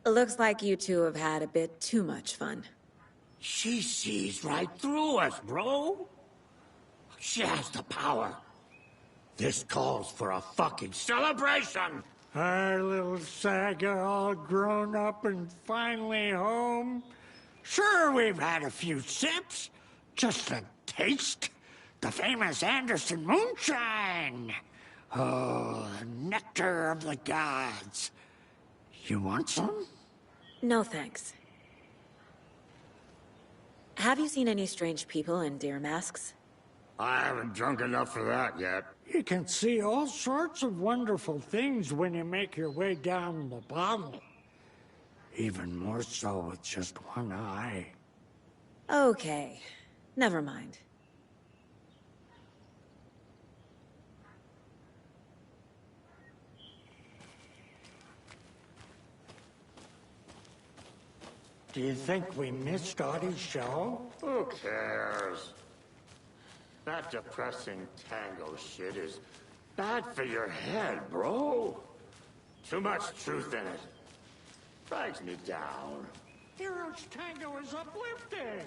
Looks like you two have had a bit too much fun. She sees right through us, bro. She has the power. This calls for a fucking celebration! Our little Saga all grown up and finally home. Sure, we've had a few sips. Just a taste. The famous Anderson moonshine. Oh, the nectar of the gods. You want some? No thanks. Have you seen any strange people in deer masks? I haven't drunk enough for that yet. You can see all sorts of wonderful things when you make your way down the bottle. Even more so with just one eye. Okay, never mind. Do you think we missed Audie's show? Who cares? That depressing tango shit is bad for your head, bro. Too much truth in it. Drags me down. Heroes Tango is uplifting.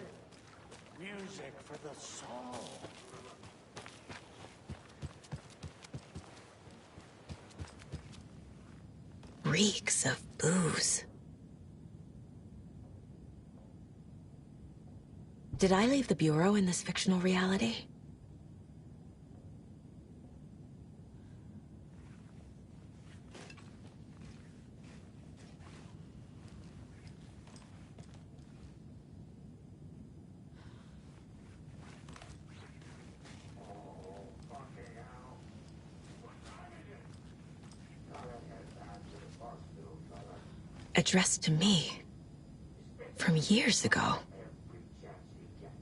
Music for the soul. Reeks of booze. Did I leave the Bureau in this fictional reality? Addressed to me. From years ago.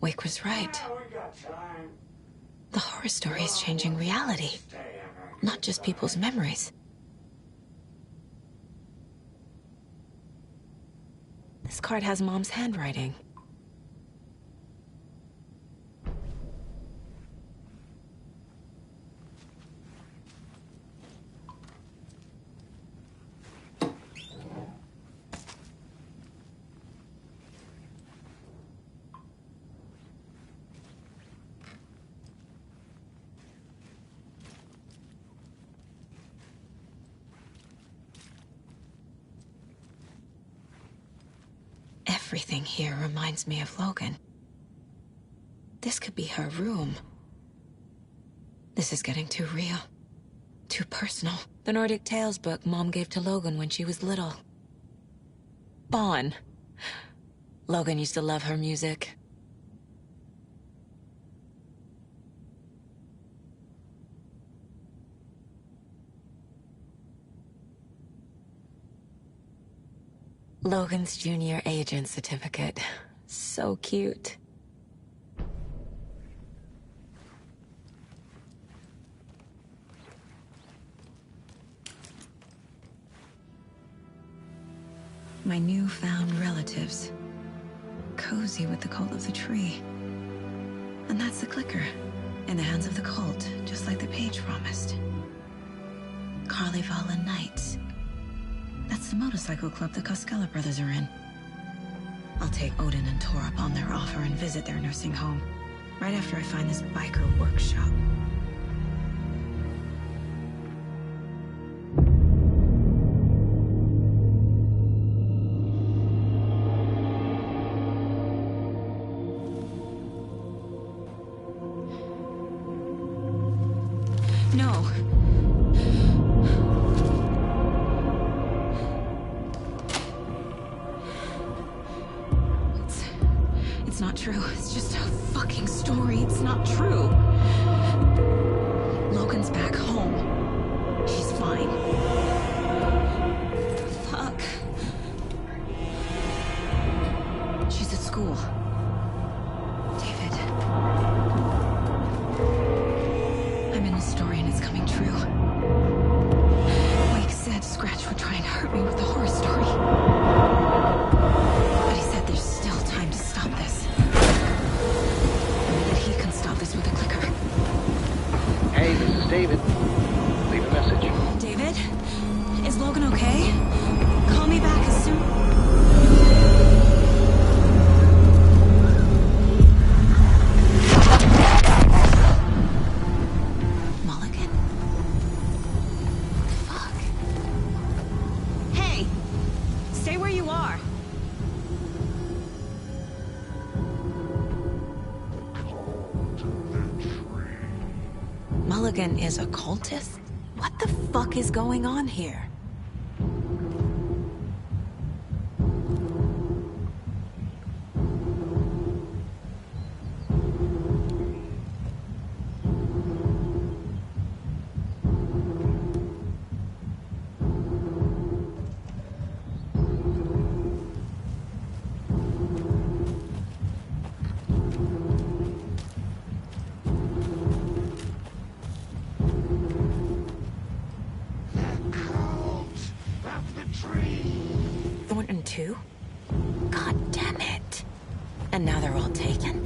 Wake was right. The horror story is changing reality. Not just people's memories. This card has Mom's handwriting. Everything here reminds me of Logan. This could be her room. This is getting too real. Too personal. The Nordic Tales book Mom gave to Logan when she was little. Bon. Logan used to love her music. Logan's junior agent certificate. So cute. My newfound relatives. Cozy with the cult of the tree. And that's the clicker. In the hands of the cult, just like the page promised. Carlyvala Knights. That's the motorcycle club the Koskela brothers are in. I'll take Odin and Tor up on their offer and visit their nursing home. Right after I find this biker workshop. No. It's not true. It's just a fucking story. It's not true. Logan's back home. She's fine. Fuck. She's at school. David. I'm in the story and it's coming true. Wake said Scratch would try and hurt me with the horror story. But he said there's still time to stop this. And that he can stop this with a clicker. Hey, this is David. Leave a message. David? Is Logan okay? Call me back as soon... you are. Mulligan is a cultist? What the fuck is going on here? Thornton too? God damn it. And now they're all taken.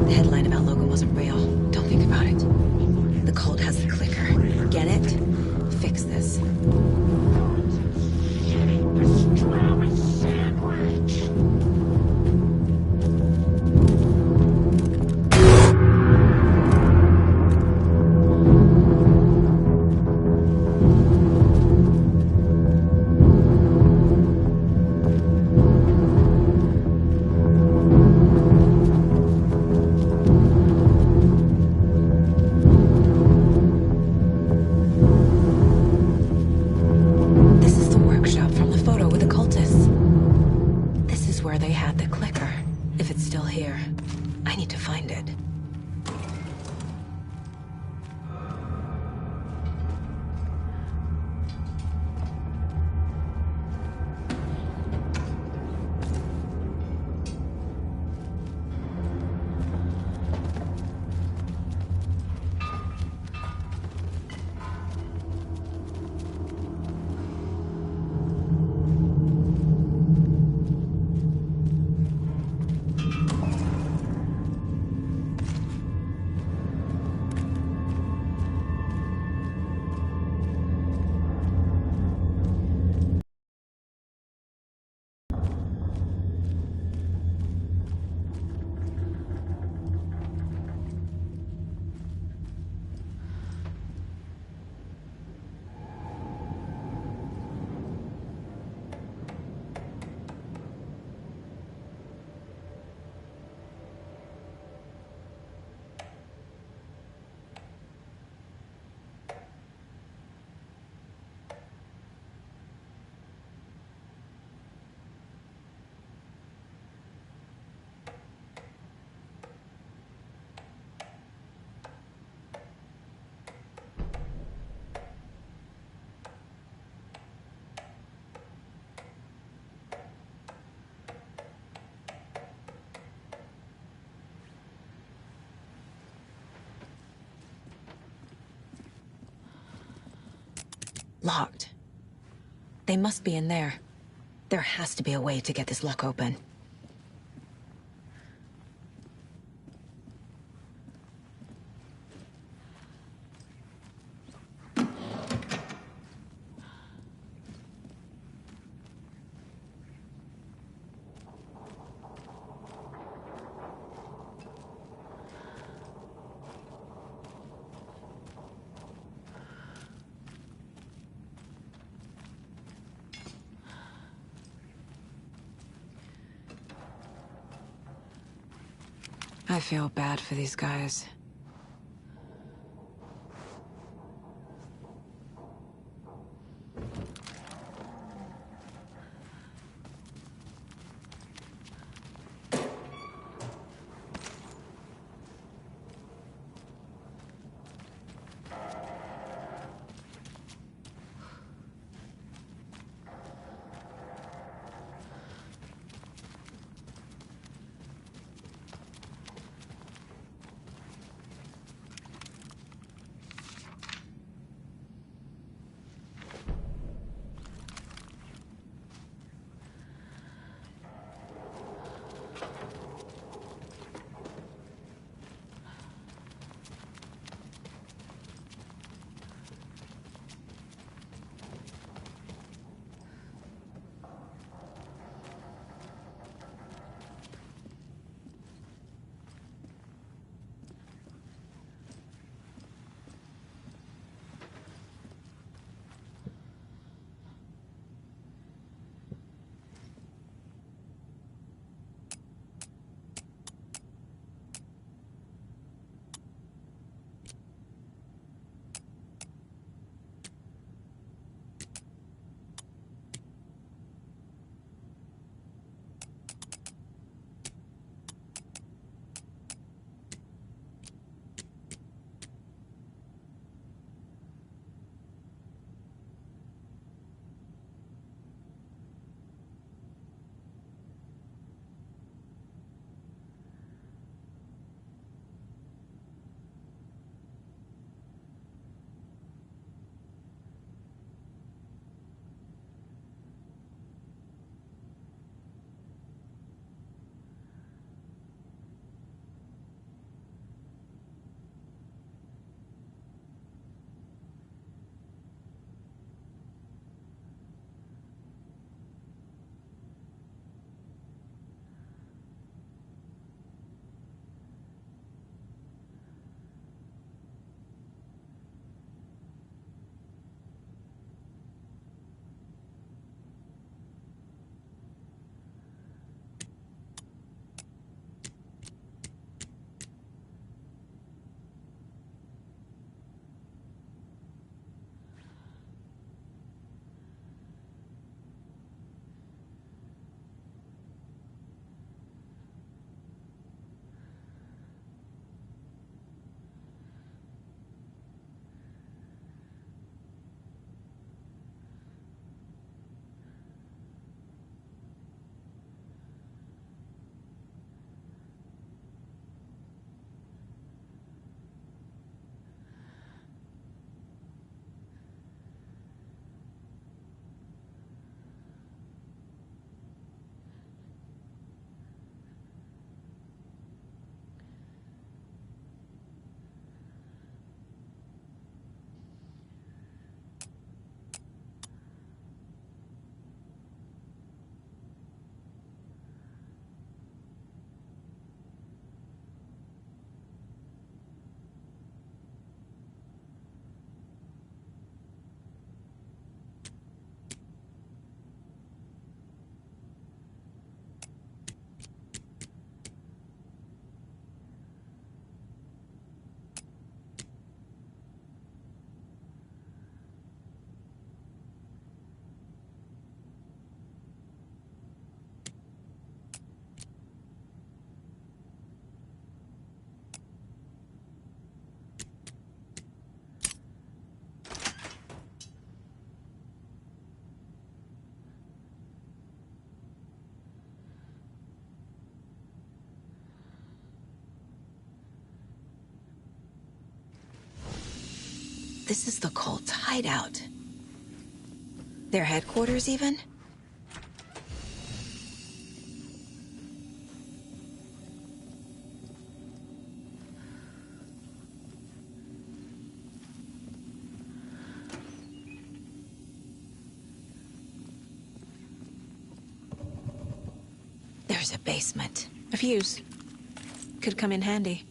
The headline about Logan wasn't real. Don't think about it. The cult has the clicker. Get it? Fix this. Pastrami sandwich. This is the workshop from the photo with the cultists. This is where they had the clicker. If it's still here, I need to find it. Locked. They must be in there. There has to be a way to get this lock open. I feel bad for these guys. this is the cult's hideout. Their headquarters, even? There's a basement. A fuse. Could come in handy.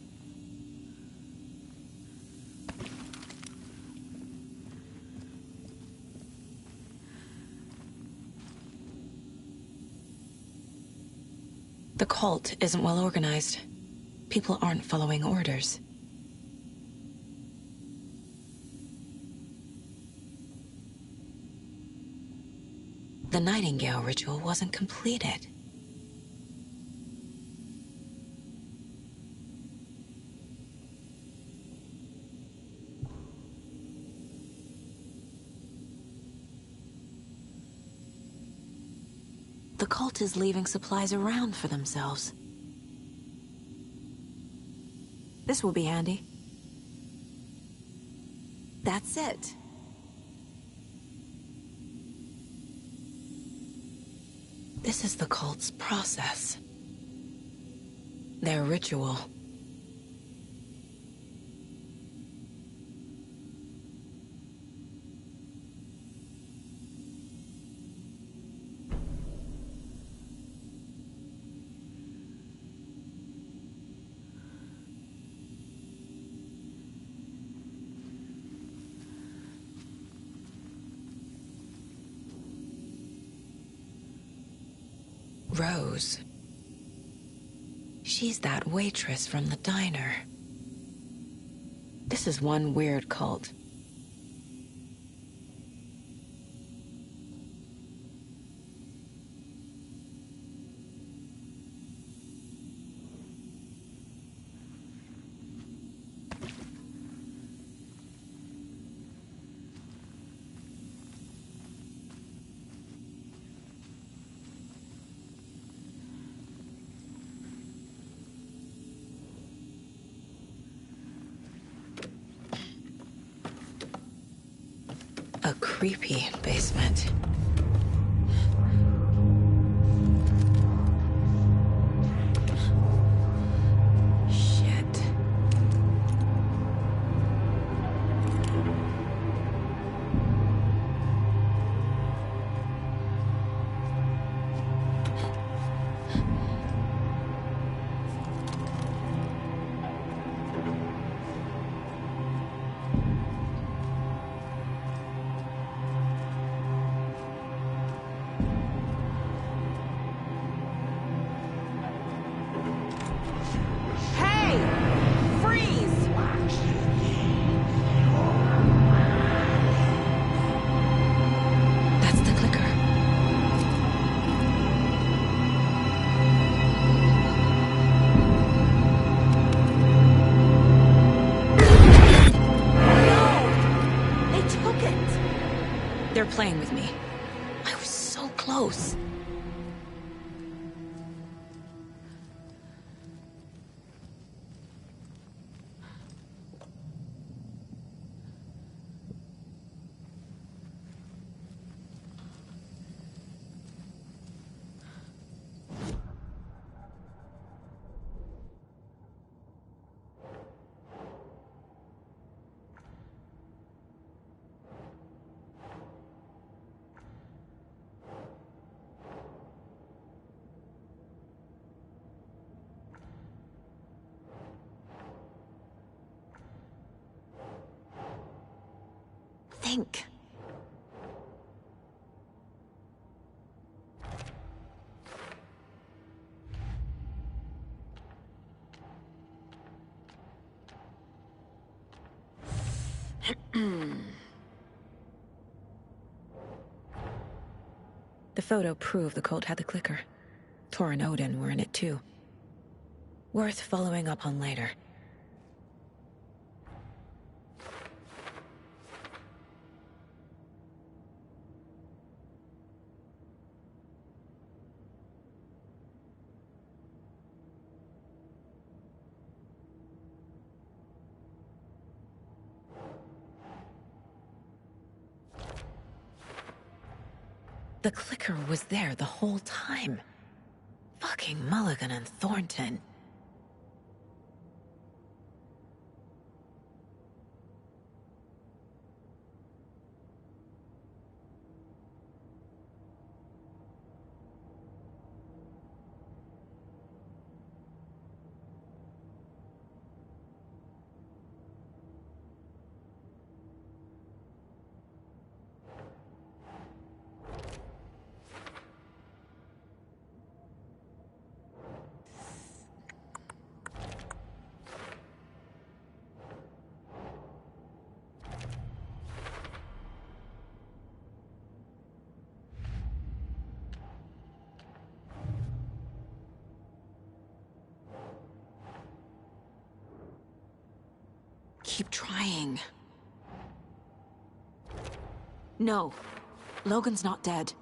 The cult isn't well organized. People aren't following orders. The Nightingale ritual wasn't completed. The cult is leaving supplies around for themselves. This will be handy. That's it. This is the cult's process. Their ritual. Rose. She's that waitress from the diner. This is one weird cult. A creepy basement. Shit. They're playing with me. I was so close. Think. The photo proved the cult had the clicker. Tor and Odin were in it too. Worth following up on later. The clicker was there the whole time. Fucking Mulligan and Thornton. Keep trying. No. Logan's not dead.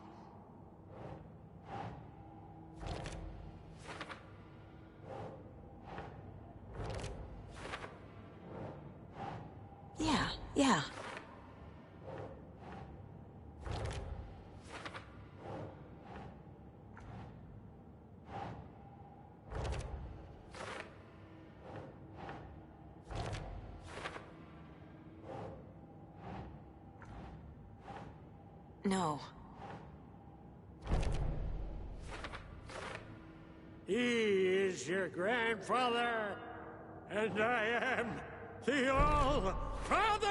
Yeah. No. He is your grandfather, and I am the All-Father!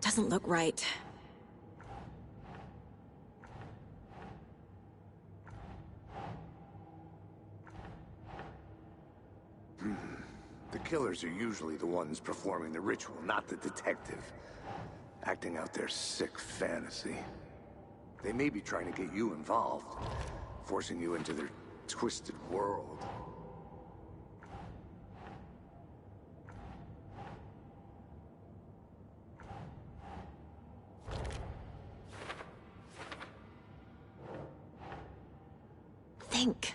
Doesn't look right. The killers are usually the ones performing the ritual, not the detective. Acting out their sick fantasy. They may be trying to get you involved, forcing you into their twisted world. Think.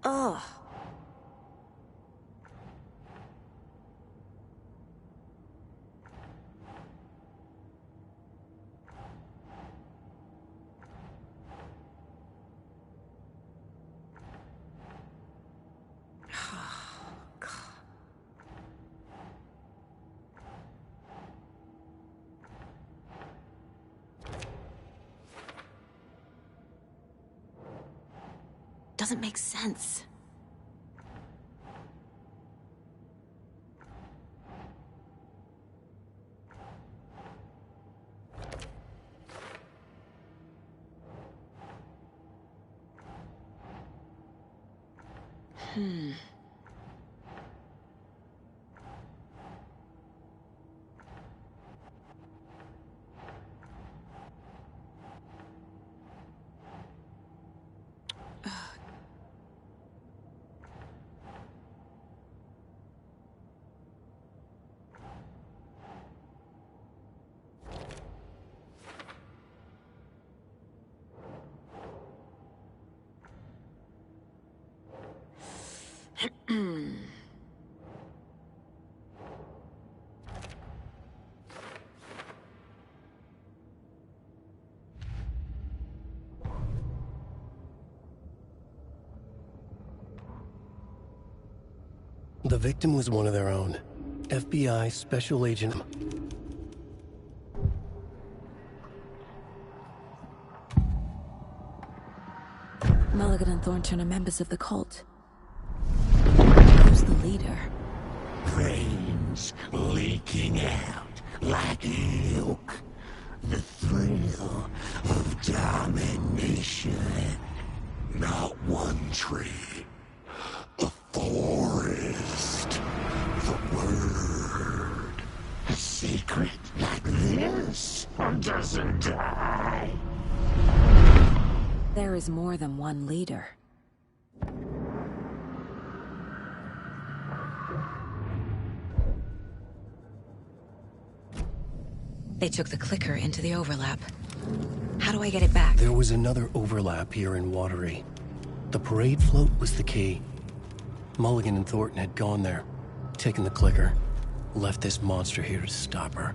Ugh. Doesn't make sense. The victim was one of their own. FBI Special Agent... Mulligan and Thornton are members of the cult. Who's the leader? Brains leaking out like milk. The thrill of domination. Not one tree. A forest. The word. A secret like this doesn't die. There is more than one leader. They took the clicker into the overlap. How do I get it back? There was another overlap here in Watery. The parade float was the key. Mulligan and Thornton had gone there, taken the clicker, left this monster here to stop her.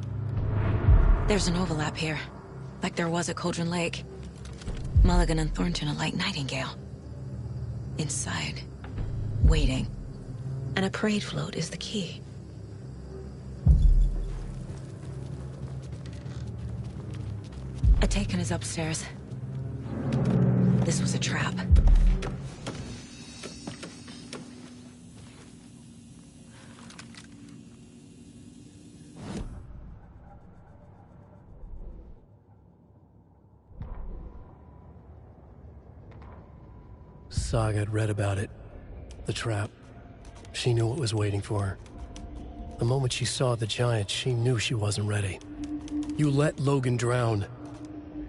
There's an overlap here, like there was at Cauldron Lake. Mulligan and Thornton are like Nightingale. Inside, waiting. And a parade float is the key. Atakan is upstairs. This was a trap. Saga had read about it. The trap. She knew what was waiting for her. The moment she saw the giant, she knew she wasn't ready. You let Logan drown.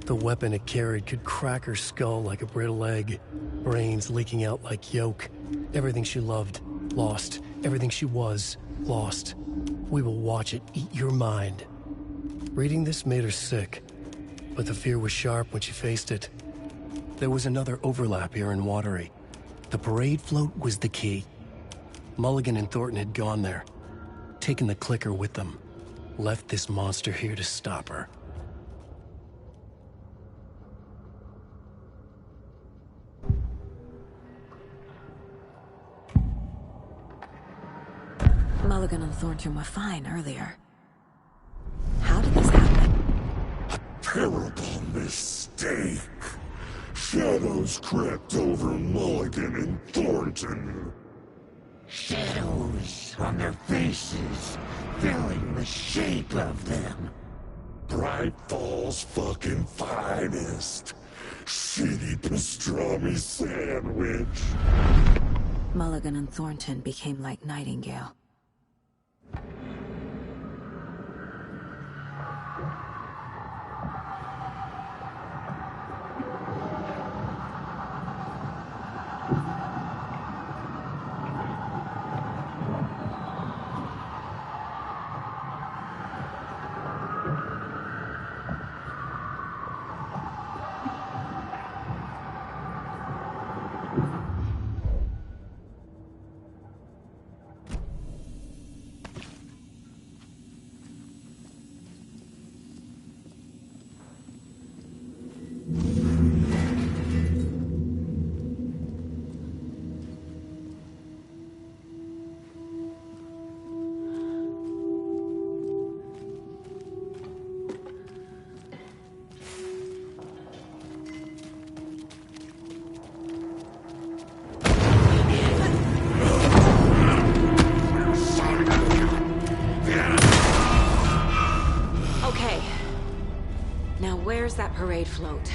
The weapon it carried could crack her skull like a brittle egg. Brains leaking out like yolk. Everything she loved, lost. Everything she was, lost. We will watch it eat your mind. Reading this made her sick, but the fear was sharp when she faced it. There was another overlap here in Watery. The parade float was the key. Mulligan and Thornton had gone there, taken the clicker with them, left this monster here to stop her. Mulligan and Thornton were fine earlier. How did this happen? A terrible mistake. Shadows crept over Mulligan and Thornton. Shadows on their faces, filling the shape of them. Bright Falls fucking finest. Shitty pastrami sandwich. Mulligan and Thornton became like Nightingale. Where's that parade float?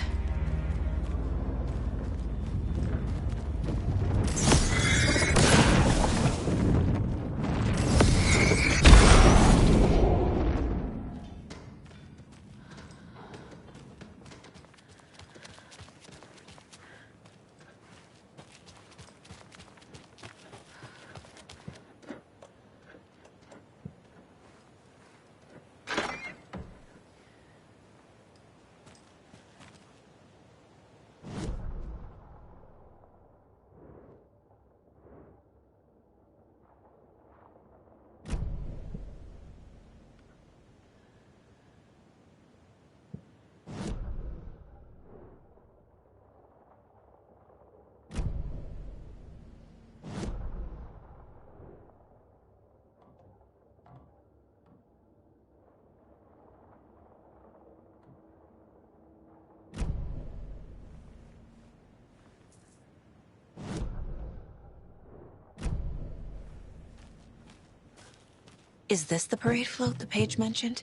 Is this the parade float the page mentioned?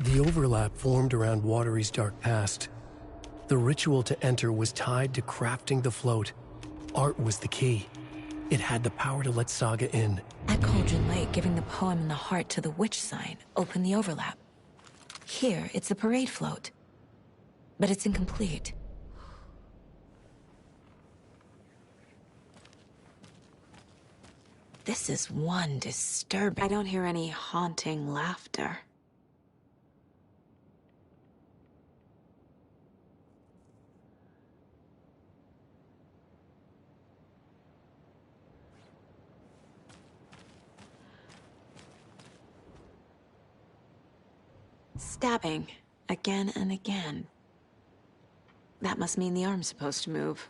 The overlap formed around Watery's dark past. The ritual to enter was tied to crafting the float. Art was the key. It had the power to let Saga in. At Cauldron Lake, giving the poem and the heart to the witch sign opened the overlap. Here, it's the parade float. But it's incomplete. This is one disturbing. I don't hear any haunting laughter. Stabbing, again and again. That must mean the arm's supposed to move.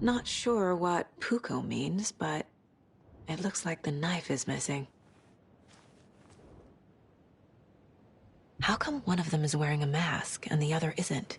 Not sure what Puko means, but it looks like the knife is missing. How come one of them is wearing a mask and the other isn't?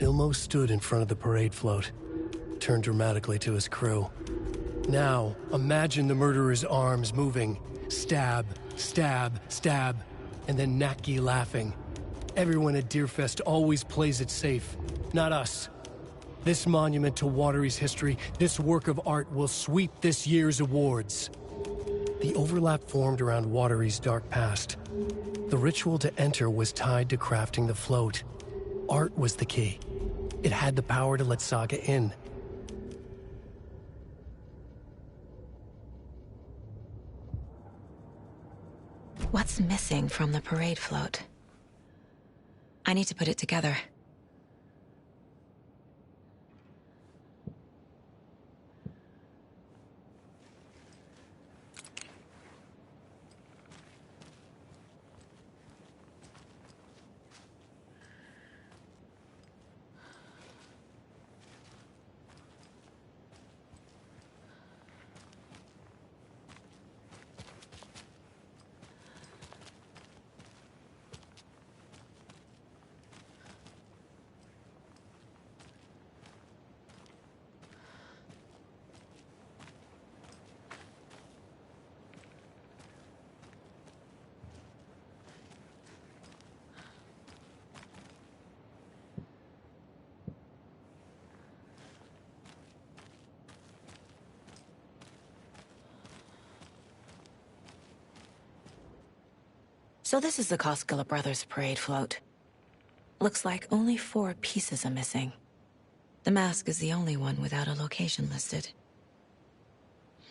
Ilmo stood in front of the parade float, turned dramatically to his crew. Now, imagine the murderer's arms moving. Stab, stab, stab, and then Naki laughing. Everyone at Deerfest always plays it safe, not us. This monument to Watery's history, this work of art will sweep this year's awards. The overlap formed around Watery's dark past. The ritual to enter was tied to crafting the float. Art was the key. It had the power to let Saga in. What's missing from the parade float? I need to put it together. So this is the Koskela Brothers parade float. Looks like only 4 pieces are missing. The mask is the only one without a location listed.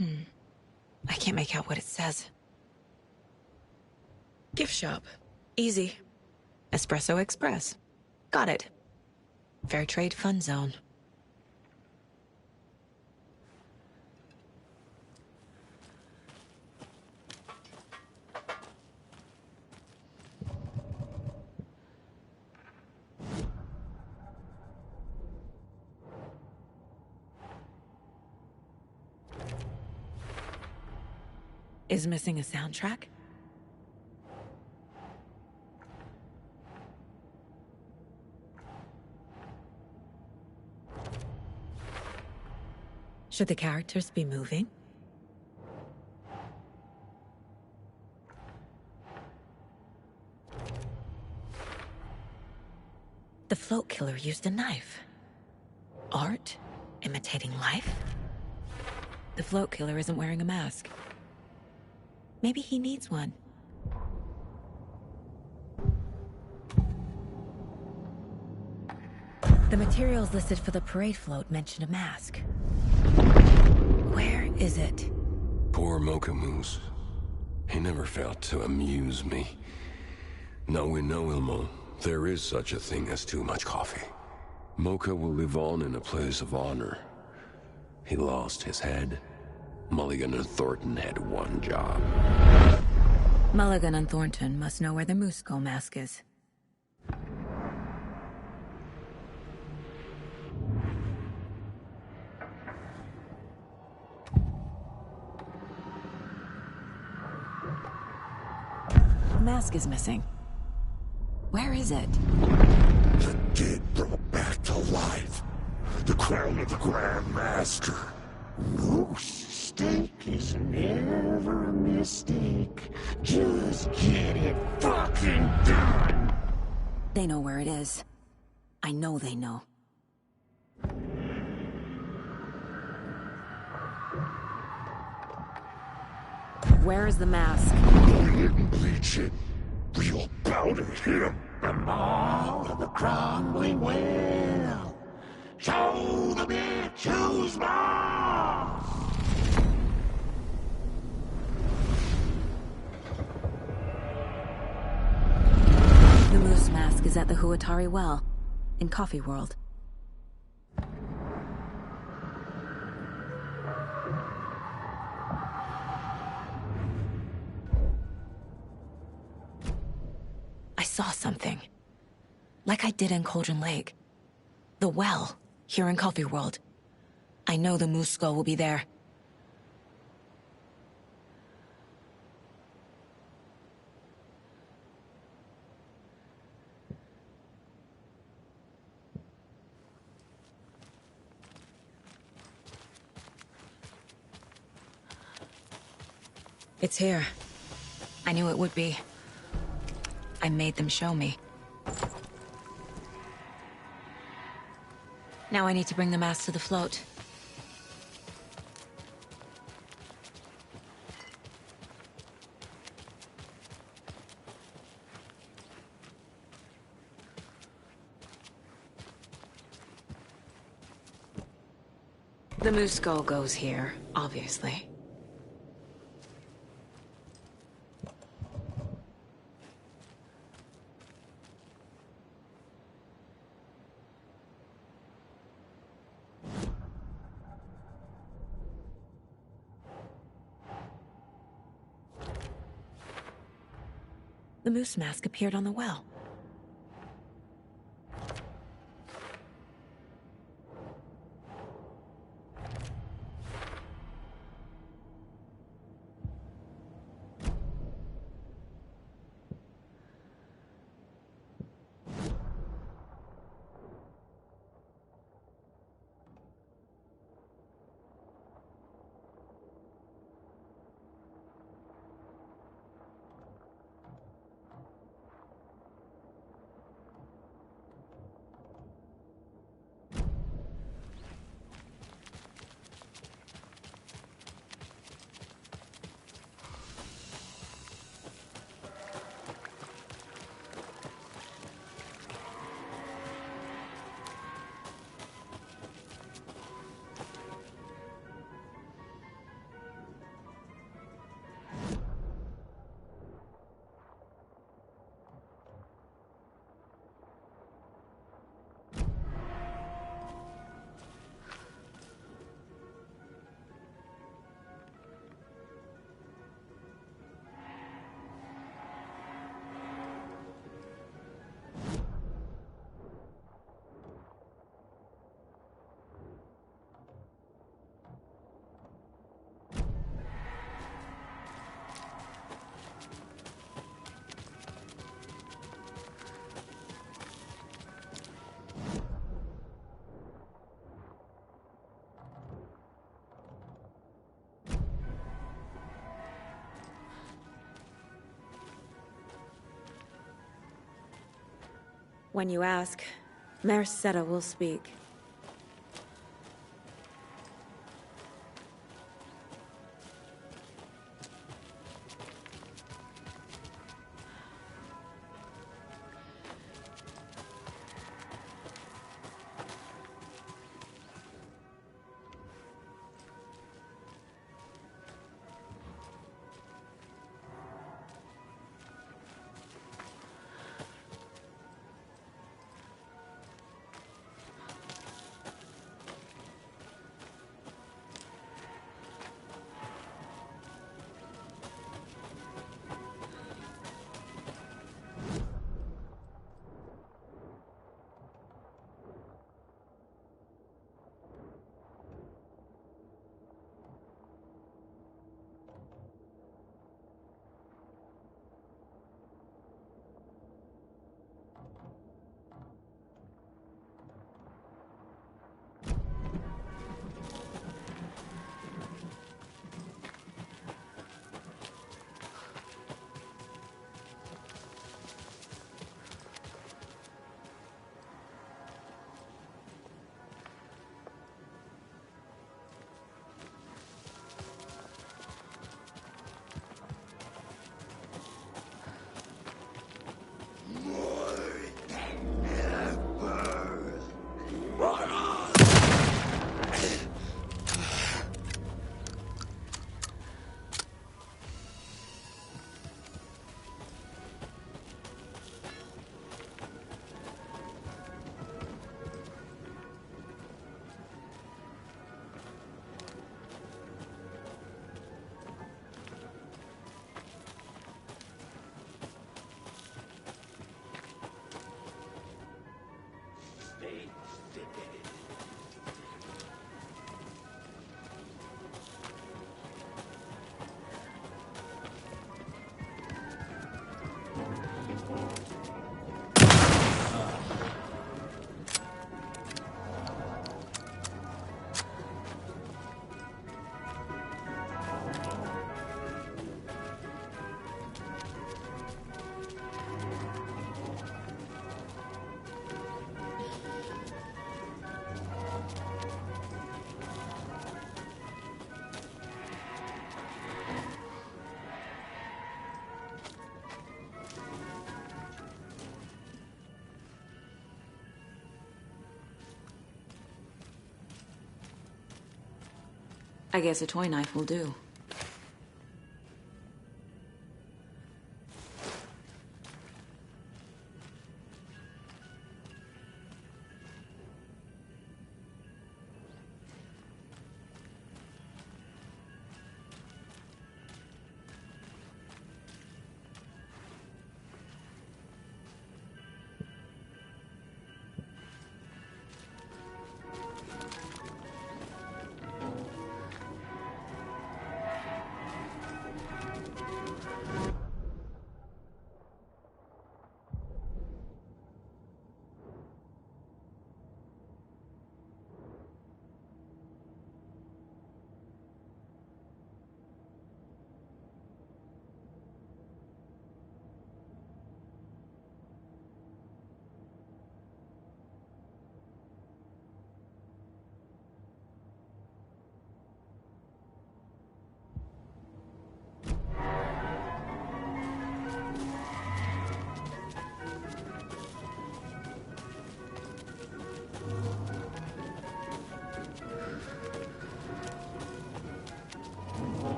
I can't make out what it says. Gift shop. Easy. Espresso Express. Got it. Fair Trade Fun Zone. Is missing a soundtrack? Should the characters be moving? The float killer used a knife. Art? Imitating life? The float killer isn't wearing a mask. Maybe he needs one. The materials listed for the parade float mention a mask. Where is it? Poor Mocha Moose. He never failed to amuse me. Now we know, Ilmo, there is such a thing as too much coffee. Mocha will live on in a place of honor. He lost his head. Mulligan and Thornton had one job. Mulligan and Thornton must know where the Moose Skull mask is. The mask is missing. Where is it? The dead brought back to life. The crown of the Grand Master. Moose steak is never a mistake. Just get it fucking done. They know where it is. I know they know. Where is the mask? Go ahead and bleach it. We'll powder him. The mall of the crumbling well. Show the bitch who's boss! The moose mask is at the Huatari Well, in Coffee World. I saw something. Like I did in Cauldron Lake. The well, here in Coffee World. I know the Moose Skull will be there. It's here. I knew it would be. I made them show me. Now I need to bring the mask to the float. The moose skull goes here, obviously. The moose mask appeared on the well. When you ask, Merceda will speak. I guess a toy knife will do.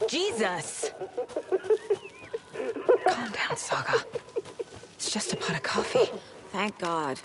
Jesus! Calm down, Saga. It's just a pot of coffee. Thank God.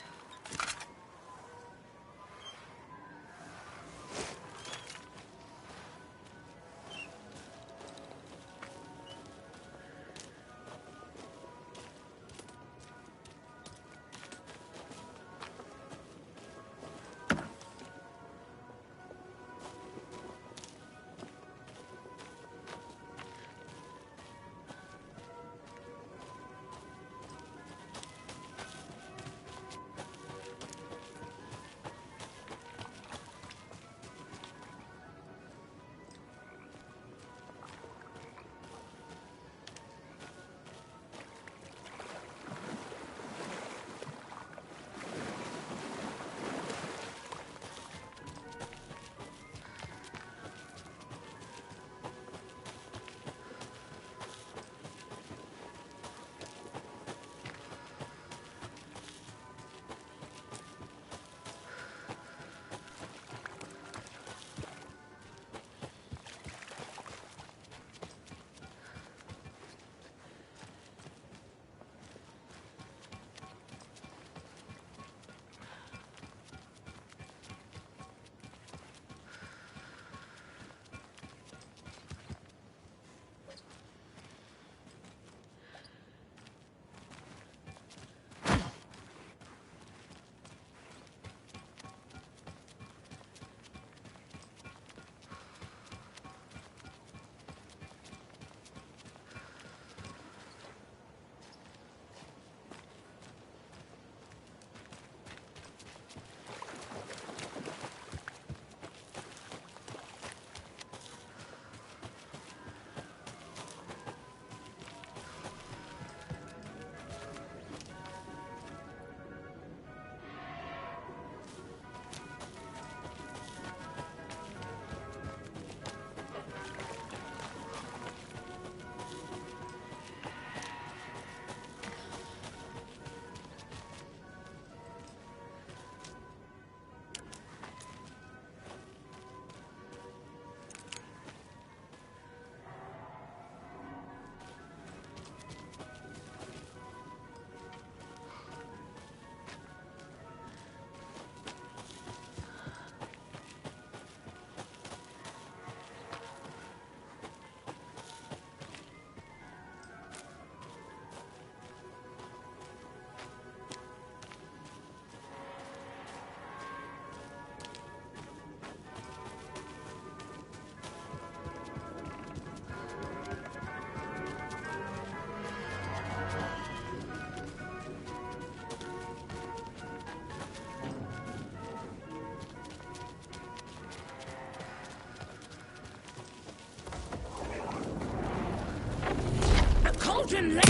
Golden Lady!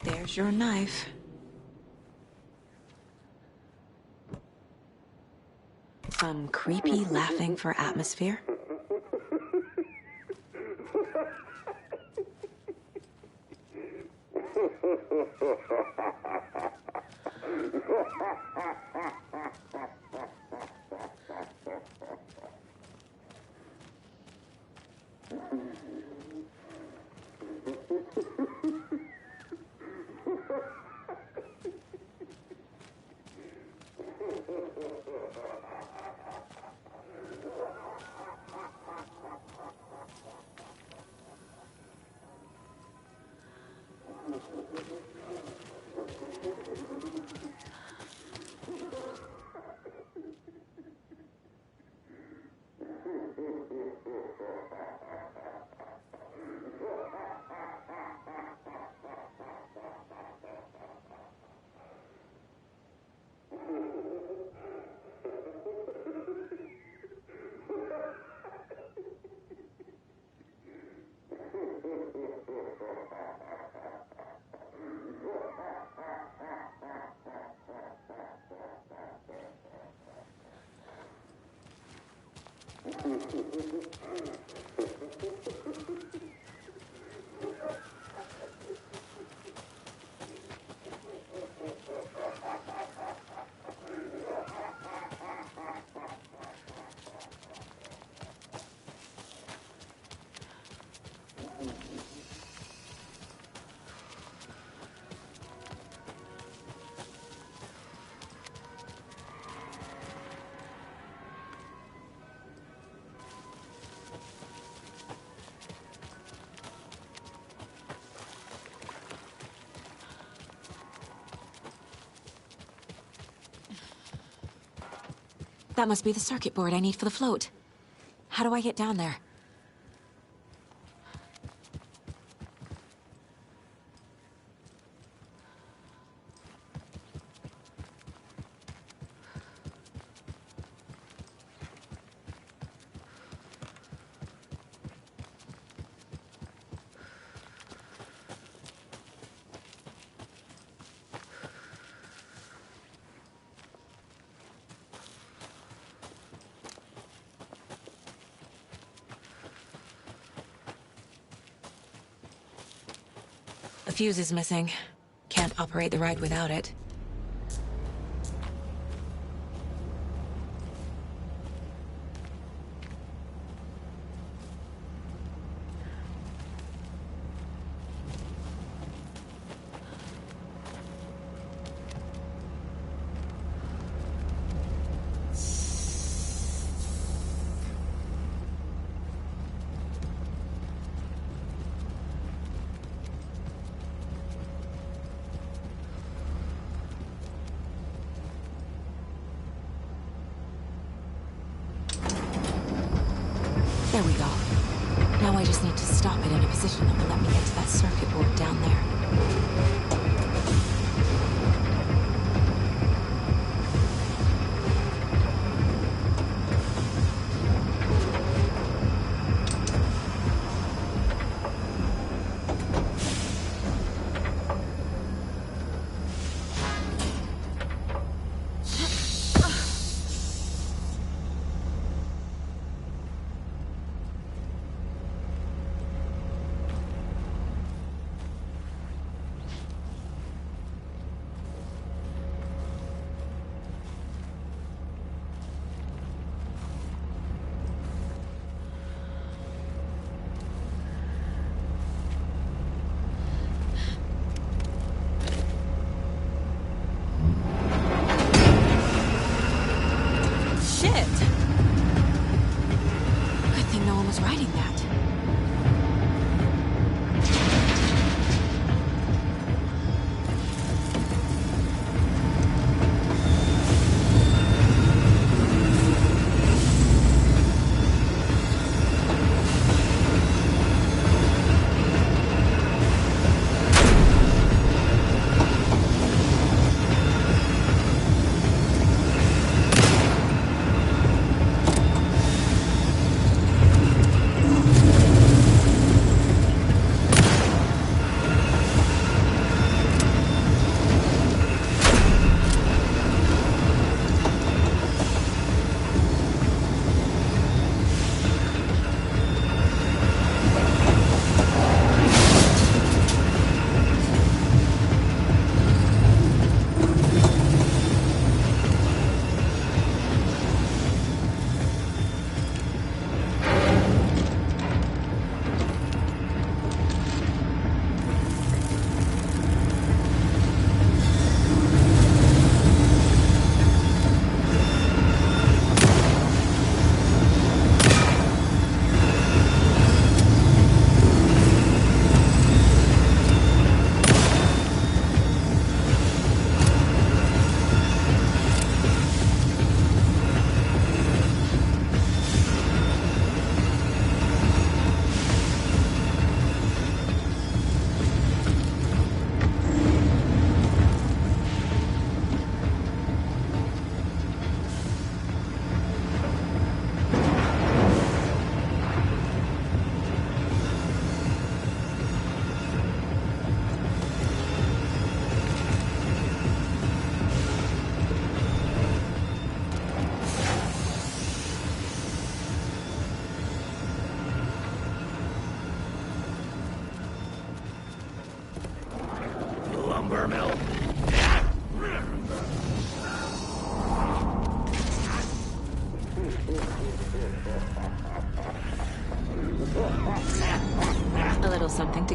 There's your knife. Some creepy laughing for atmosphere. That must be the circuit board I need for the float. How do I get down there? The fuse is missing. Can't operate the ride without it. There we go. Now I just need to stop it in a position that will let me get to that circuit board down there.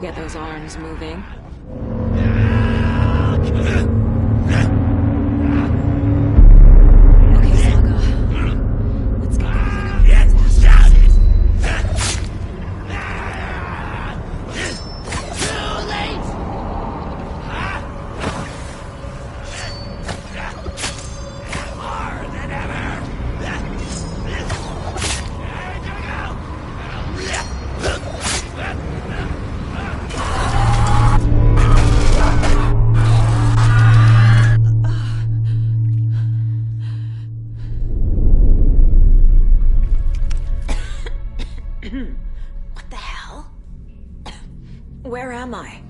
get those arms moving. Okay, Saga. Let's get the flick of his ass. What the hell? Where am I?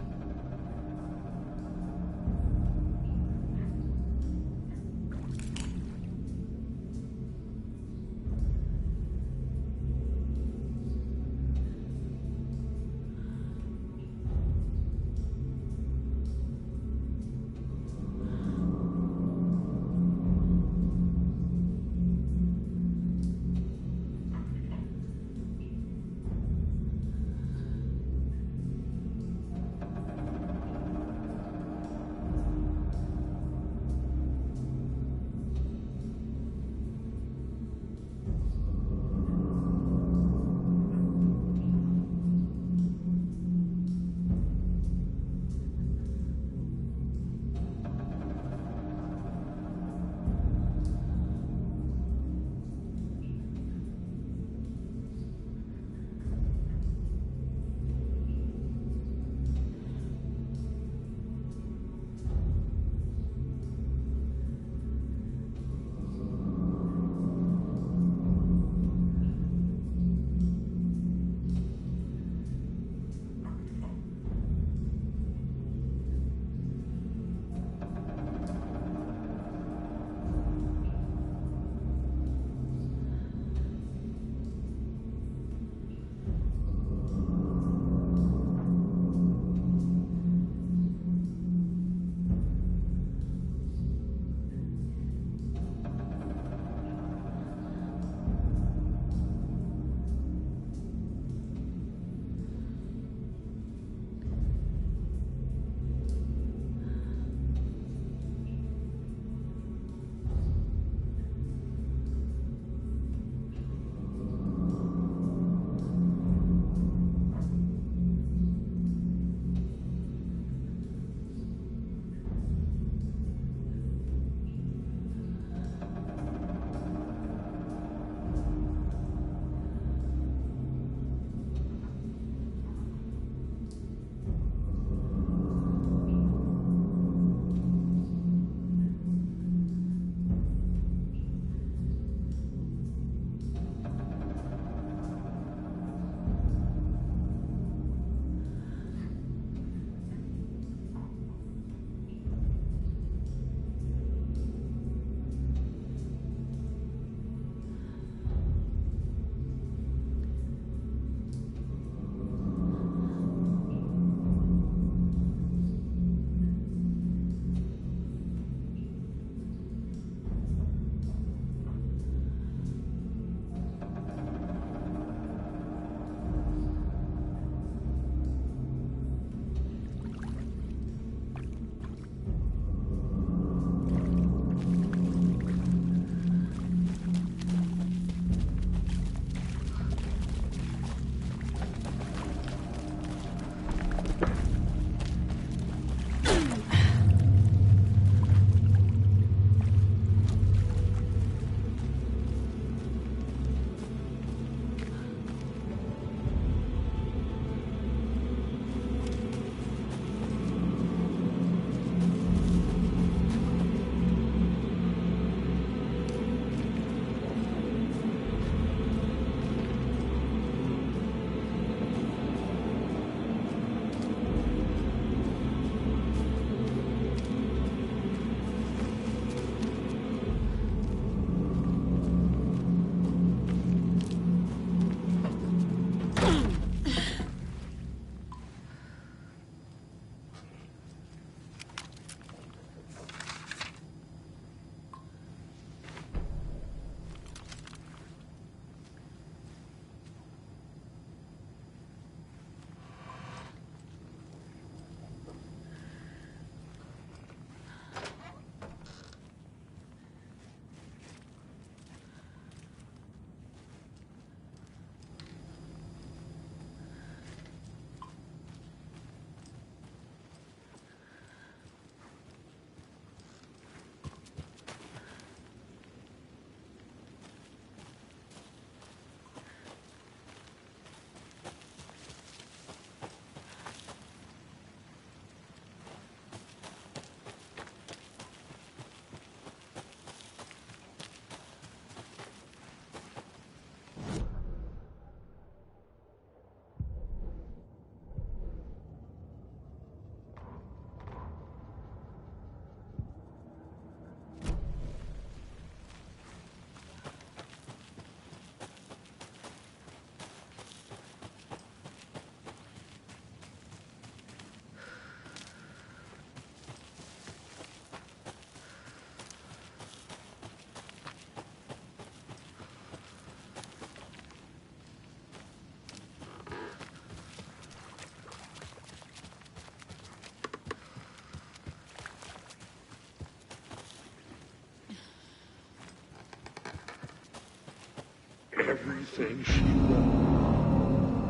everything she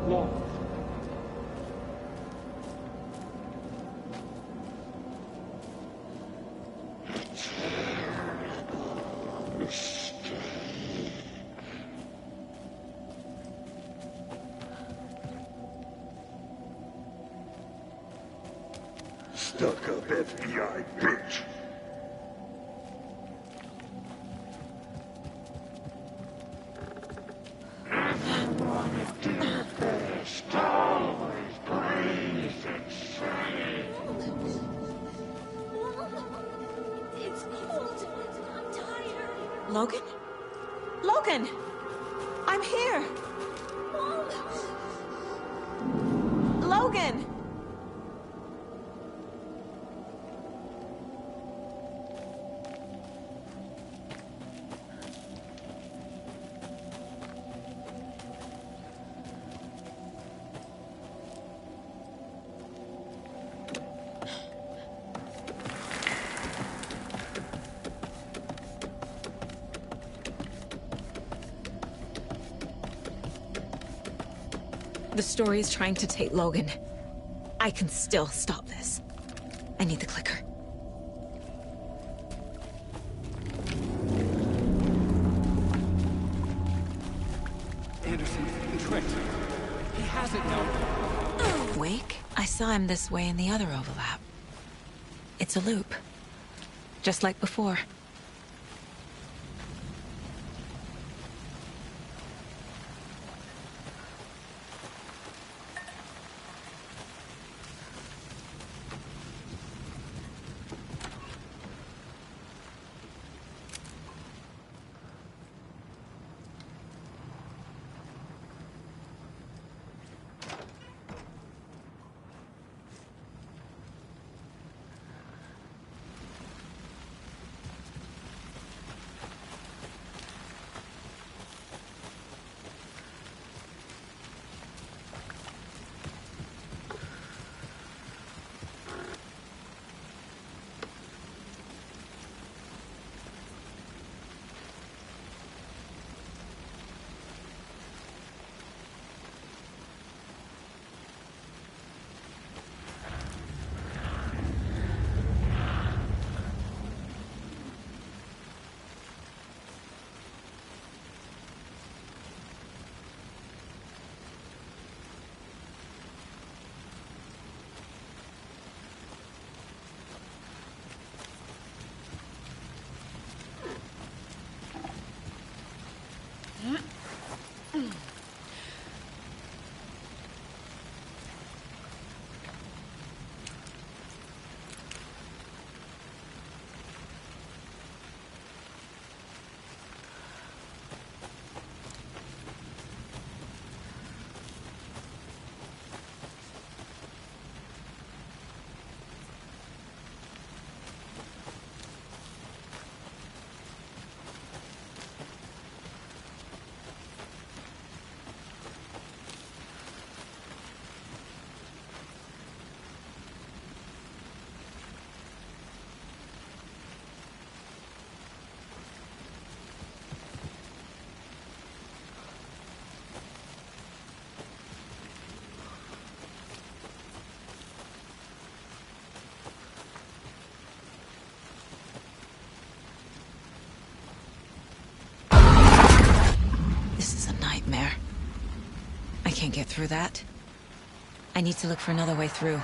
wants. Terrible mistake. Stuck-up FBI bitch. It's cold. I'm tired. Logan? Logan! I'm here! Mom! Logan! The story is trying to take Logan. I can still stop this. I need the clicker. Anderson's been tricked. He has it now. Wake? I saw him this way in the other overlap. It's a loop. Just like before. I can't get through that. I need to look for another way through.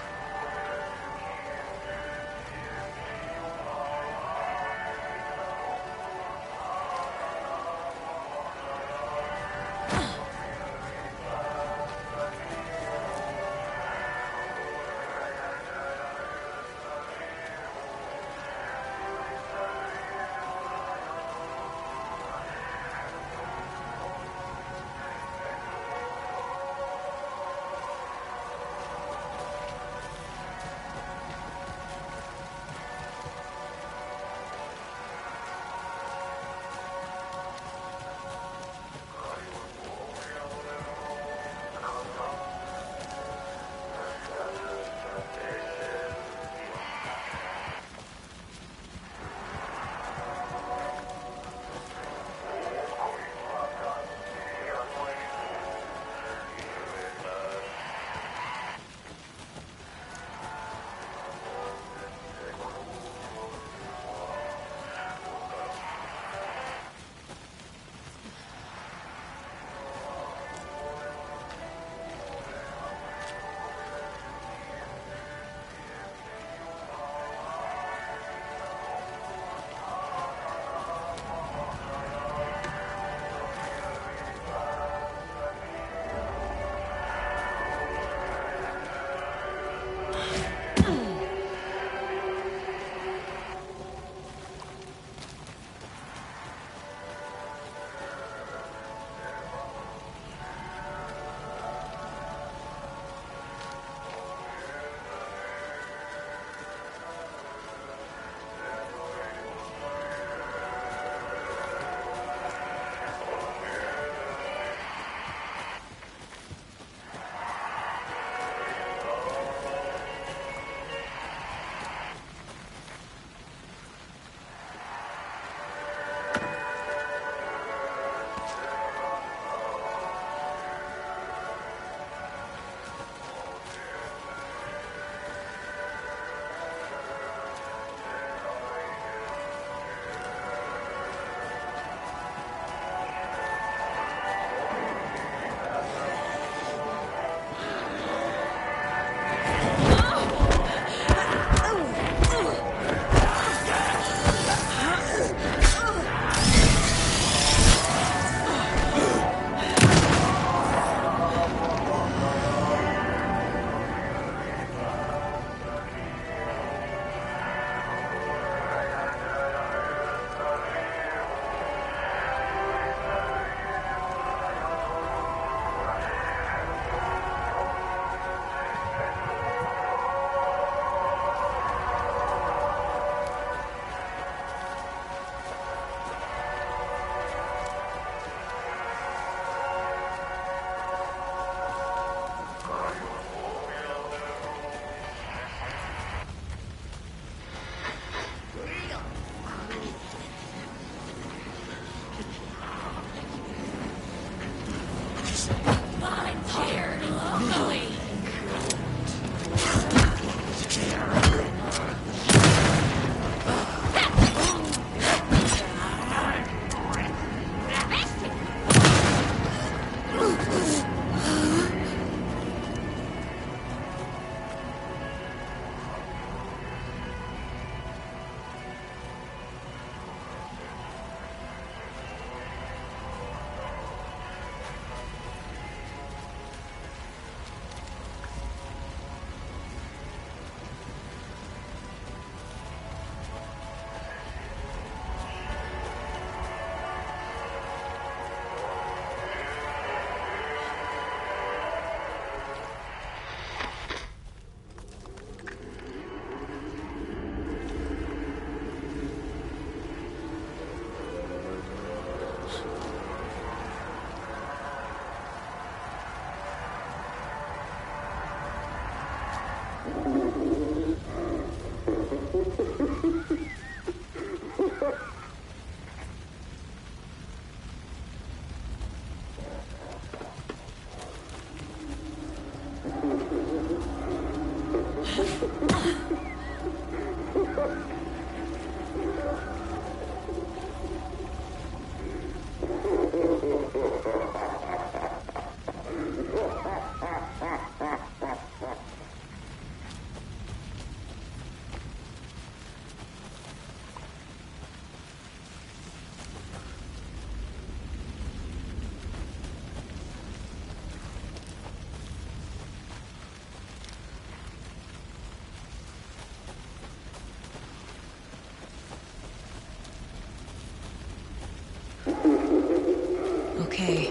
Okay.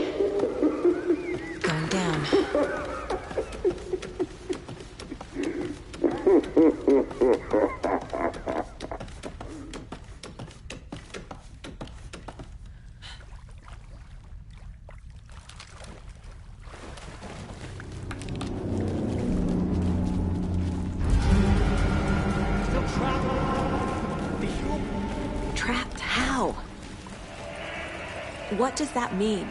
Going down. Still trapped. The human. Trapped? How? What does that mean?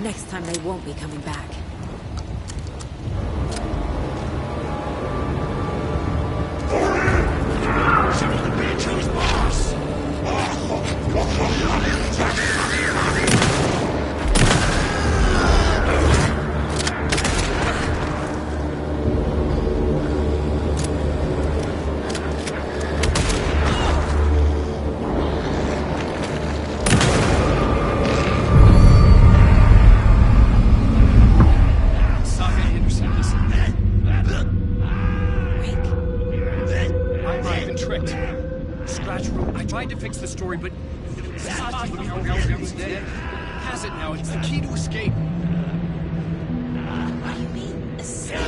Next time they won't be coming back. Show me the bitch who's boss! supernatural. I tried to fix the story, but instead has it now. It's the key to escape. What do you mean, escape?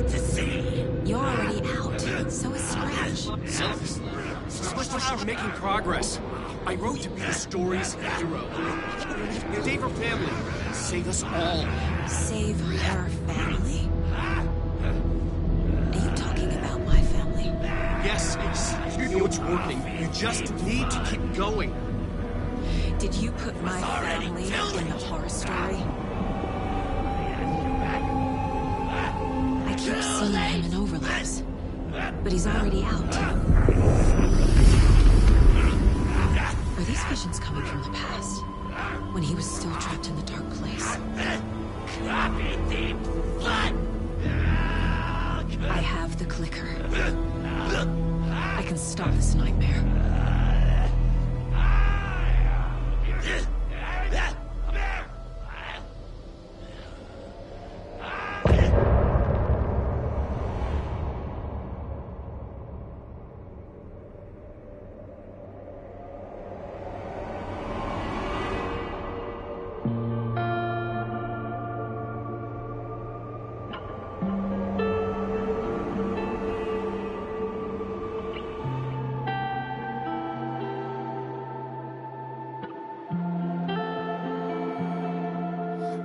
To see. You're already out. So is Scratch. We're making progress. I wrote to be the story's hero. Save her family. Save us all. Save her family. Are you talking about my family? Yes, you know it's working. You just need to keep going. Did you put my family in the horror story? I keep seeing him in overlaps, but he's already out. Are these visions coming from the past? When he was still trapped in the dark place? I have the clicker. I can stop this nightmare.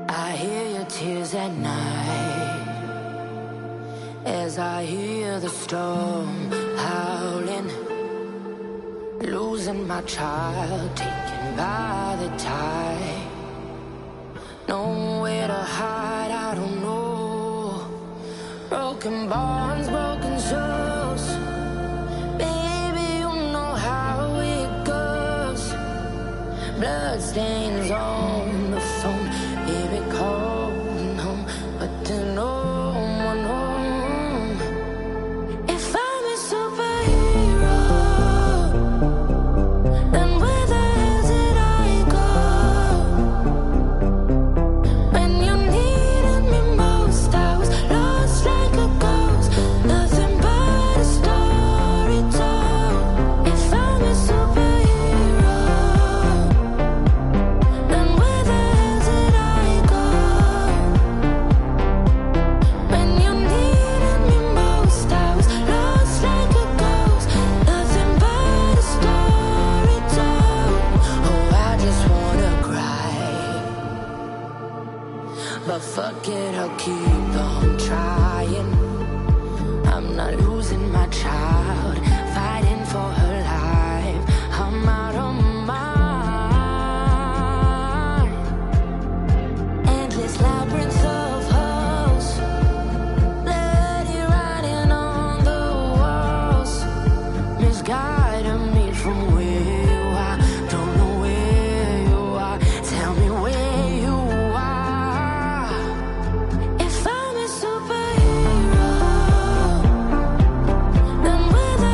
I hear your tears at night as I hear the storm howling, losing my child, taken by the tide. Nowhere to hide, I don't know. Broken bonds, broken souls. Baby, you know how it goes. Bloodstains on the phone. Baby, calling home, but there's no one home. If I'm a superhero, then where the hell did I go? When you needed me most, I was lost like a ghost. Nothing but a story told. If I'm a superhero, then where the hell did I go? When you needed me most, I was lost like a ghost. Nothing but a story told. Oh, I just wanna cry, but fuck it, I'll keep on trying. I'm not losing my child, fighting for her life. I'm out of mind. Endless labyrinth of holes, bloody writing on the walls, misguiding me from where you are. Don't know where you are. Tell me where you are. If I'm a superhero, then where the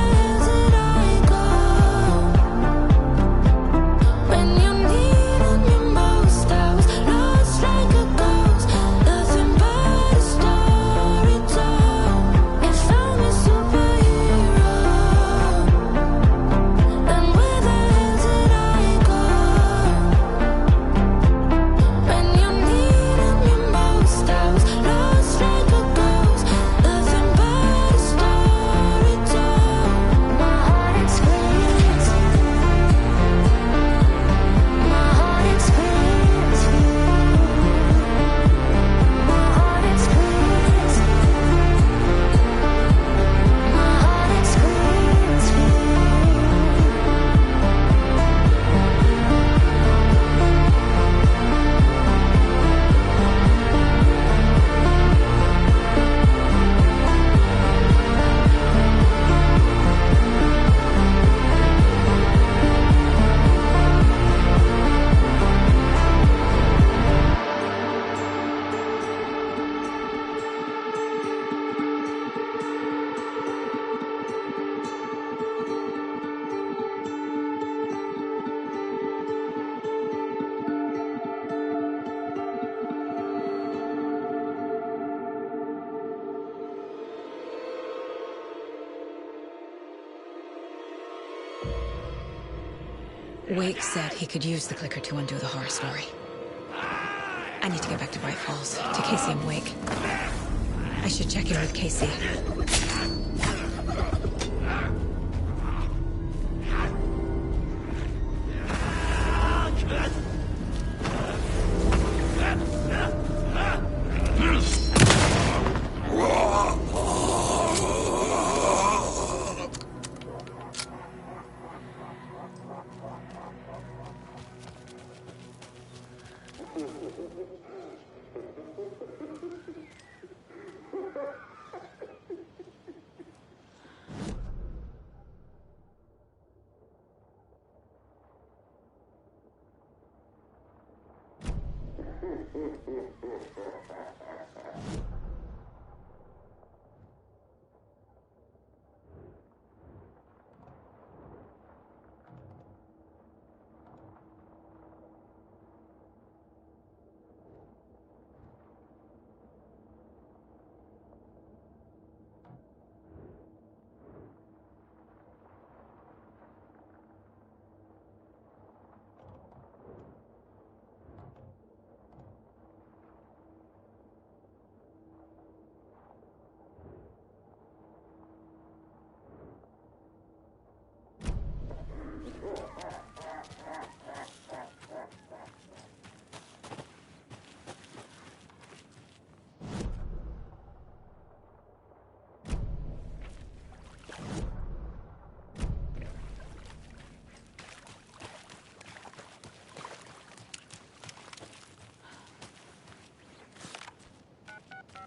Wake said he could use the clicker to undo the horror story. I need to get back to Bright Falls, to Casey and Wake. I should check in with Casey.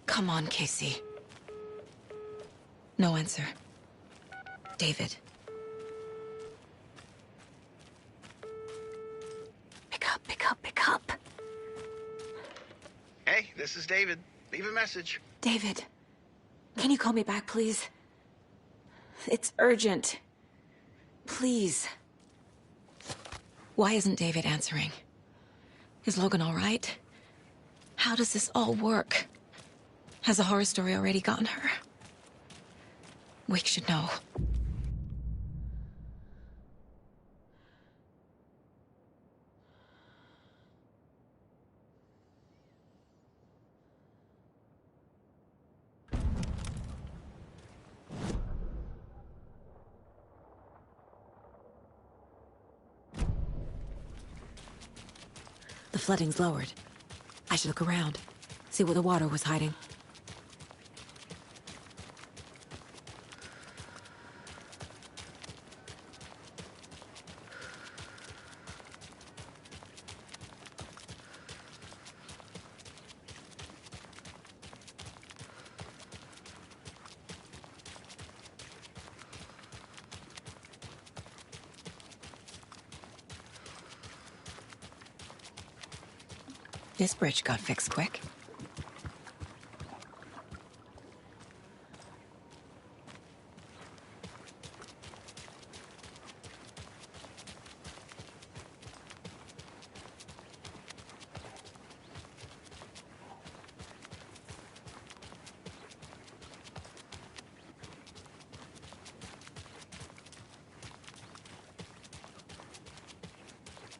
Come on, Casey. No answer. David. Pick up, pick up, pick up. Hey, this is David. Leave a message. David, can you call me back, please? It's urgent. Please. Why isn't David answering? Is Logan all right? How does this all work? Has the horror story already gotten her? Wake should know. The flooding's lowered. I should look around, see where the water was hiding. This bridge got fixed quick.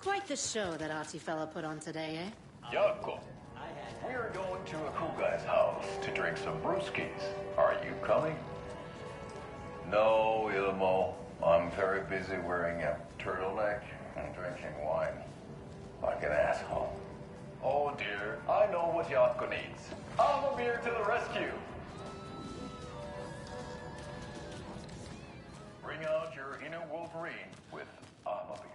Quite the show that arty fella put on today, eh? Yoko, we're going to a cool guy's house to drink some brewskis. Are you coming? No, Ilmo. I'm very busy wearing a turtleneck and drinking wine. Like an asshole. Oh dear, I know what Yoko needs. I'm a beer to the rescue. Bring out your inner Wolverine with I'm a beer.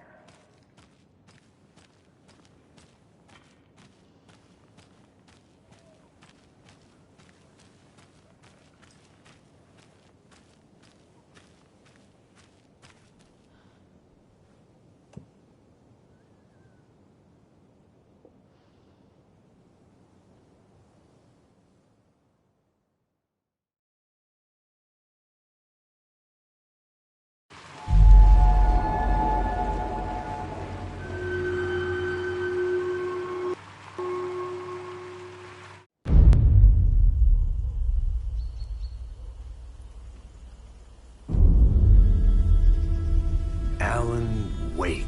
Alan Wake.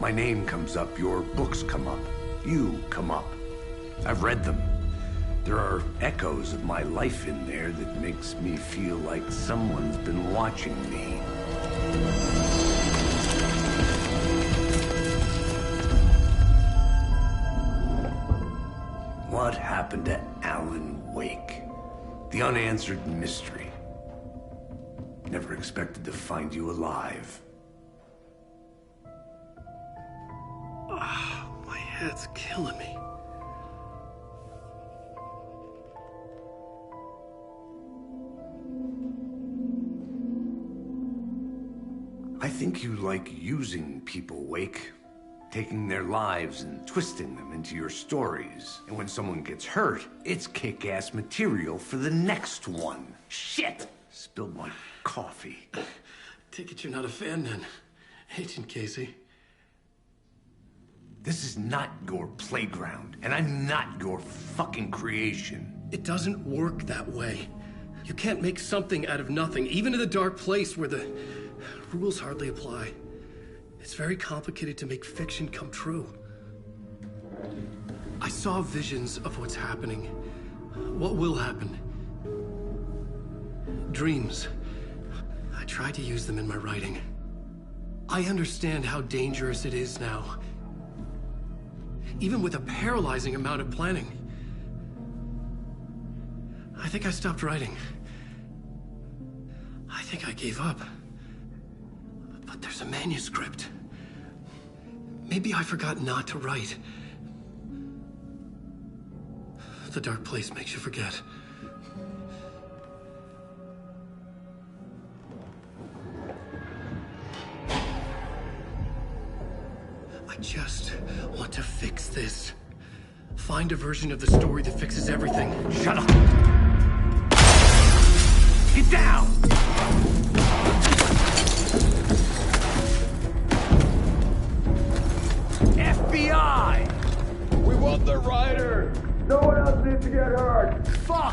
My name comes up, your books come up, you come up. I've read them. There are echoes of my life in there that makes me feel like someone's been watching me. What happened to Alan Wake? The unanswered mystery. Never expected to find you alive. My head's killing me. I think you like using people, Wake. Taking their lives and twisting them into your stories. And when someone gets hurt, it's kick-ass material for the next one. Shit! Spilled my coffee. Take it you're not a fan then, Agent Casey. This is not your playground, and I'm not your fucking creation. It doesn't work that way. You can't make something out of nothing, even in the dark place where the rules hardly apply. It's very complicated to make fiction come true. I saw visions of what's happening, what will happen. Dreams. I tried to use them in my writing. I understand how dangerous it is now. Even with a paralyzing amount of planning. I think I stopped writing. I think I gave up. But there's a manuscript. Maybe I forgot not to write. The dark place makes you forget. I just want to fix this. Find a version of the story that fixes everything. Shut up! Get down! FBI! We want the rider! No one else needs to get hurt! Fuck!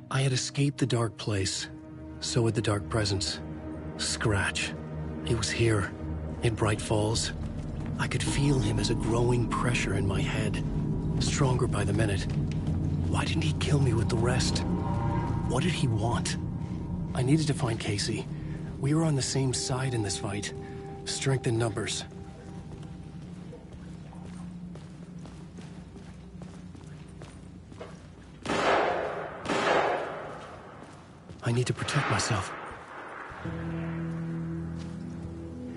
I had escaped the dark place. So had the dark presence. Scratch. It was here, in Bright Falls. I could feel him as a growing pressure in my head. Stronger by the minute. Why didn't he kill me with the rest? What did he want? I needed to find Casey. We were on the same side in this fight. Strength in numbers. I need to protect myself.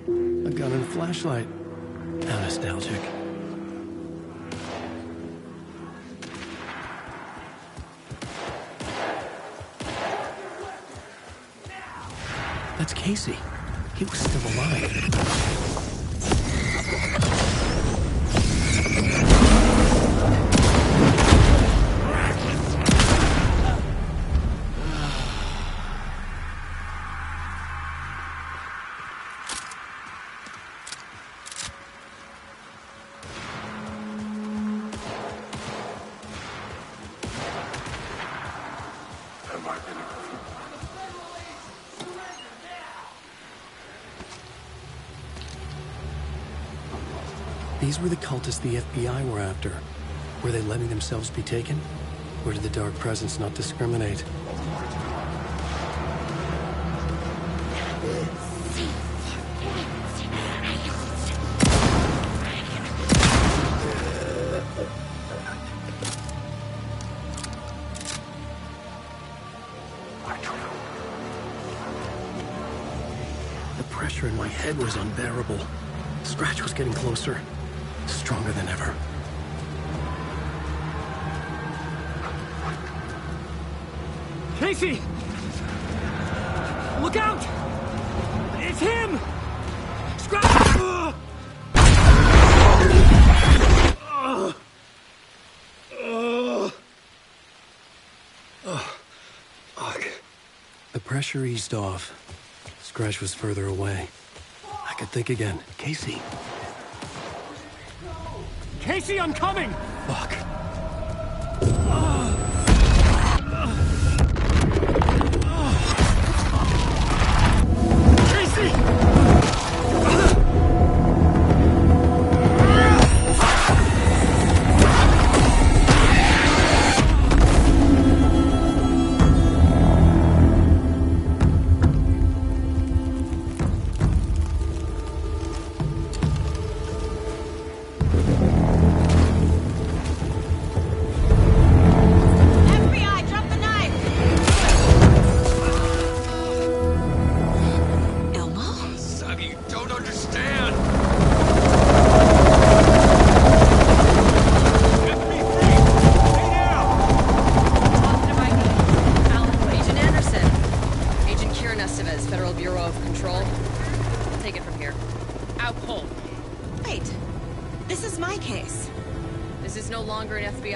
A gun and flashlight. How nostalgic. That's Casey. He was still alive. These were the cultists the FBI were after. Were they letting themselves be taken? Or did the Dark Presence not discriminate? The pressure in my head was unbearable. Scratch was getting closer. Stronger than ever. Casey! Look out! It's him! Scratch! The pressure eased off. Scratch was further away. I could think again. Casey. Casey, I'm coming! Fuck. Casey!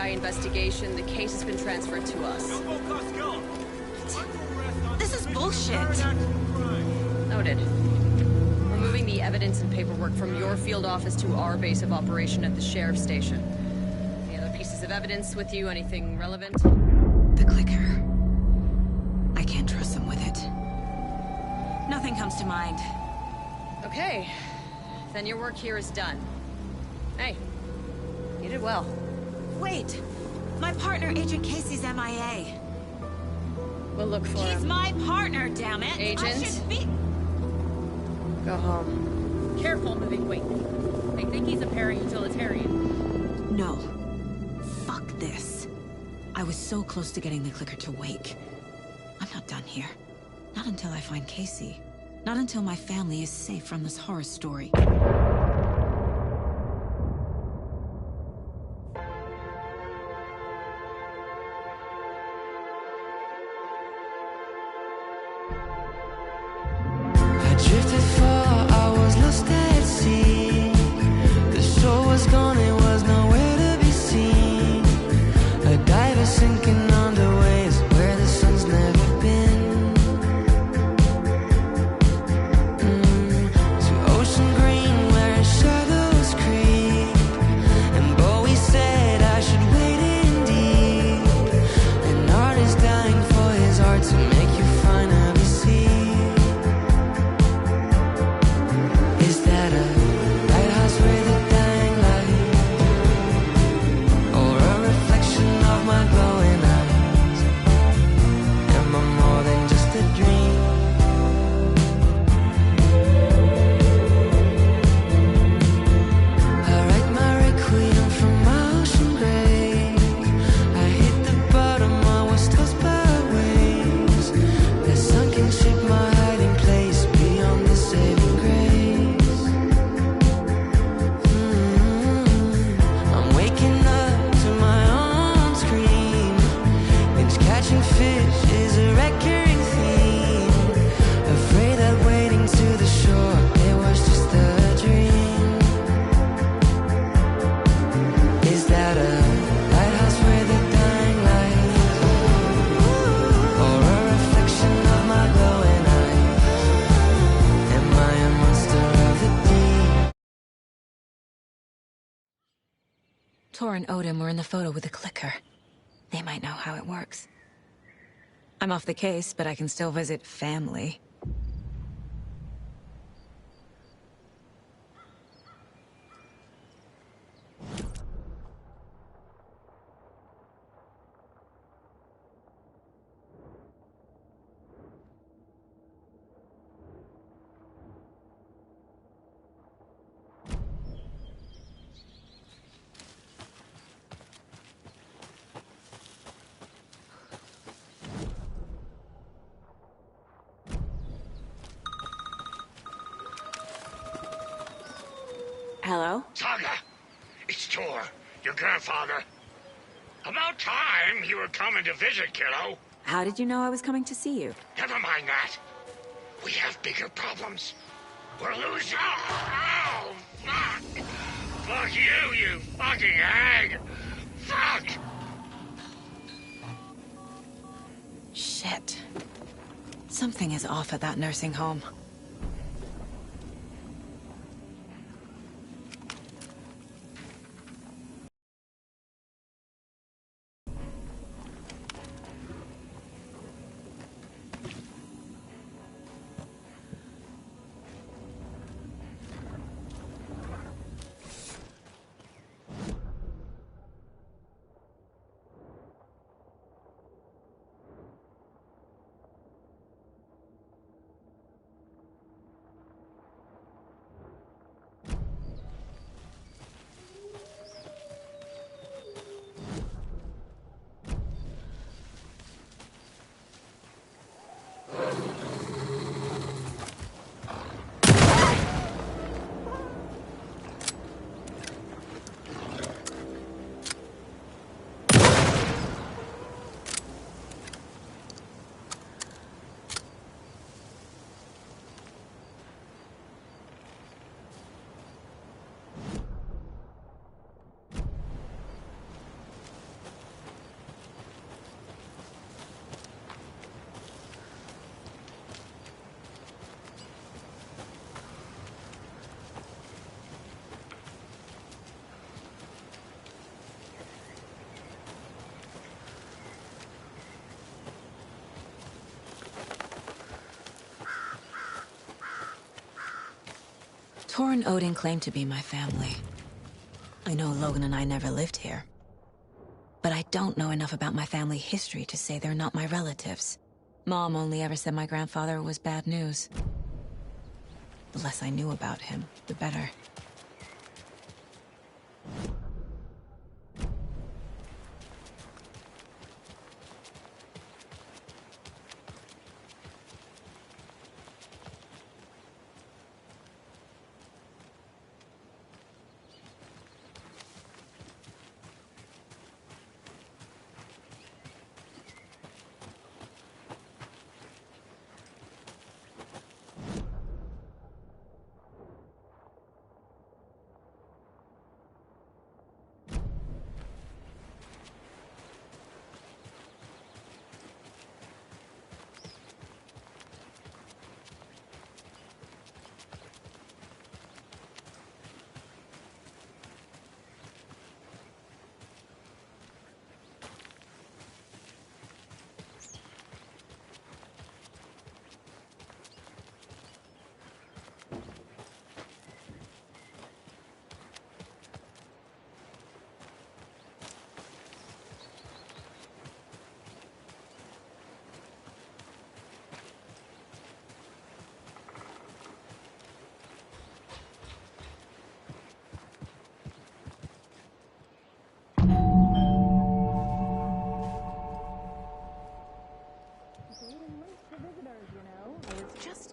Investigation. The case has been transferred to us. This is bullshit. Noted. We're moving the evidence and paperwork from your field office to our base of operation at the sheriff's station. Any other pieces of evidence with you? Anything relevant? The clicker. I can't trust them with it. Nothing comes to mind. Okay. Then your work here is done. Hey, you did well. Wait! My partner, Agent Casey's MIA. We'll look for him. He's my partner, damn it! Agent? I should be... Go home. Careful moving weight. They think he's a para-utilitarian. No. Fuck this. I was so close to getting the clicker to wake. I'm not done here. Not until I find Casey. Not until my family is safe from this horror story. Or a reflection of my glowing eyes. Tor and Odin were in the photo with the clicker. They might know how it works. I'm off the case, but I can still visit family. Hello? Saga! It's Tor, your grandfather. About time you were coming to visit, kiddo. How did you know I was coming to see you? Never mind that. We have bigger problems. We're losing... Oh, fuck! Fuck you, you fucking hag! Fuck! Shit. Something is off at that nursing home. Tor and Odin claim to be my family. I know Logan and I never lived here. But I don't know enough about my family history to say they're not my relatives. Mom only ever said my grandfather was bad news. The less I knew about him, the better.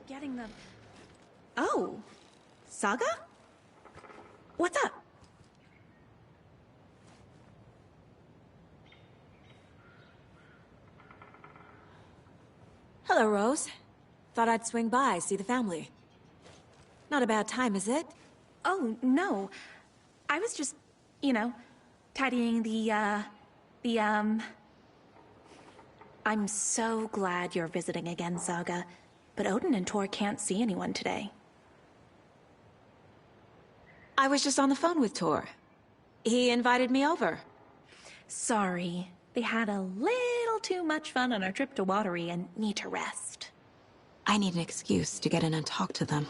Getting them. Oh, Saga? What's up? Hello, Rose. Thought I'd swing by, see the family. Not a bad time, is it? Oh, no. I was just, tidying I'm so glad you're visiting again, Saga. But Odin and Tor can't see anyone today. I was just on the phone with Tor. He invited me over. Sorry. They had a little too much fun on our trip to Watery and need to rest. I need an excuse to get in and talk to them.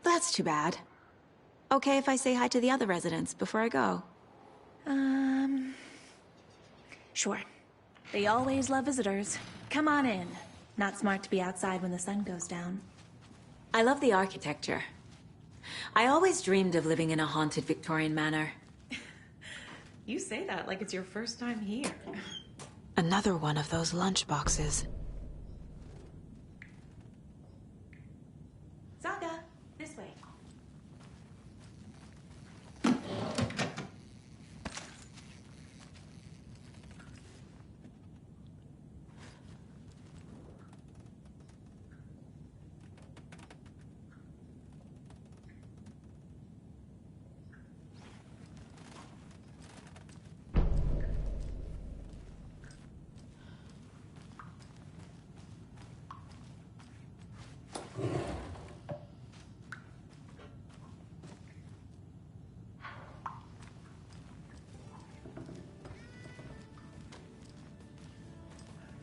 That's too bad. Okay if I say hi to the other residents before I go? Sure. They always love visitors. Come on in. Not smart to be outside when the sun goes down. I love the architecture. I always dreamed of living in a haunted Victorian manor. You say that like it's your first time here. Another one of those lunch boxes. Saga, this way.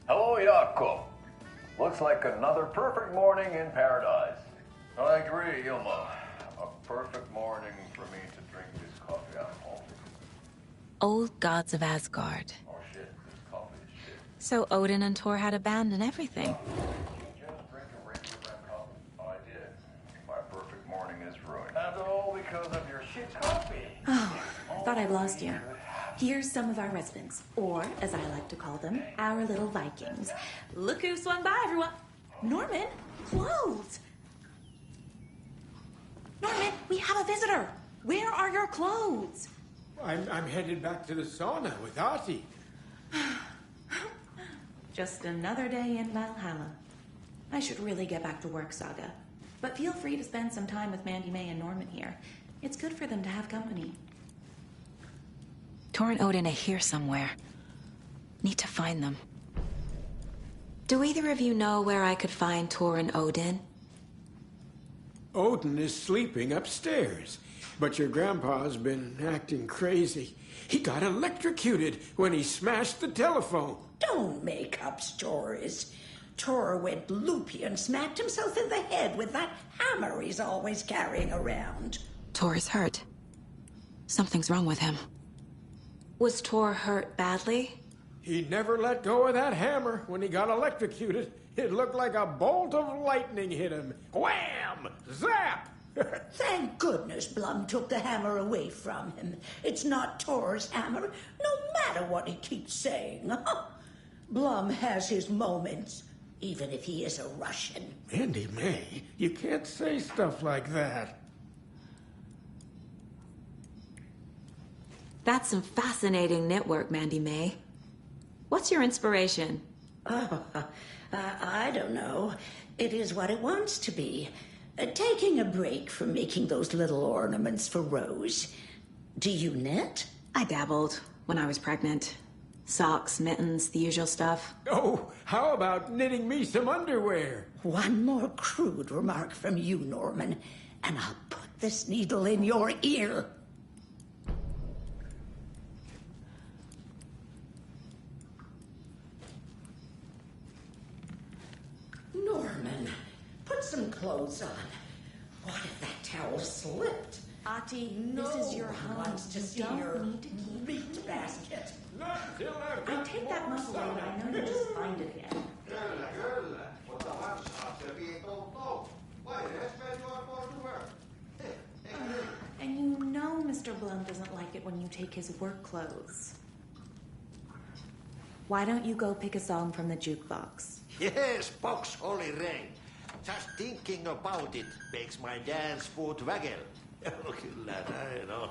Hello, Jakob. Looks like another perfect morning in paradise. I agree, Ilma. A perfect morning for me to drink this coffee at home. Old gods of Asgard. Oh shit, this coffee is shit. So Odin and Thor had a band and everything. Did you just drink a regular brand coffee? I did. My perfect morning is ruined. And all because of your shit coffee. Oh, I thought I'd lost you. Here's some of our residents, or as I like to call them, our little Vikings. Look who swung by, everyone. Norman, clothes. Norman, we have a visitor. Where are your clothes? I'm headed back to the sauna with Artie. Just another day in Valhalla. I should really get back to work, Saga. But feel free to spend some time with Mandy May and Norman here. It's good for them to have company. Thor and Odin are here somewhere. Need to find them. Do either of you know where I could find Thor and Odin? Odin is sleeping upstairs, but your grandpa's been acting crazy. He got electrocuted when he smashed the telephone. Don't make up stories. Tor went loopy and smacked himself in the head with that hammer he's always carrying around. Thor is hurt. Something's wrong with him. Was Thor hurt badly? He never let go of that hammer when he got electrocuted. It looked like a bolt of lightning hit him. Wham! Zap! Thank goodness Blum took the hammer away from him. It's not Tor's hammer, no matter what he keeps saying. Blum has his moments, even if he is a Russian. Mandy May, you can't say stuff like that. That's some fascinating knitwork, Mandy May. What's your inspiration? I don't know. It is what it wants to be. Taking a break from making those little ornaments for Rose. Do you knit? I dabbled when I was pregnant. Socks, mittens, the usual stuff. Oh, how about knitting me some underwear? One more crude remark from you, Norman, and I'll put this needle in your ear. Norman, put some clothes on. What if that towel slipped? Ati, this is your home. Wants to see Don't your need to keep meat basket. I take that muff away, but I know you'll just find it again. And you know Mr. Blum doesn't like it when you take his work clothes. Why don't you go pick a song from the jukebox? Yes, box holy ring. Just thinking about it makes my dance foot waggle. Kyllä näin on.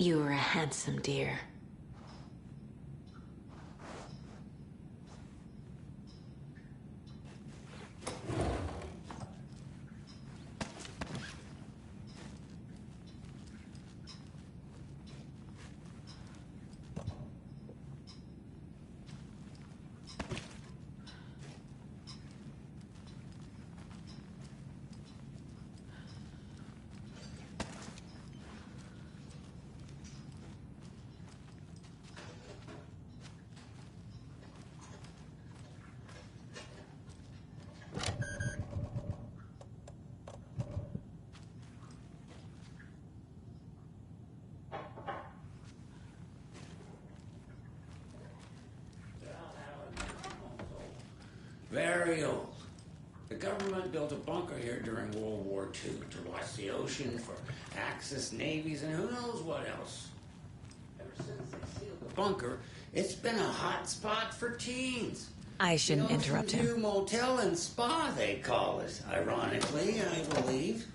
You were a handsome deer. Very old. The government built a bunker here during World War II to watch the ocean for Axis navies and who knows what else. Ever since they sealed the bunker, it's been a hot spot for teens. I shouldn't interrupt him. New motel and spa, they call it. Ironically, I believe.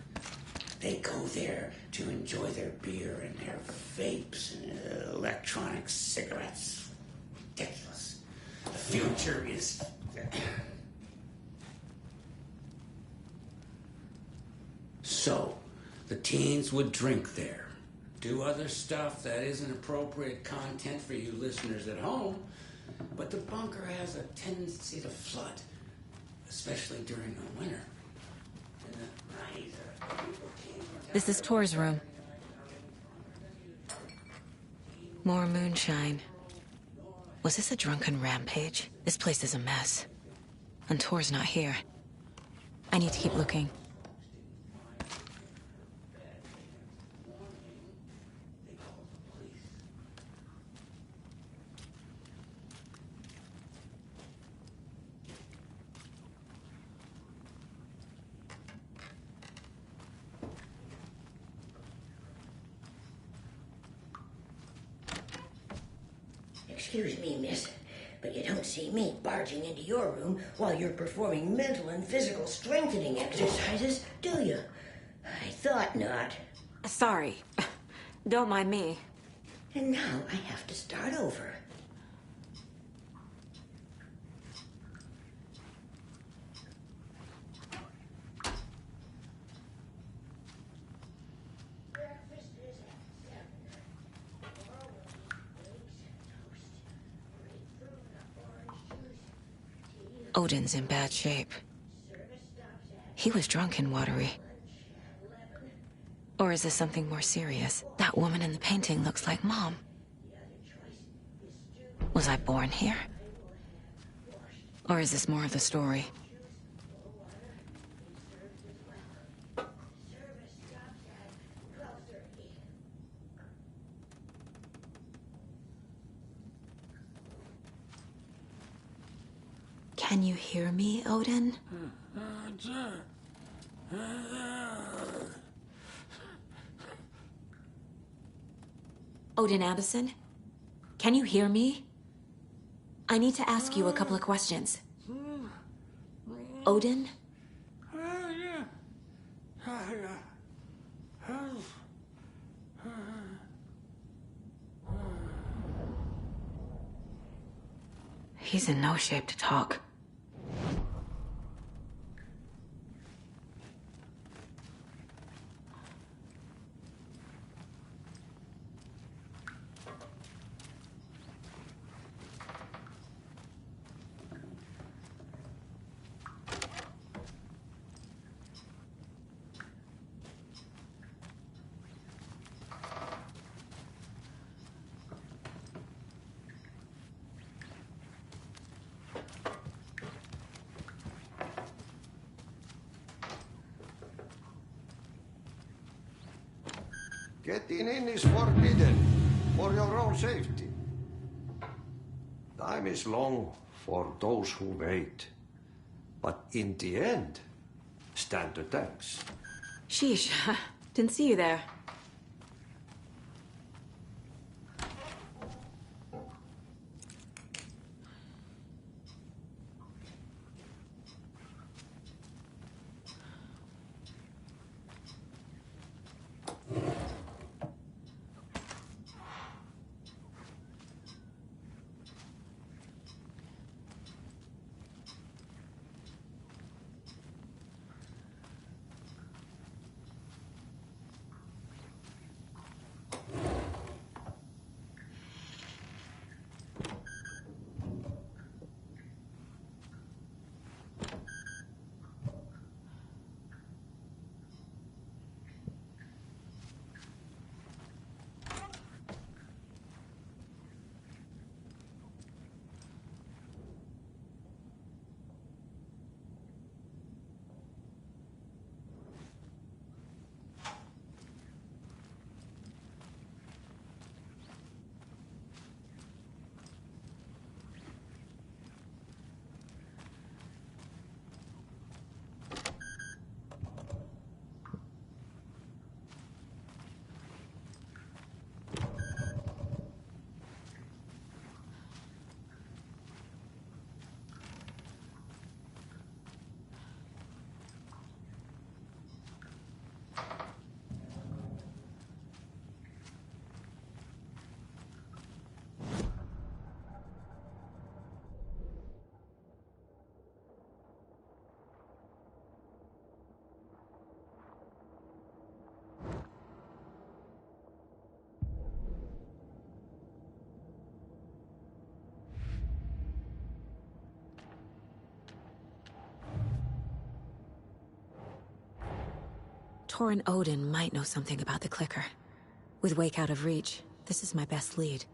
They go there to enjoy their beer and their vapes and electronic cigarettes. Ridiculous. The future is... So, the teens would drink there, do other stuff that isn't appropriate content for you listeners at home, but the bunker has a tendency to flood, especially during the winter. And the night, This is Tor's room. More moonshine. Was this a drunken rampage? This place is a mess. And Tor's not here. I need to keep looking. Excuse me, miss, but you don't see me barging into your room while you're performing mental and physical strengthening exercises, do you? I thought not. Sorry. Don't mind me. And now I have to start over. Odin's in bad shape. He was drunk and watery. Or is this something more serious? That woman in the painting looks like Mom. Was I born here? Or is this more of the story? Can you hear me, Odin? Odin Abison? Can you hear me? I need to ask you a couple of questions. Odin? He's in no shape to talk. Getting in is forbidden, for your own safety. Time is long for those who wait. But in the end, stand the thanks. Sheesh, didn't see you there. Torrin Odin might know something about the clicker. With Wake out of reach, this is my best lead.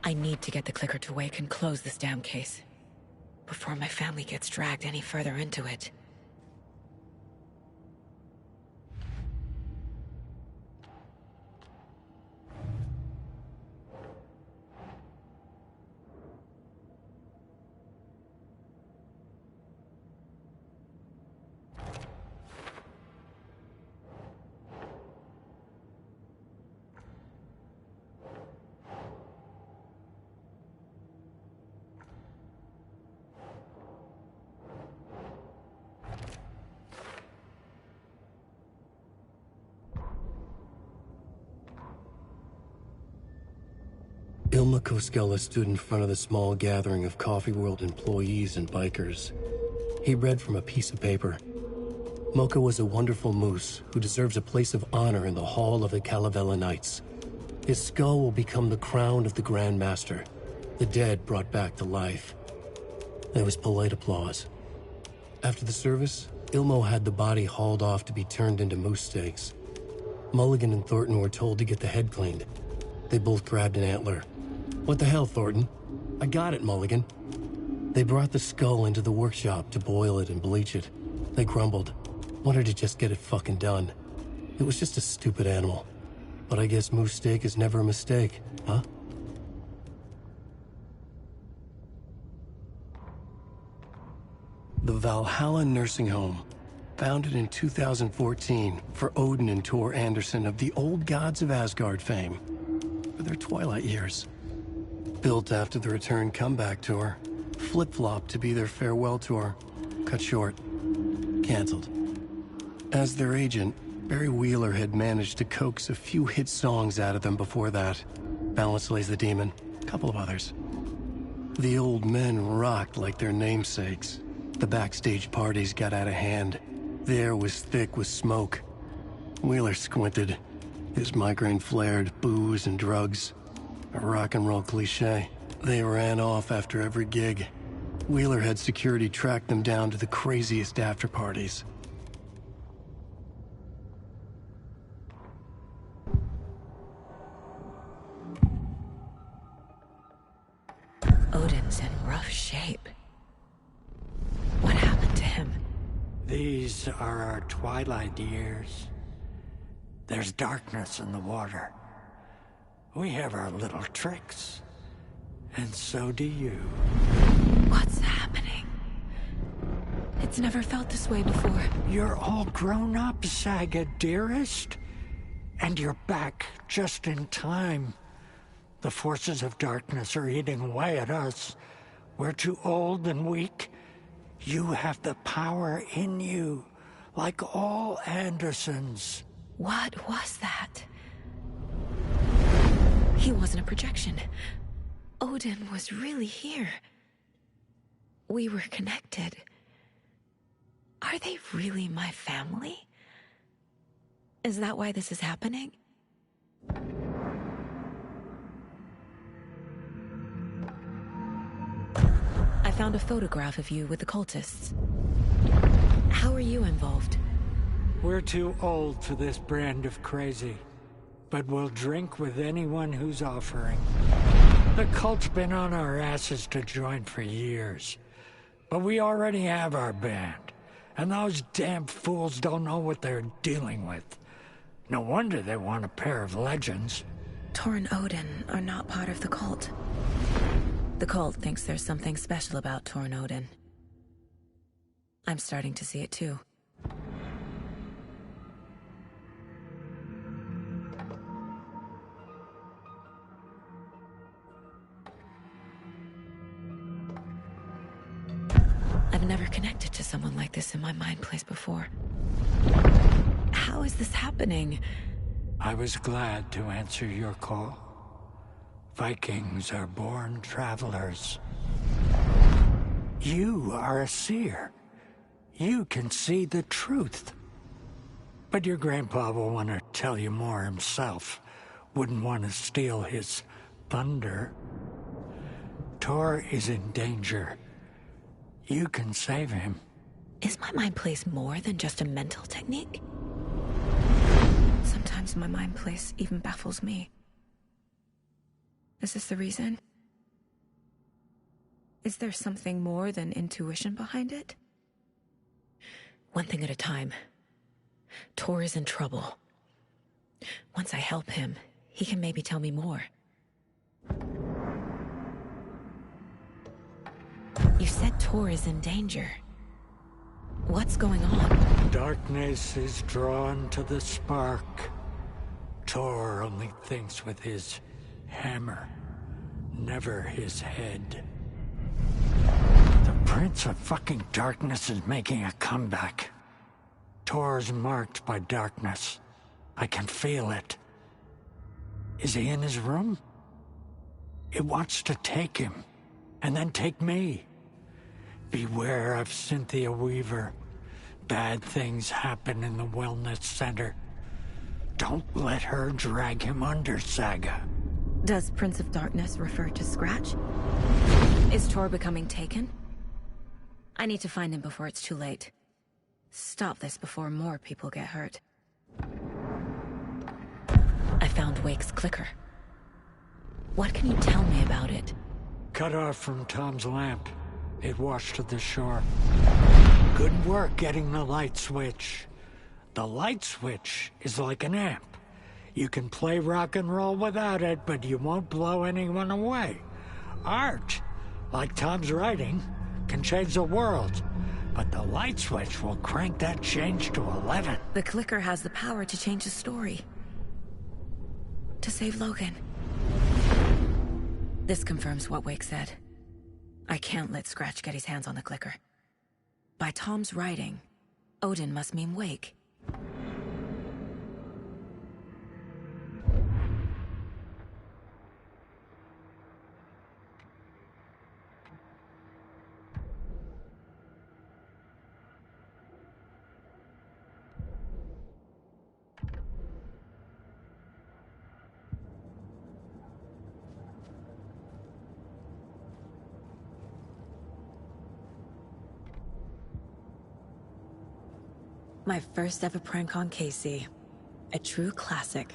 I need to get the clicker to Wake and close this damn case. Before my family gets dragged any further into it. Ilma Koskela stood in front of the small gathering of Coffee World employees and bikers. He read from a piece of paper. Mocha was a wonderful moose who deserves a place of honor in the Hall of the Calavella Knights. His skull will become the crown of the Grand Master, the dead brought back to life. There was polite applause. After the service, Ilmo had the body hauled off to be turned into moose steaks. Mulligan and Thornton were told to get the head cleaned. They both grabbed an antler. What the hell, Thornton? I got it, Mulligan. They brought the skull into the workshop to boil it and bleach it. They grumbled. Wanted to just get it fucking done. It was just a stupid animal. But I guess moose steak is never a mistake, huh? The Valhalla Nursing Home, founded in 2014 for Odin and Tor Anderson of the Old Gods of Asgard fame, for their twilight years. Built after the Return Comeback Tour, flip-flopped to be their farewell tour, cut short, canceled. As their agent, Barry Wheeler had managed to coax a few hit songs out of them before that. Balance Lays the Demon, a couple of others. The old men rocked like their namesakes. The backstage parties got out of hand. The air was thick with smoke. Wheeler squinted. His migraine flared, booze and drugs. A rock and roll cliche. They ran off after every gig. Wheeler had security track them down to the craziest after parties. Odin's in rough shape. What happened to him? These are our twilight years. There's darkness in the water. We have our little tricks. And so do you. What's happening? It's never felt this way before. You're all grown up, Saga, dearest. And you're back just in time. The forces of darkness are eating away at us. We're too old and weak. You have the power in you, like all Andersons. What was that? He wasn't a projection. Odin was really here. We were connected. Are they really my family? Is that why this is happening? I found a photograph of you with the cultists. How are you involved? We're too old for this brand of crazy, but we'll drink with anyone who's offering. The cult's been on our asses to join for years, but we already have our band, and those damn fools don't know what they're dealing with. No wonder they want a pair of legends. Tor and Odin are not part of the cult. The cult thinks there's something special about Tor and Odin. I'm starting to see it too. I've never connected to someone like this in my mind place before. How is this happening? I was glad to answer your call. Vikings are born travelers. You are a seer. You can see the truth. But your grandpa will want to tell you more himself. Wouldn't want to steal his thunder. Tor is in danger. You can save him. Is my mind place more than just a mental technique? Sometimes my mind place even baffles me. Is this the reason? Is there something more than intuition behind it? One thing at a time. Tor is in trouble. Once I help him, he can maybe tell me more. You said Tor is in danger. What's going on? Darkness is drawn to the spark. Tor only thinks with his hammer, never his head. The Prince of fucking Darkness is making a comeback. Tor's marked by darkness. I can feel it. Is he in his room? It wants to take him, and then take me. Beware of Cynthia Weaver. Bad things happen in the wellness center. Don't let her drag him under, Saga. Does Prince of Darkness refer to Scratch? Is Tor becoming taken? I need to find him before it's too late. Stop this before more people get hurt. I found Wake's clicker. What can you tell me about it? Cut off from Tom's lamp. It washed to the shore. Good work getting the light switch. The light switch is like an amp. You can play rock and roll without it, but you won't blow anyone away. Art, like Tom's writing, can change the world. But the light switch will crank that change to 11. The clicker has the power to change the story. To save Logan. This confirms what Wake said. I can't let Scratch get his hands on the clicker. By Tom's writing, Odin must mean Wake. My first ever prank on Casey. A true classic.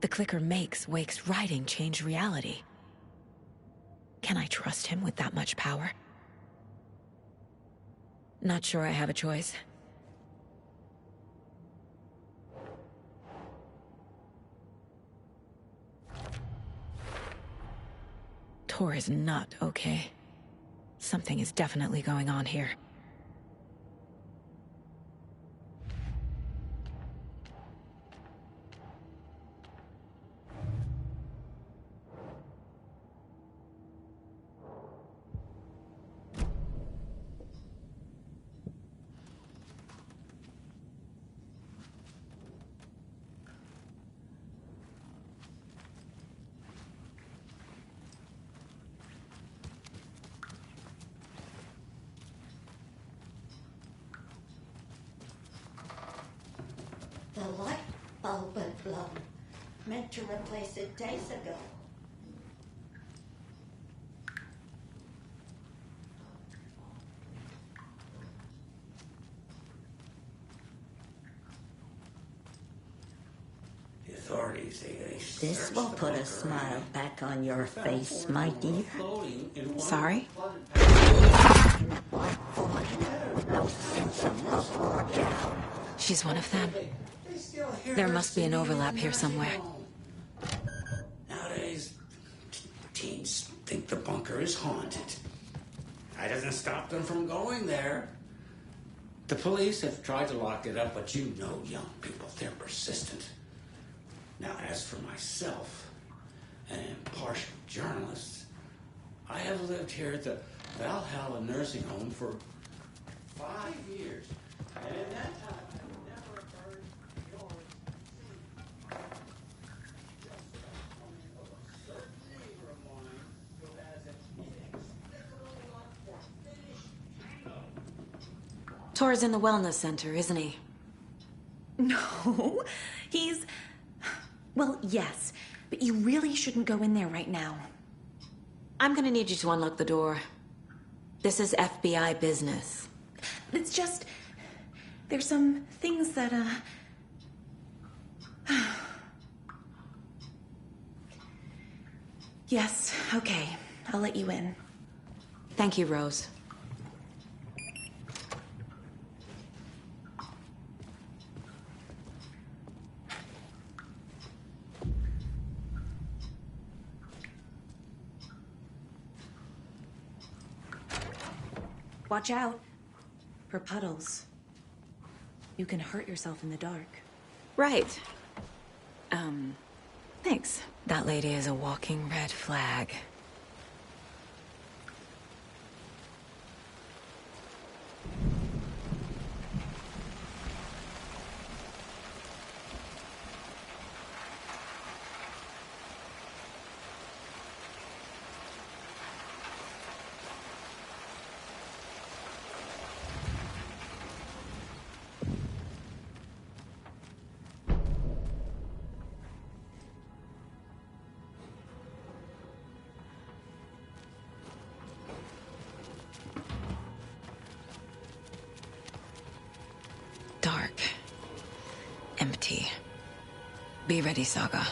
The clicker makes Wake's writing change reality. Can I trust him with that much power? Not sure I have a choice. Tor is not okay. Something is definitely going on here. The light bulb had blown. Meant to replace it days ago. The authorities, they This will put a smile back on your face, my dear. Sorry? She's one of them. There must be an overlap here somewhere. Nowadays, teens think the bunker is haunted. That doesn't stop them from going there. The police have tried to lock it up, but you know young people, they're persistent. Now, as for myself, an impartial journalist, I have lived here at the Valhalla nursing home for 5 years. And in that time, I've never heard yours. Tor's in the wellness center, isn't he? No, he's... Well, yes, but you really shouldn't go in there right now. I'm gonna need you to unlock the door. This is FBI business. It's just... There's some things that, Yes, okay. I'll let you in. Thank you, Rose. Watch out for puddles. You can hurt yourself in the dark. Right. Thanks. That lady is a walking red flag. Dark. Empty. Be ready, Saga.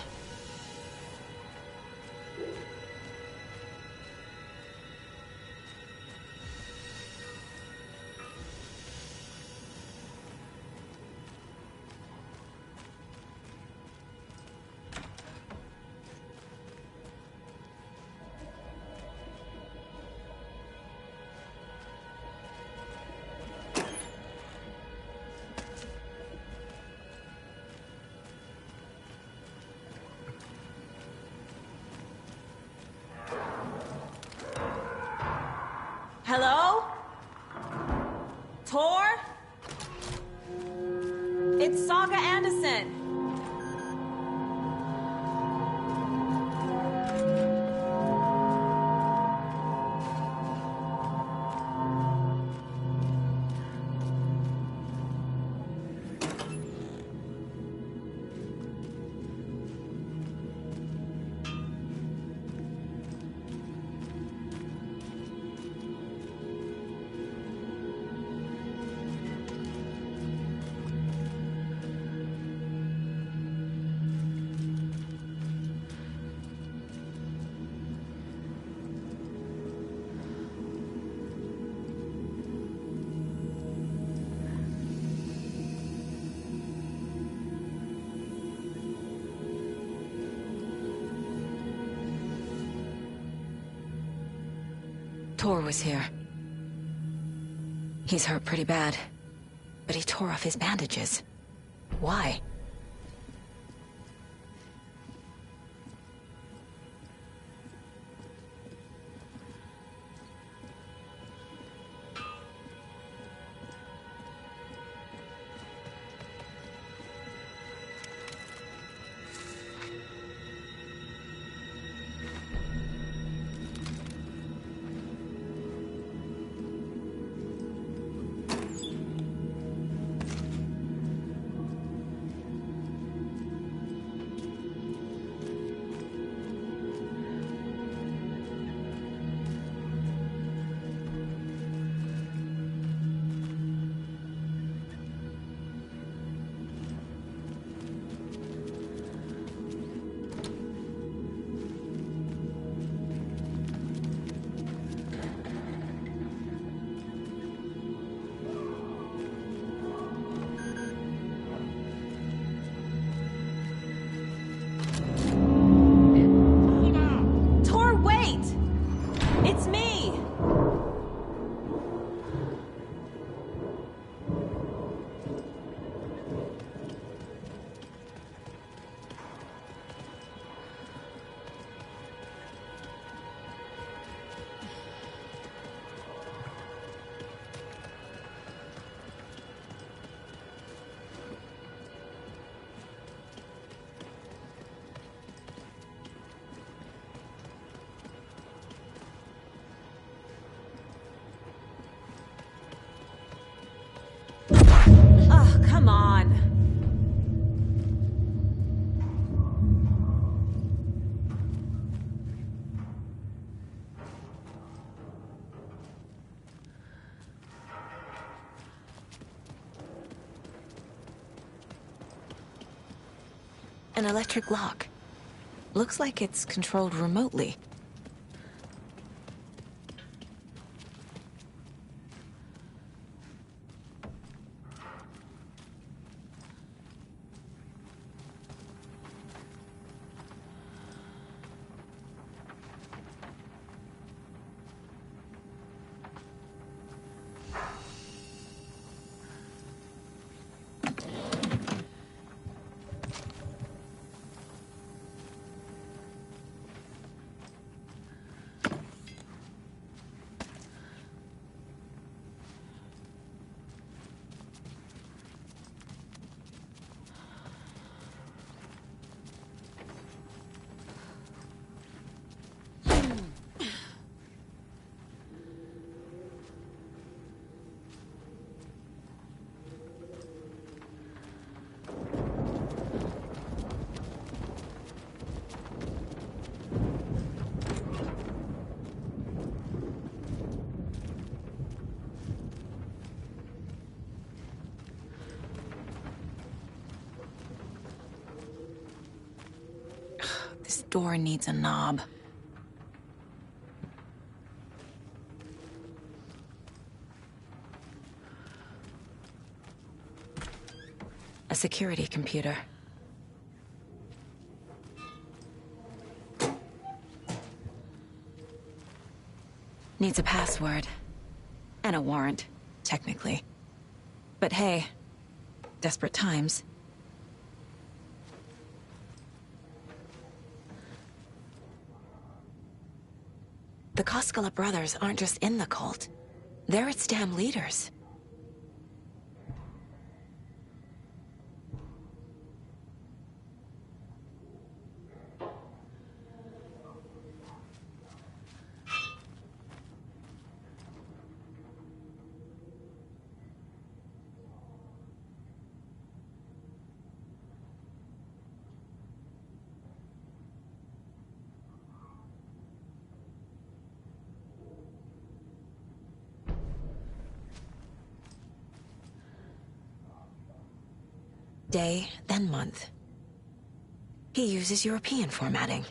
Hello? Tor? It's Saga Anderson. Tor was here. He's hurt pretty bad, but he tore off his bandages. Why? Tor, wait! It's me! Oh, come on. An electric lock. Looks like it's controlled remotely. This door needs a knob. A security computer. Needs a password. And a warrant, technically. But hey, desperate times. The Koskela brothers aren't just in the cult. They're its damn leaders. Day, then month. He uses European formatting.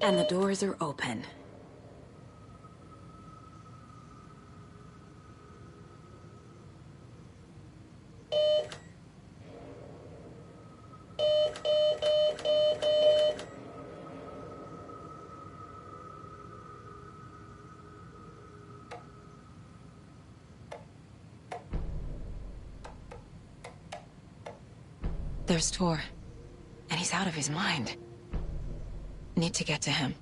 And the doors are open. There's Tor. And he's out of his mind. Need to get to him.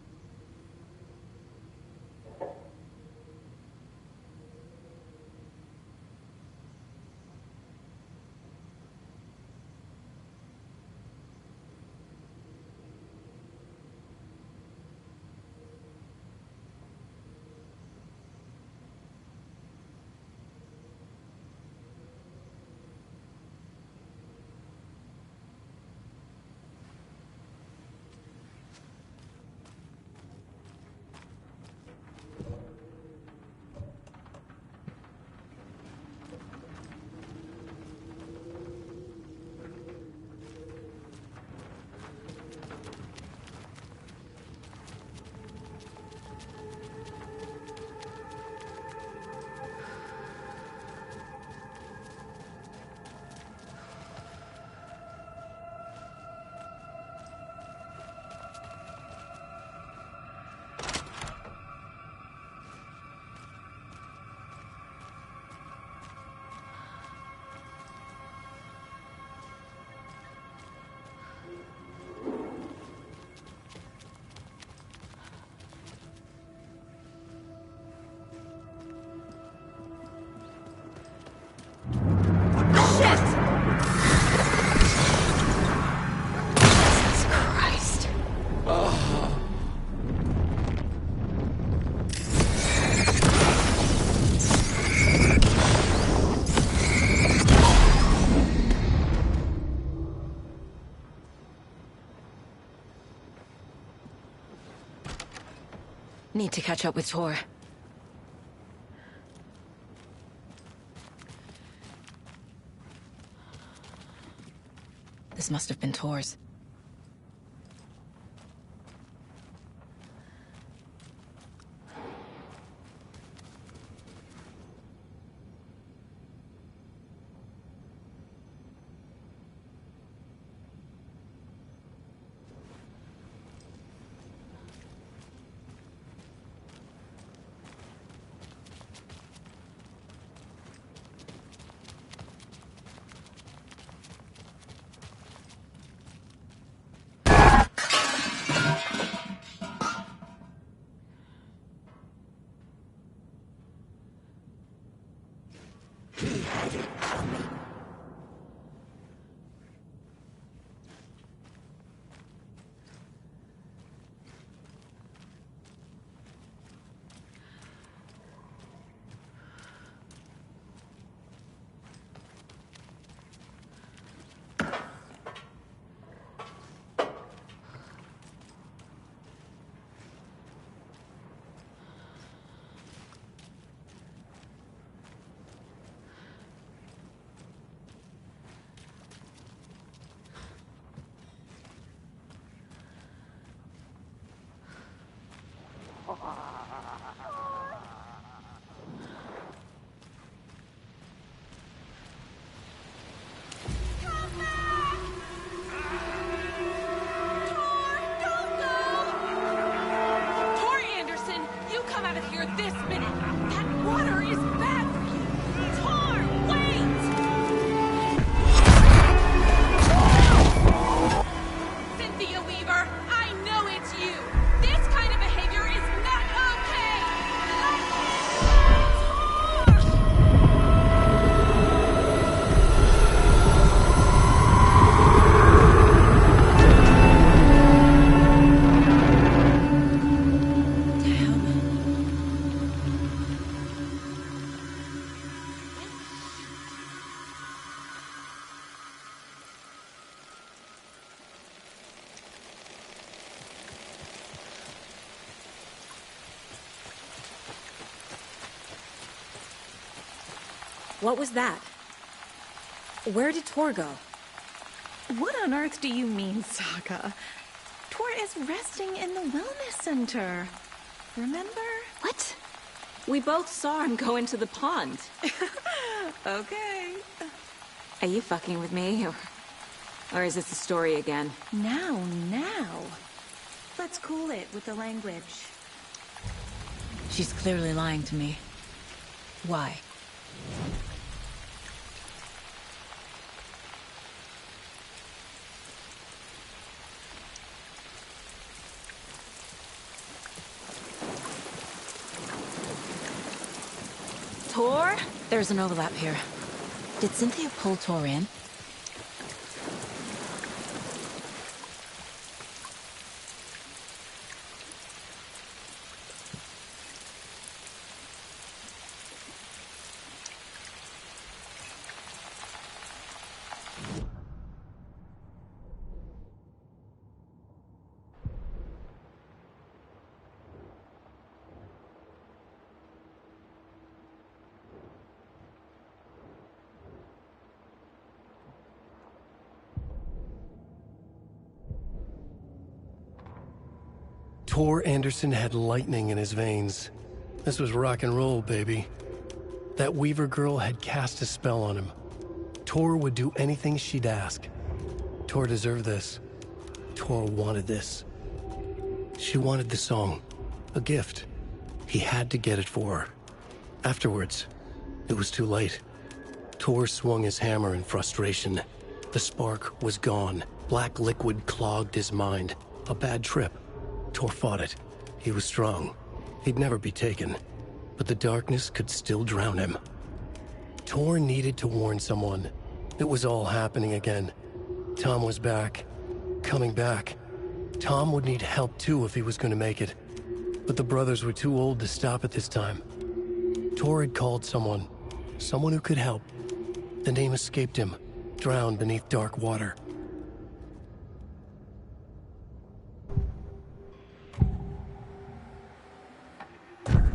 Need to catch up with Tor. This must have been Tor's. What was that? Where did Tor go? What on earth do you mean, Saga? Tor is resting in the wellness center. Remember? What? We both saw him go into the pond. Okay. Are you fucking with me, or is this a story again? Now. Let's cool it with the language. She's clearly lying to me. Why? Tor? There's an overlap here. Did Cynthia pull Tor in? Tor Anderson had lightning in his veins. This was rock and roll, baby. That Weaver girl had cast a spell on him. Tor would do anything she'd ask. Tor deserved this. Tor wanted this. She wanted the song. A gift. He had to get it for her. Afterwards, it was too late. Tor swung his hammer in frustration. The spark was gone. Black liquid clogged his mind. A bad trip. Tor fought it. He was strong. He'd never be taken. But the darkness could still drown him. Tor needed to warn someone. It was all happening again. Tom was back. Coming back. Tom would need help too if he was going to make it. But the brothers were too old to stop it this time. Tor had called someone. Someone who could help. The name escaped him. Drowned beneath dark water.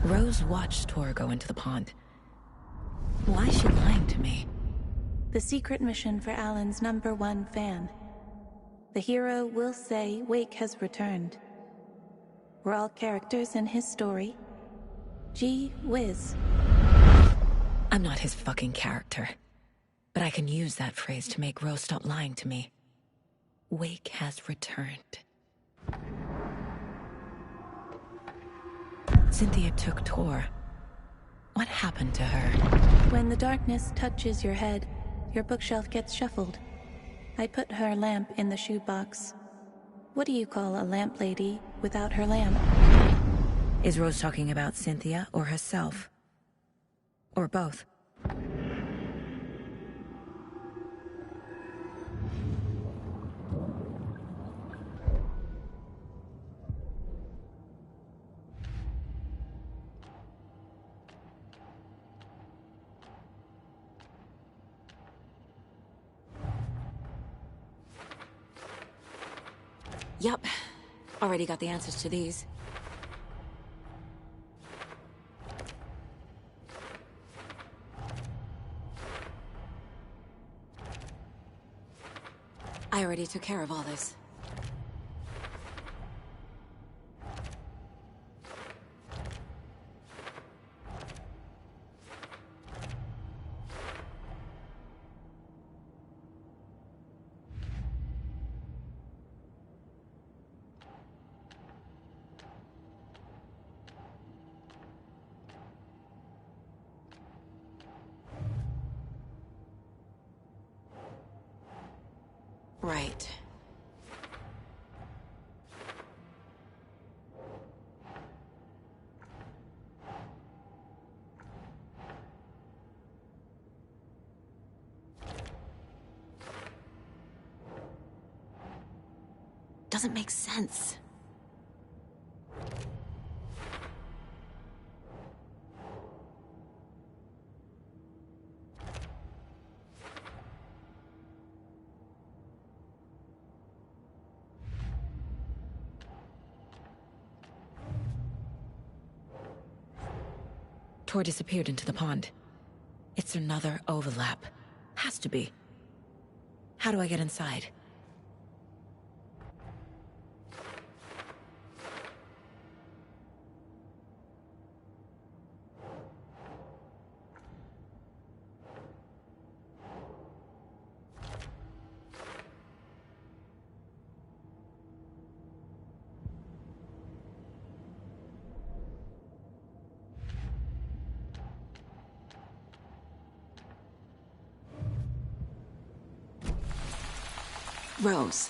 Rose watched Tor go into the pond. Why is she lying to me? The secret mission for Alan's #1 fan. The hero will say Wake has returned. We're all characters in his story. Gee whiz. I'm not his fucking character. But I can use that phrase to make Rose stop lying to me. Wake has returned. Cynthia took Tor. What happened to her? When the darkness touches your head, your bookshelf gets shuffled. I put her lamp in the shoebox. What do you call a lamp lady without her lamp? Is Rose talking about Cynthia or herself? Or both? Yup. Already got the answers to these. I already took care of all this. Right. Doesn't make sense. Tor disappeared into the pond. It's another overlap. Has to be. How do I get inside? Rose.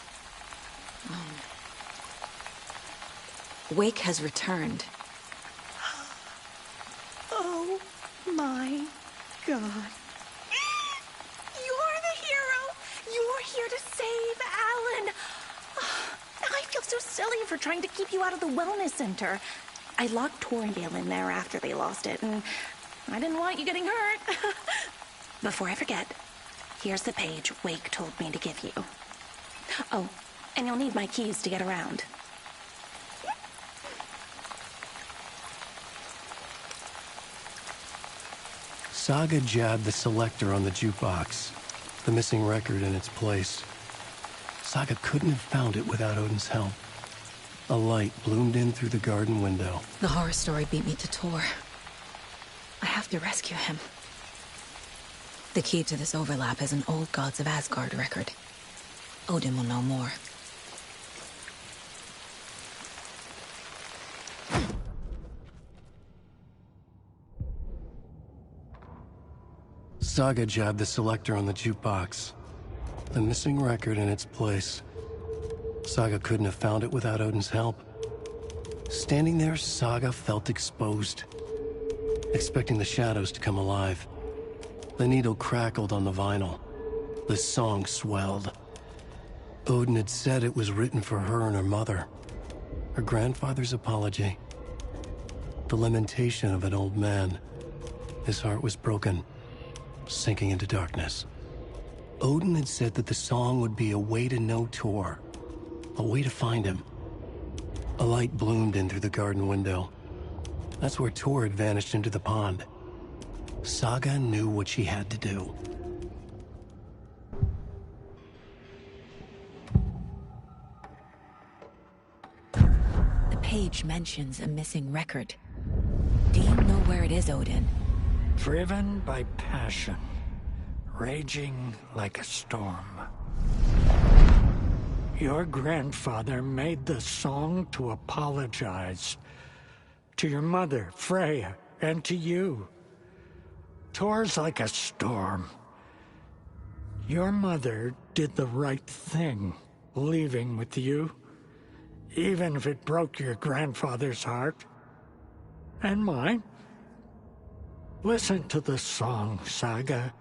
Wake has returned. Oh my God. You're the hero! You're here to save Alan! I feel so silly for trying to keep you out of the wellness center. I locked Toriel in there after they lost it, and I didn't want you getting hurt. Before I forget, here's the page Wake told me to give you. Oh, and you'll need my keys to get around. Saga jabbed the selector on the jukebox, the missing record in its place. Saga couldn't have found it without Odin's help. A light bloomed in through the garden window. The horror story beat me to Tor. I have to rescue him. The key to this overlap is an old Gods of Asgard record. Odin will know more. Saga jabbed the selector on the jukebox, the missing record in its place. Saga couldn't have found it without Odin's help. Standing there, Saga felt exposed, expecting the shadows to come alive. The needle crackled on the vinyl. The song swelled. Odin had said it was written for her and her mother. Her grandfather's apology. The lamentation of an old man. His heart was broken, sinking into darkness. Odin had said that the song would be a way to know Tor, a way to find him. A light bloomed in through the garden window. That's where Tor had vanished into the pond. Saga knew what she had to do. The page mentions a missing record. Do you know where it is, Odin? Driven by passion, raging like a storm. Your grandfather made the song to apologize. To your mother, Freya, and to you. Tor's like a storm. Your mother did the right thing, leaving with you, even if it broke your grandfather's heart. And mine. Listen to the song, Saga.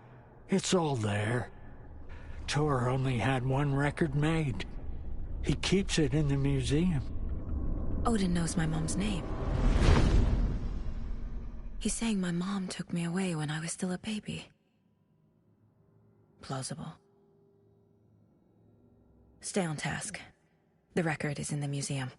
It's all there. Tor only had one record made. He keeps it in the museum. Odin knows my mom's name. He's saying my mom took me away when I was still a baby. Plausible. Stay on task. The record is in the museum.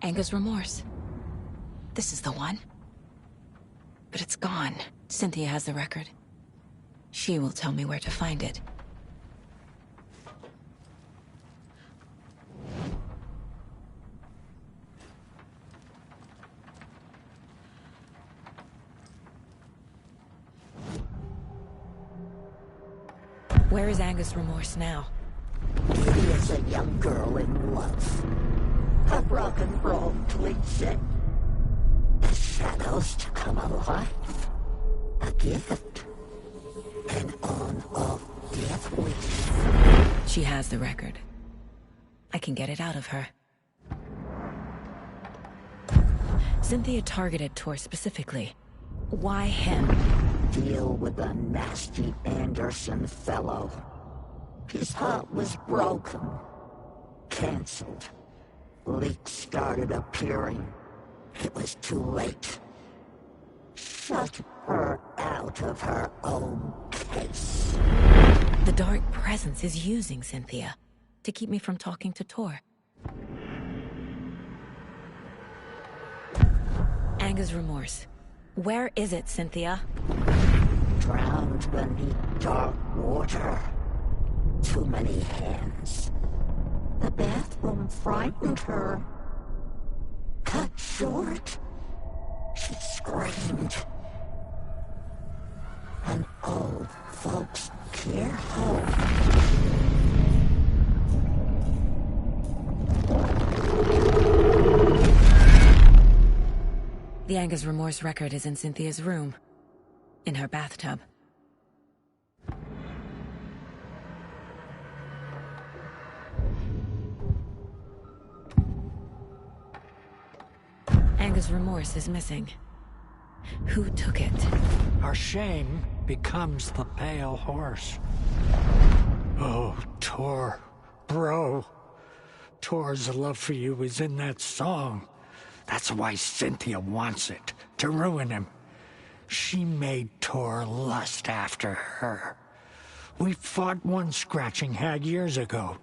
Anger's Remorse. This is the one. But it's gone. Cynthia has the record. She will tell me where to find it. Where is Anger's Remorse now? She is a young girl in love. A rock and roll cliche. The shadows to come alive. A gift. An on-off death wish. She has the record. I can get it out of her. Cynthia targeted Tor specifically. Why him? Deal with the nasty Anderson fellow. His heart was broken. Cancelled. Leaks started appearing. It was too late. Shut her out of her own case. The Dark Presence is using Cynthia to keep me from talking to Tor. Anger's Remorse. Where is it, Cynthia? Drowned beneath dark water. Too many hands. The bathroom frightened her. Cut short. She screamed. An old folks' care The Anger's Remorse record is in Cynthia's room. In her bathtub. Anger's Remorse is missing. Who took it? Our shame becomes the pale horse. Oh, Tor. Bro. Tor's love for you is in that song. That's why Cynthia wants it. To ruin him. She made Tor lust after her. We fought one scratching hag years ago.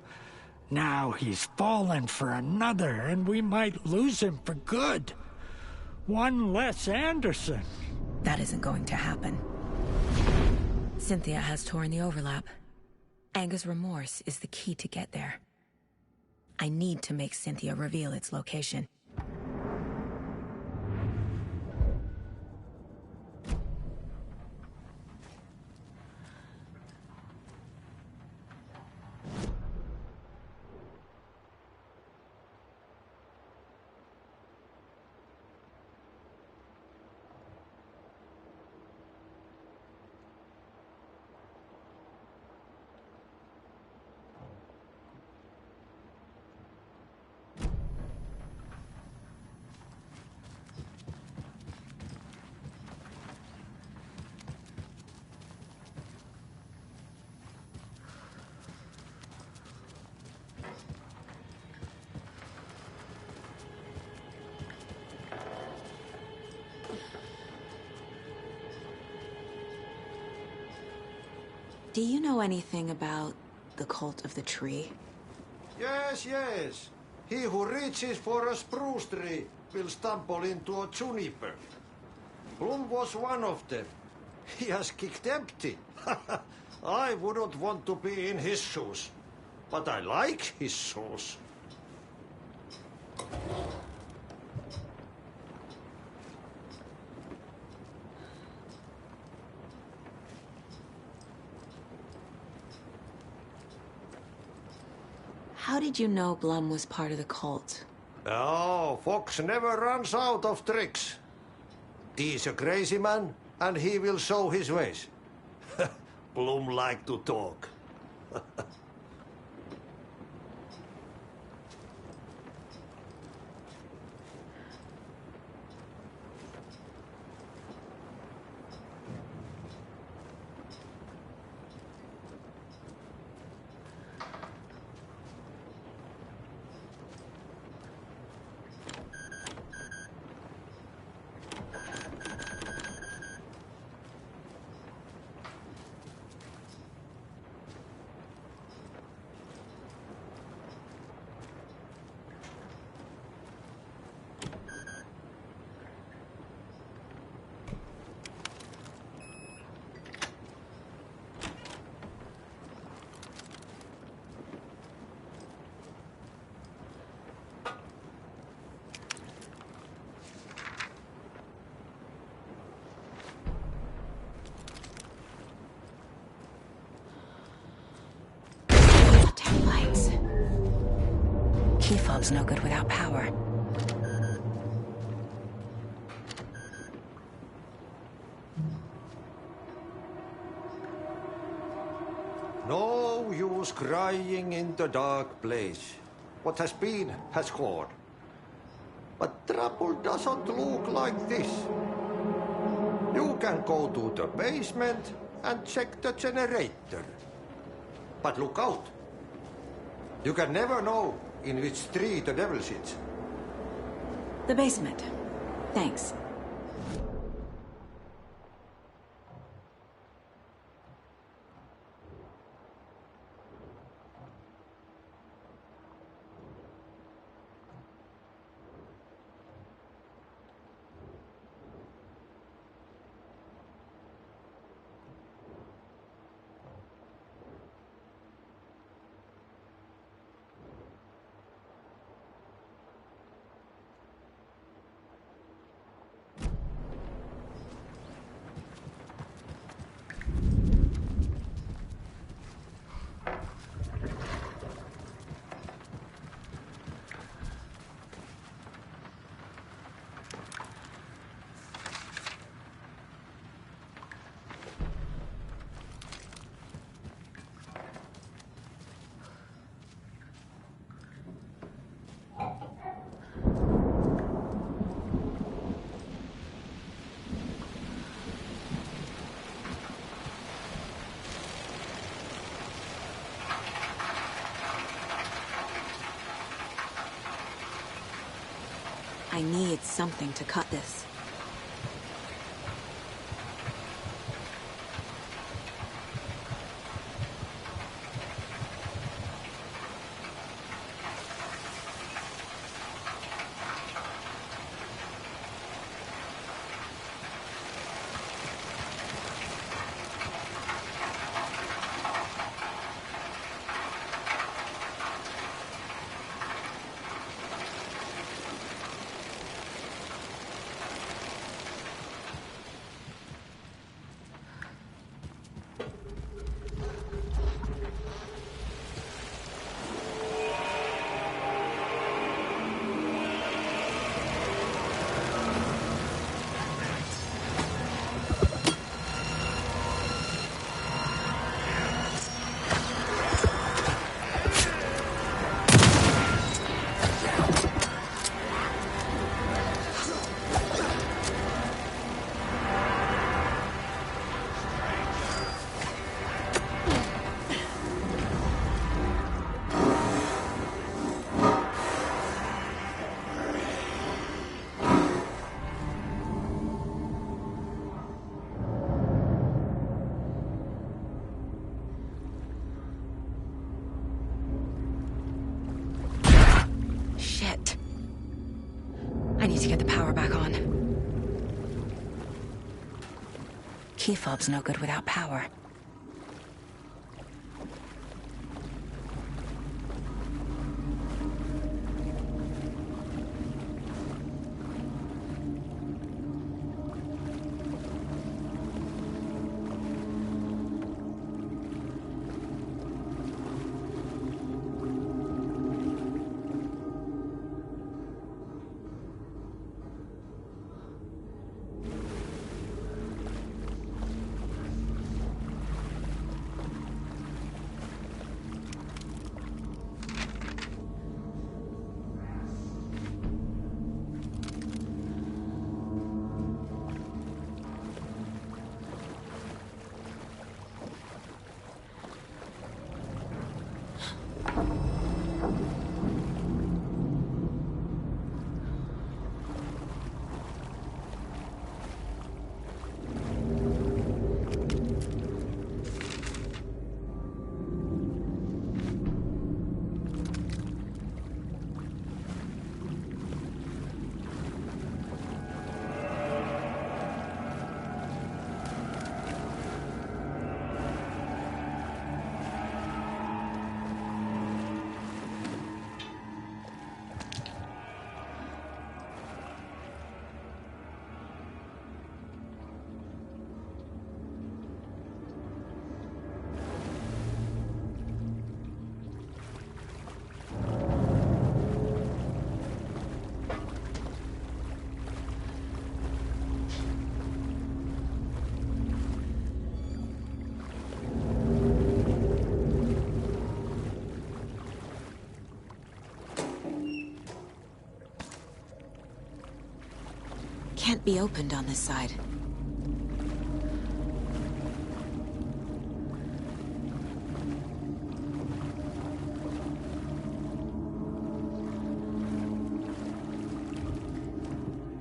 Now he's fallen for another, and we might lose him for good. One less Anderson. That isn't going to happen. Cynthia has Tor in the overlap. Anger's Remorse is the key to get there. I need to make Cynthia reveal its location. Do you know anything about the Cult of the Tree? Yes, yes. He who reaches for a spruce tree will stumble into a juniper. Bloom was one of them. He has kicked empty. I wouldn't want to be in his shoes. But I like his shoes. How did you know Blum was part of the cult? Oh, Fox never runs out of tricks. He's a crazy man, and he will show his ways. Bloom like to talk. Key fob's no good without power. No use crying in the dark place. What has been has gone. But trouble doesn't look like this. You can go to the basement and check the generator. But look out. You can never know in which tree the devil sits. The basement. Thanks. I need something to cut this. Key fob's no good without power. can't be opened on this side.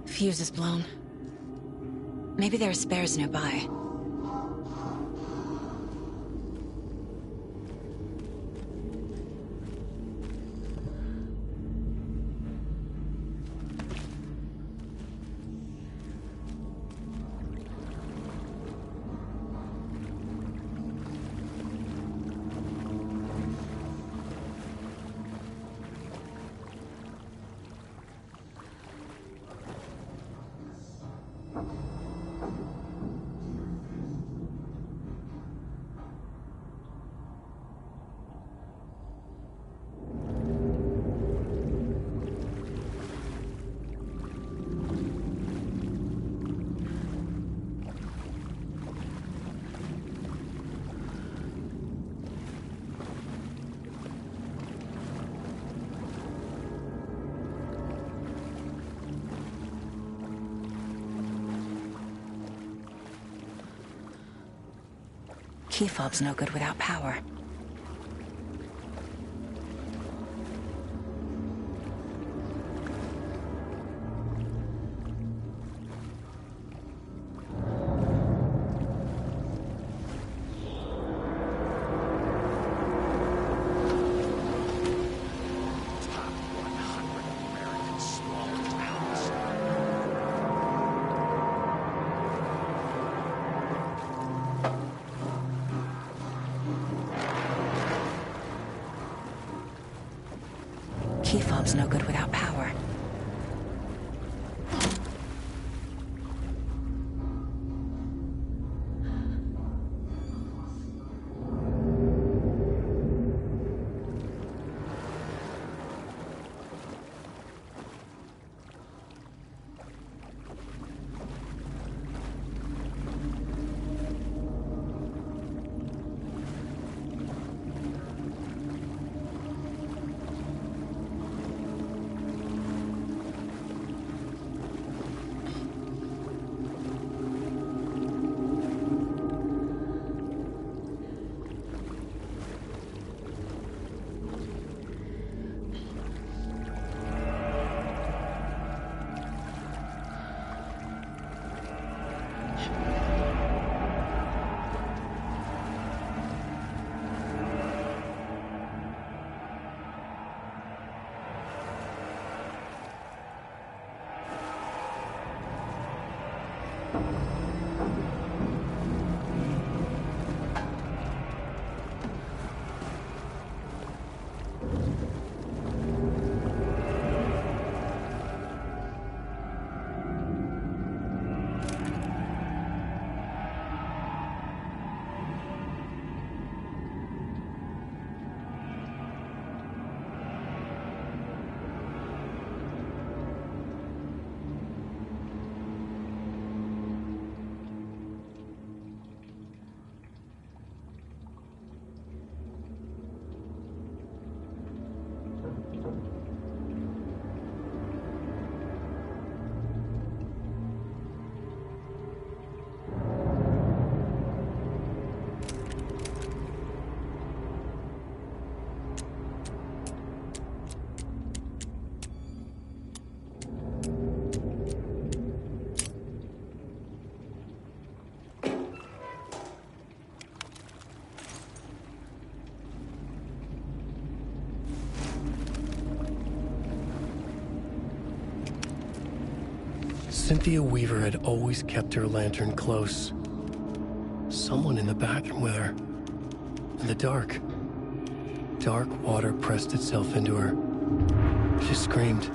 Fuse is blown. Maybe there are spares nearby. Key fob's no good without power. Key fob's no good without power. Cynthia Weaver had always kept her lantern close. Someone in the bathroom with her. In the dark. Dark water pressed itself into her. She screamed.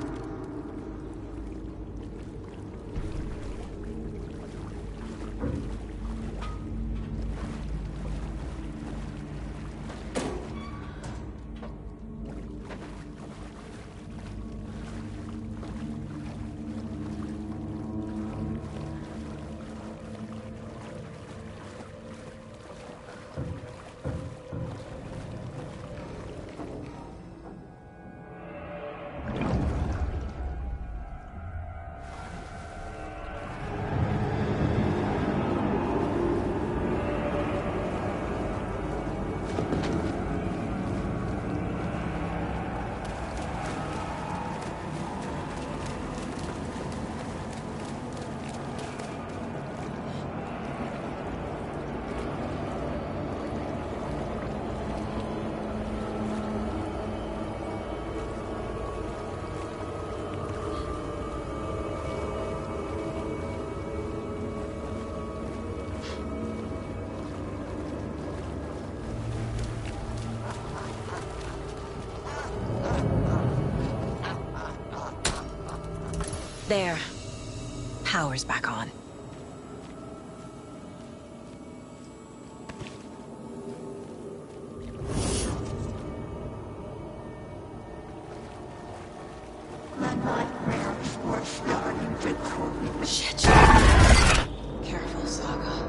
There. Power's back on. Shit. Careful, Saga.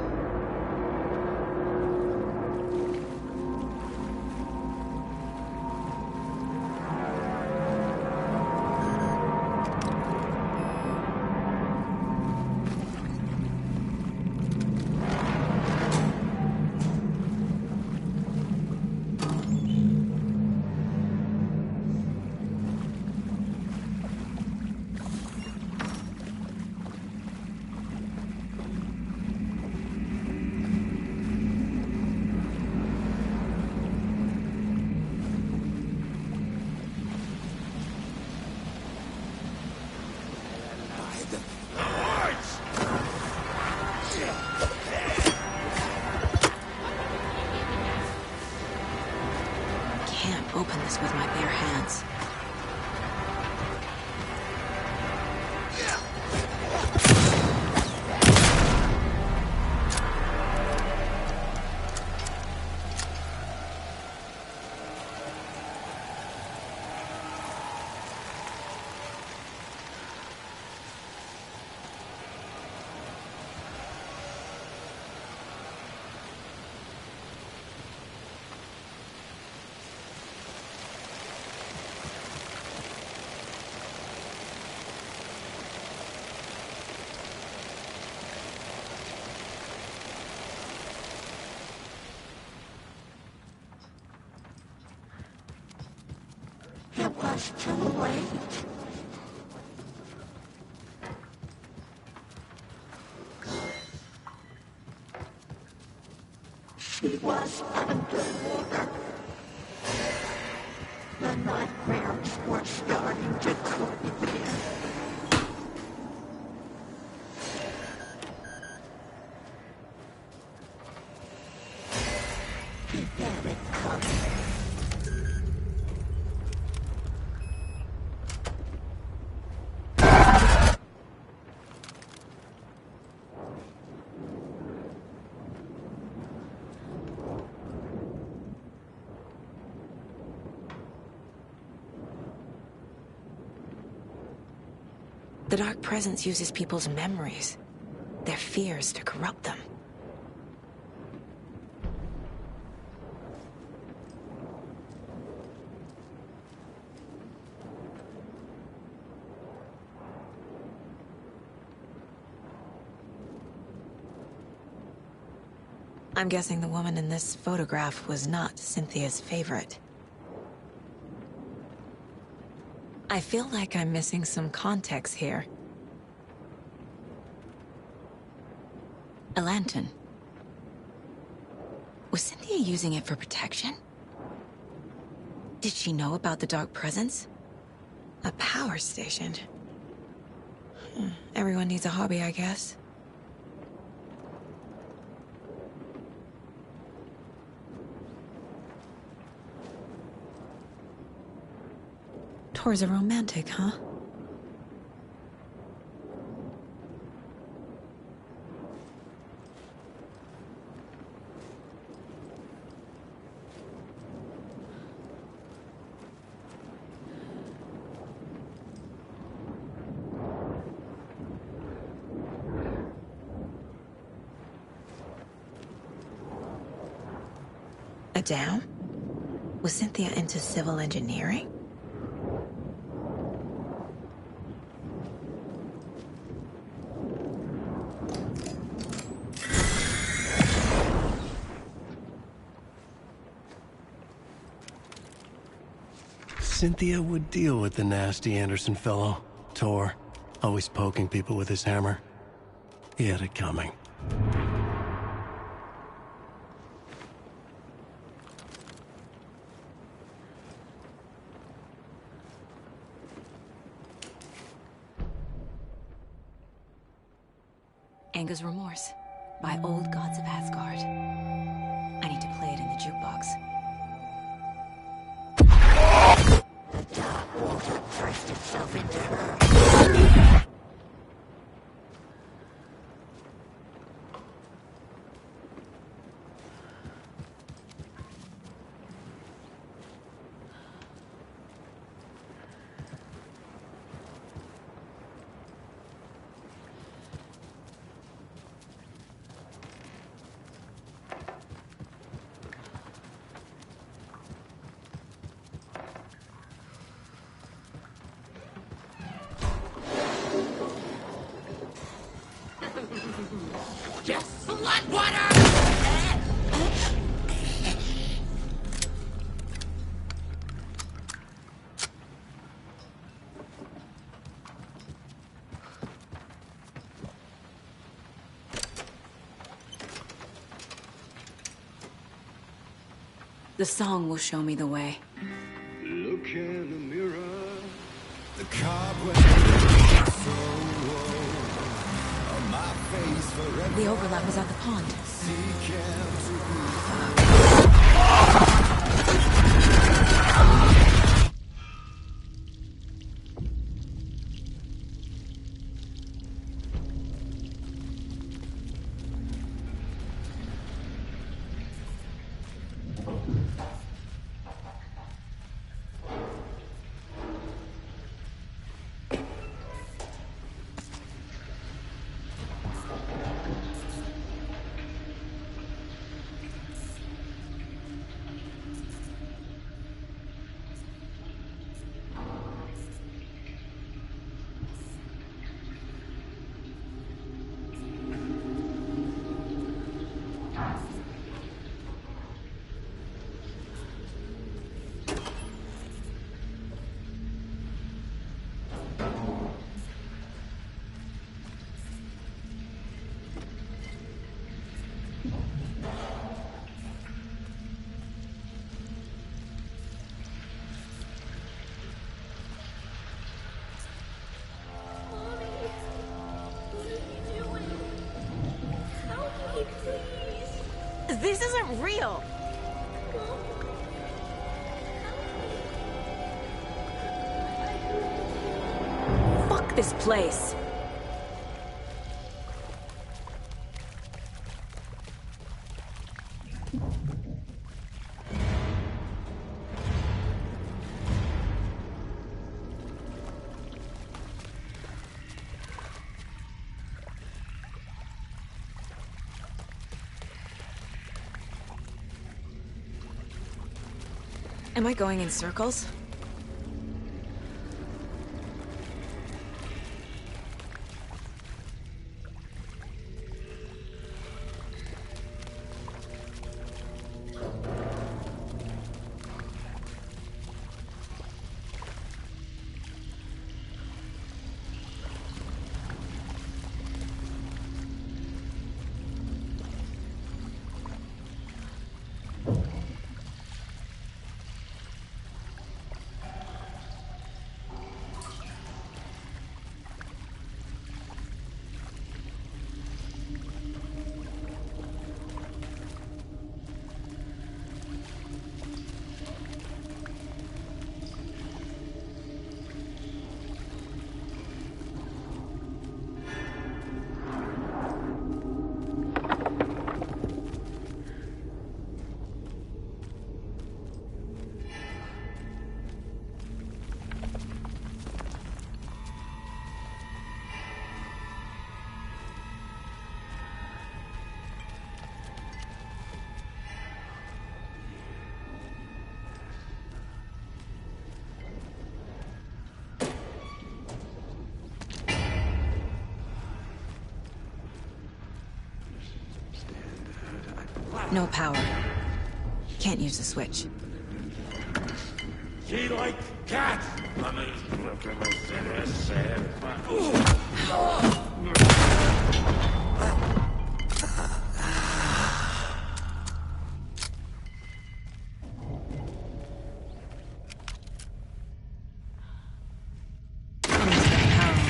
Can't open this with my bare hands. It was too late. She was underwater. The nightmares were starting to creep in. He had it coming. The Dark Presence uses people's memories, their fears to corrupt them. I'm guessing the woman in this photograph was not Cynthia's favorite. I feel like I'm missing some context here. A lantern. Was Cynthia using it for protection? Did she know about the Dark Presence? A power station. Everyone needs a hobby, I guess. Tor's a romantic, huh? A dam? Was Cynthia into civil engineering? Cynthia would deal with the nasty Anderson fellow, Tor, always poking people with his hammer. He had it coming. Anger's Remorse by Old Gods of Asgard. I need to play it in the jukebox. The dark water pressed itself into her. The song will show me the way. Look in the mirror. The cobweb on my face forever. The overlap was at the pond. This isn't real. Fuck this place. Am I going in circles? No power. Can't use the switch. She like cats. Power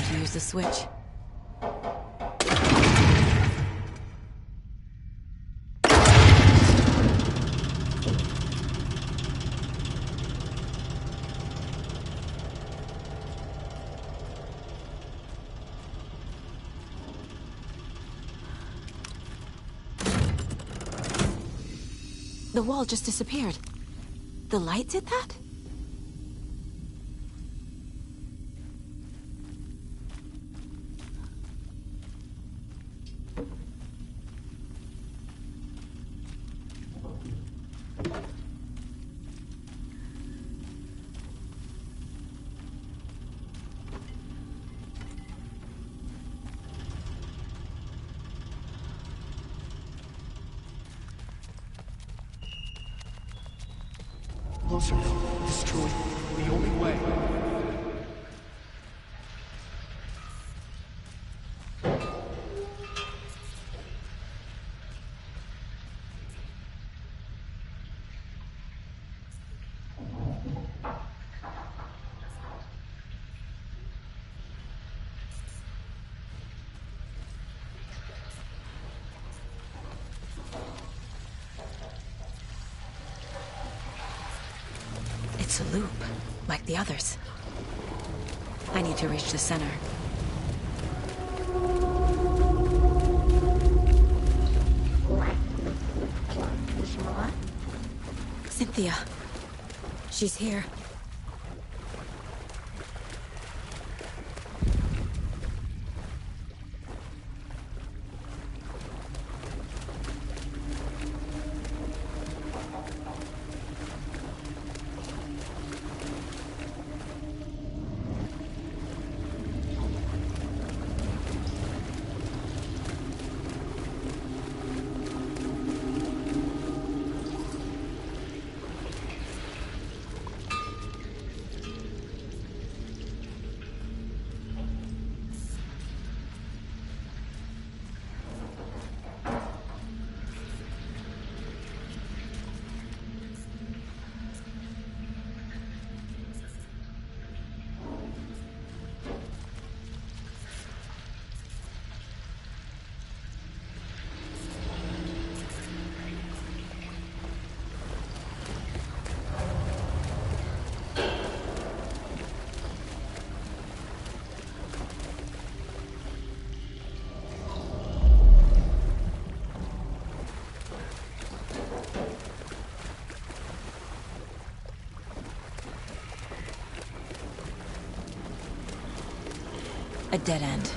to use the switch. The wall just disappeared. The light did that? Closer. This is truly the only way. It's a loop, like the others. I need to reach the center. Cynthia. She's here. A dead end.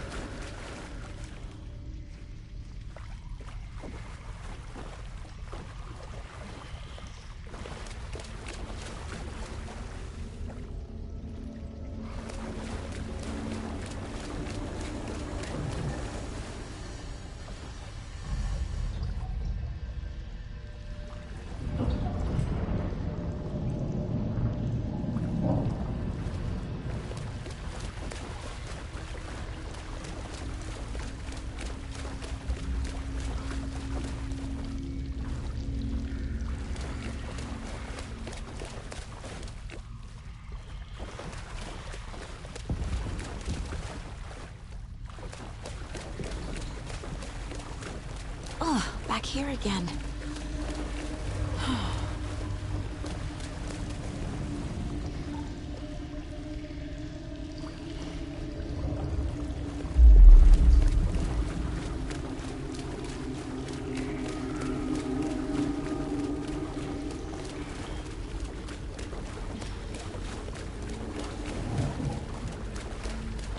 Oh, back here again.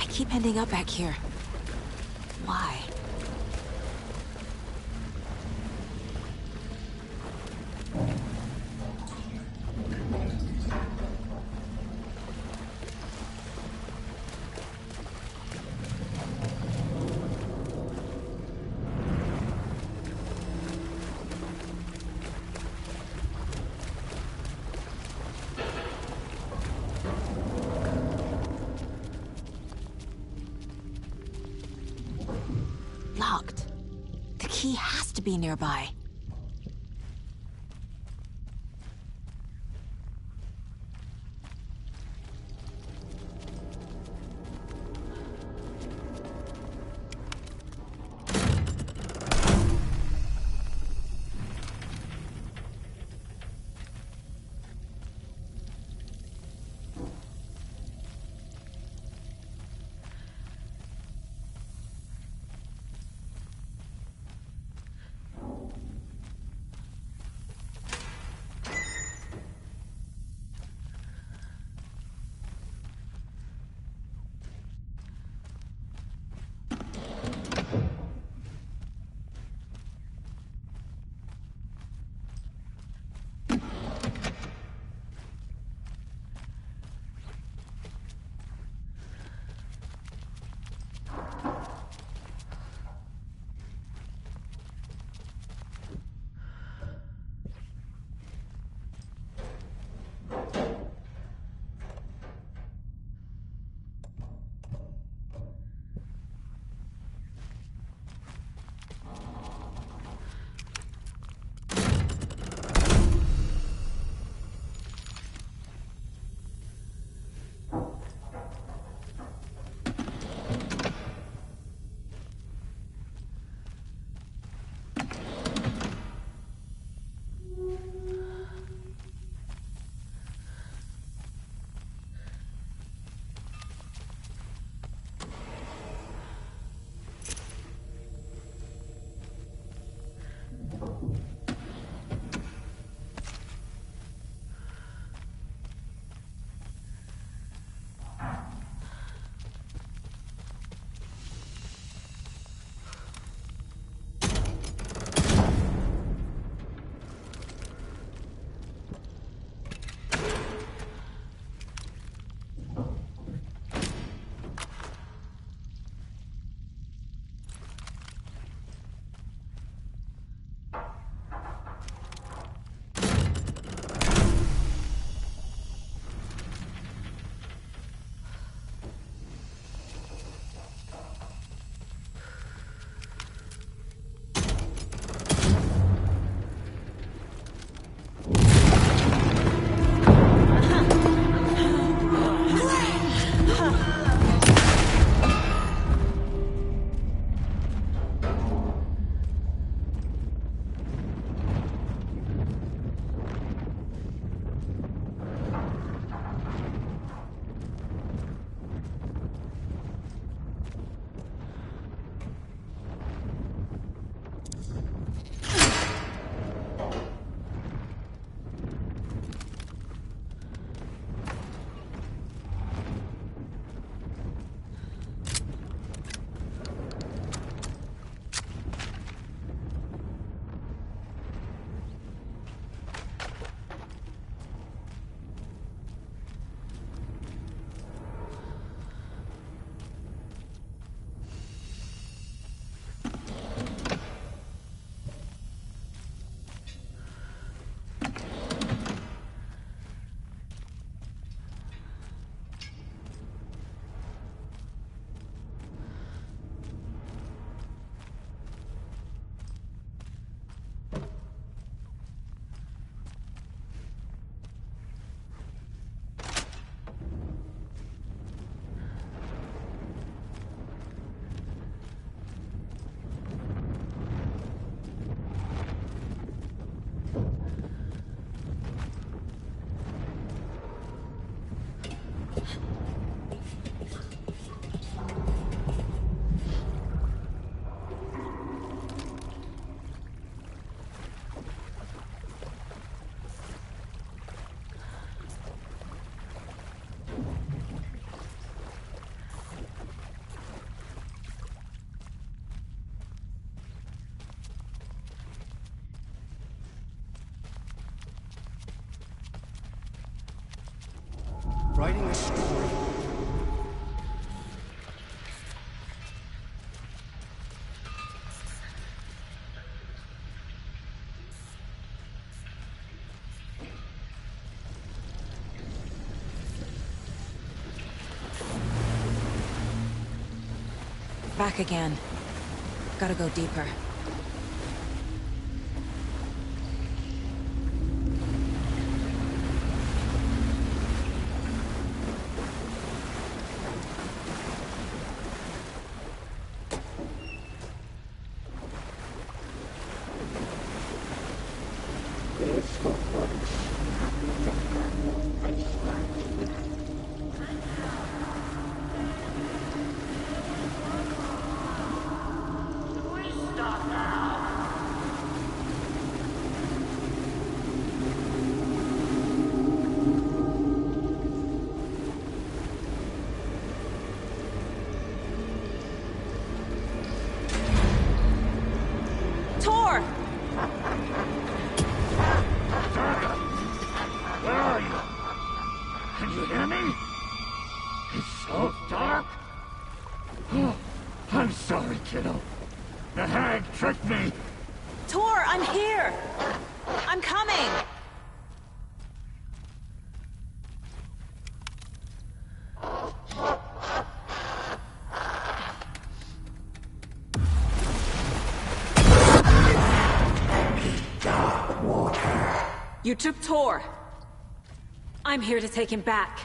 I keep ending up back here. Why? Locked. The key has to be nearby. Writing a story. Back again. Gotta go deeper. Tor! Where are you? Can you hear me? It's so dark. Oh, I'm sorry, kiddo. The hag tricked me. Tor, I'm here! I'm coming! You took Tor. I'm here to take him back.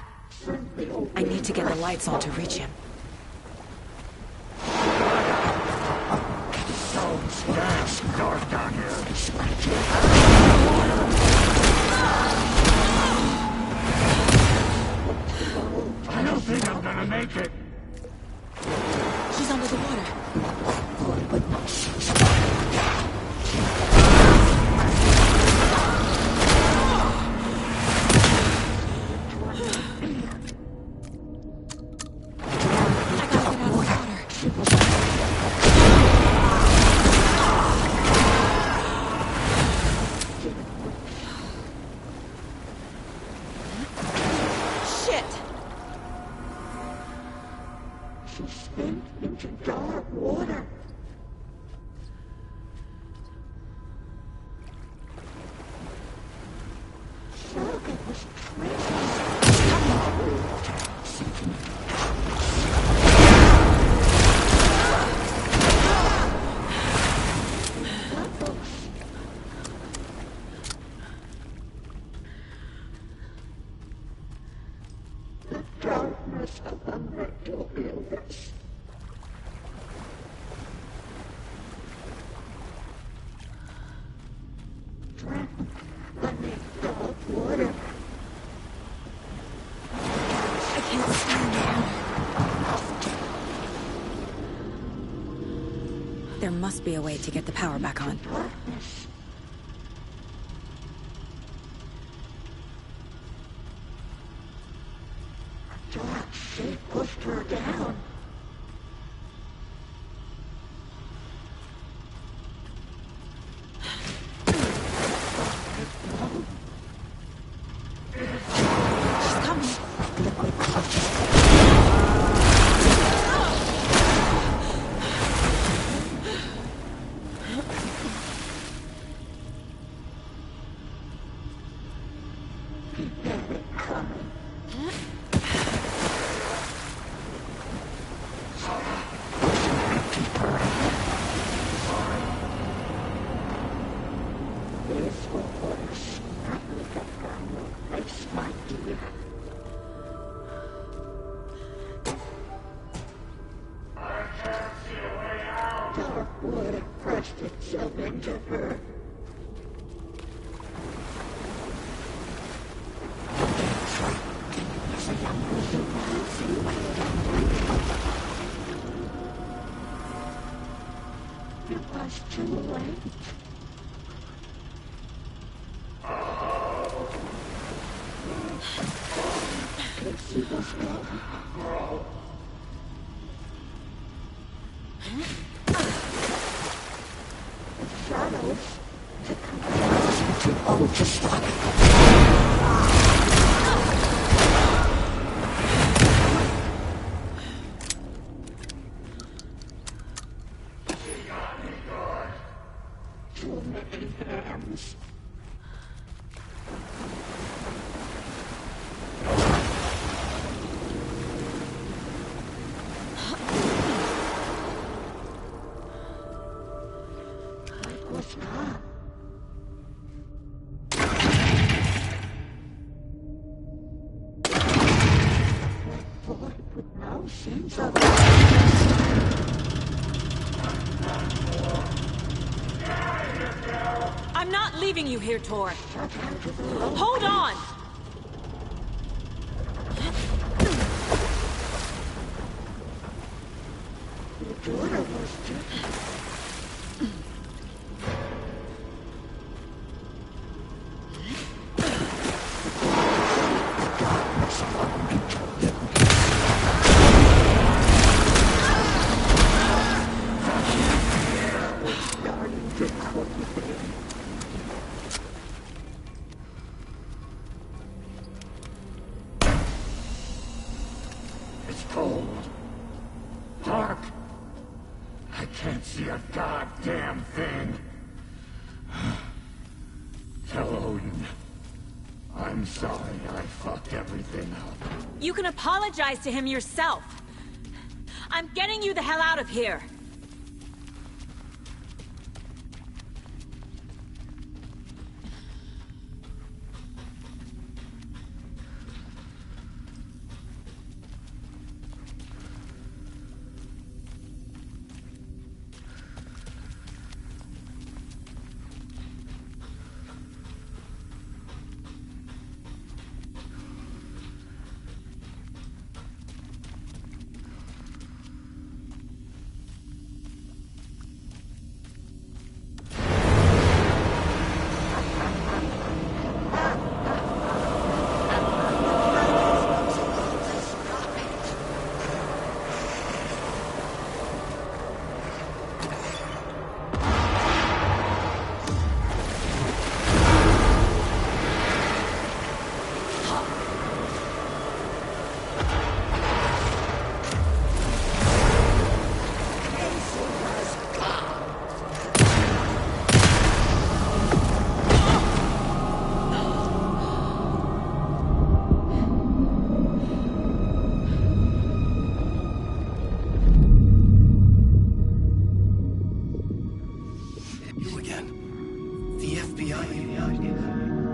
I need to get the lights on to reach him. So damn dark down here. I don't think I'm gonna make it. She's under the water. There must be a way to get the power back on. She pushed her down. It was too late. She was dead. Shadows to come too old to stop it. Too many hands. I'm not leaving you here, Tor. Hold on! It's cold. Dark. I can't see a goddamn thing. Tell Odin. I'm sorry I fucked everything up. You can apologize to him yourself. I'm getting you the hell out of here.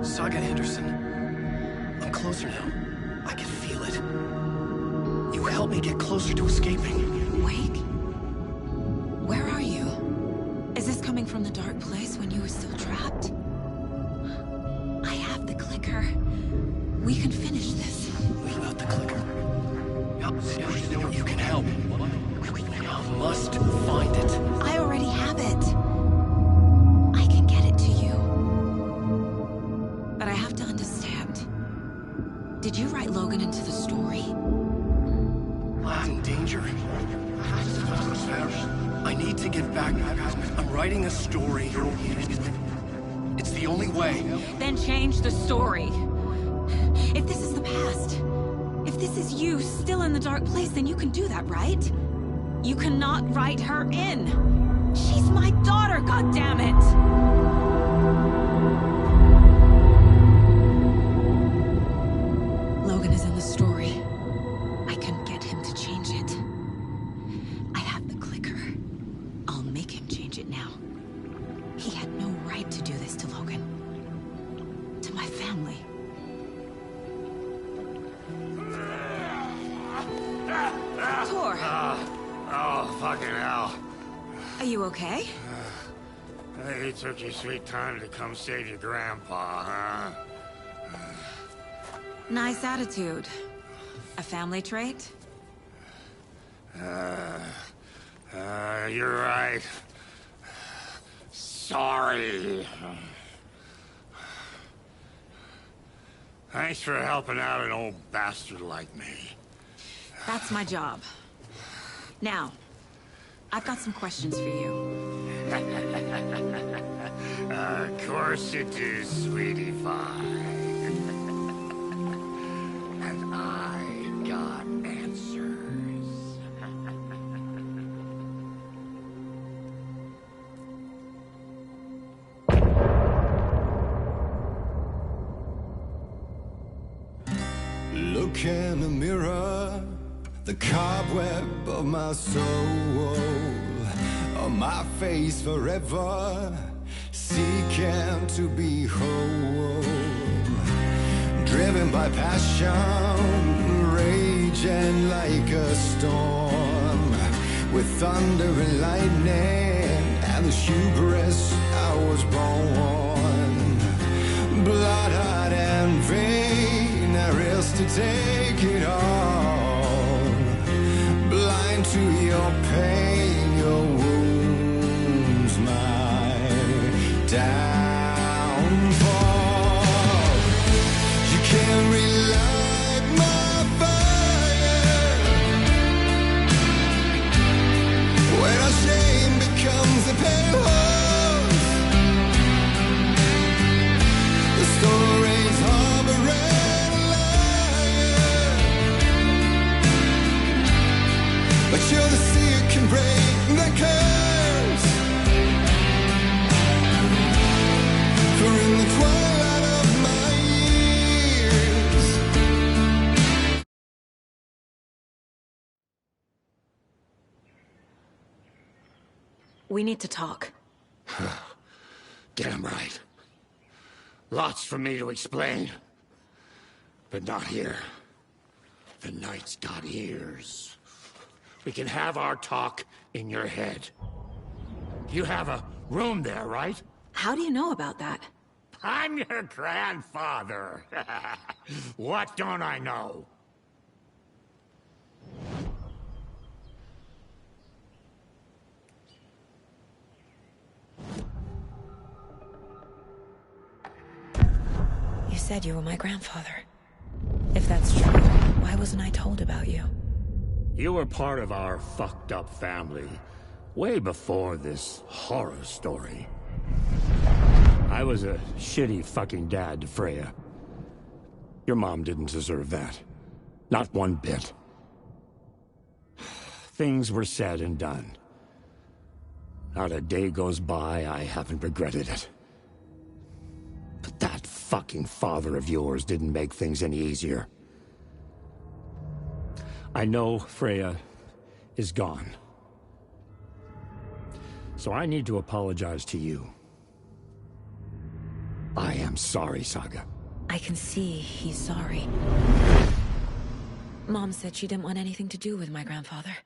Saga Anderson. I'm closer now. I can feel it. You helped me get closer to escaping. Wake? Where are you? Is this coming from the dark place when you were still trapped? I have the clicker. We can finish this. What about the clicker? You can help. I must find it. I already have it. I can get it to you. But I have to understand. Did you write Logan into the story? Lad's in danger. I need to get back. I'm writing a story. It's the only way. Then change the story. If this is the past, if this is you still in the dark place, then you can do that, right? You cannot write her in. She's my daughter, goddammit! Logan is in the story. I can get him to change it. I have the clicker. I'll make him change it now. He had no right to do this to Logan. To my family. Tor! Oh, fucking hell. Are you okay? You took your sweet time to come save your grandpa, huh? Nice attitude. A family trait? You're right. Sorry. Thanks for helping out an old bastard like me. That's my job. Now, I've got some questions for you. Of course you do, sweetie pie. And I got answers. Look in the mirror, the cobweb of my soul, on my face forever, seeking to be whole. Driven by passion, raging like a storm, with thunder and lightning, and the hubris I was born. Blood-hot and vain, I risk to take it all. Blind to your pain, your wounds, my downfall. You can't relight my fire when our shame becomes a pale horse. The stories harboring a liar, but you're the sea that can break the curse. For in the twilight of my years, We need to talk. Damn right. Lots for me to explain. But not here. The night's got ears. We can have our talk in your head. You have a room there, right? How do you know about that? I'm your grandfather. What don't I know? You said you were my grandfather. If that's true, why wasn't I told about you? You were part of our fucked up family way before this horror story. I was a shitty fucking dad to Freya. Your mom didn't deserve that. Not one bit. Things were said and done. Not a day goes by I haven't regretted it. But that fucking father of yours didn't make things any easier. I know Freya is gone. So I need to apologize to you. I am sorry, Saga. I can see he's sorry. Mom said she didn't want anything to do with my grandfather.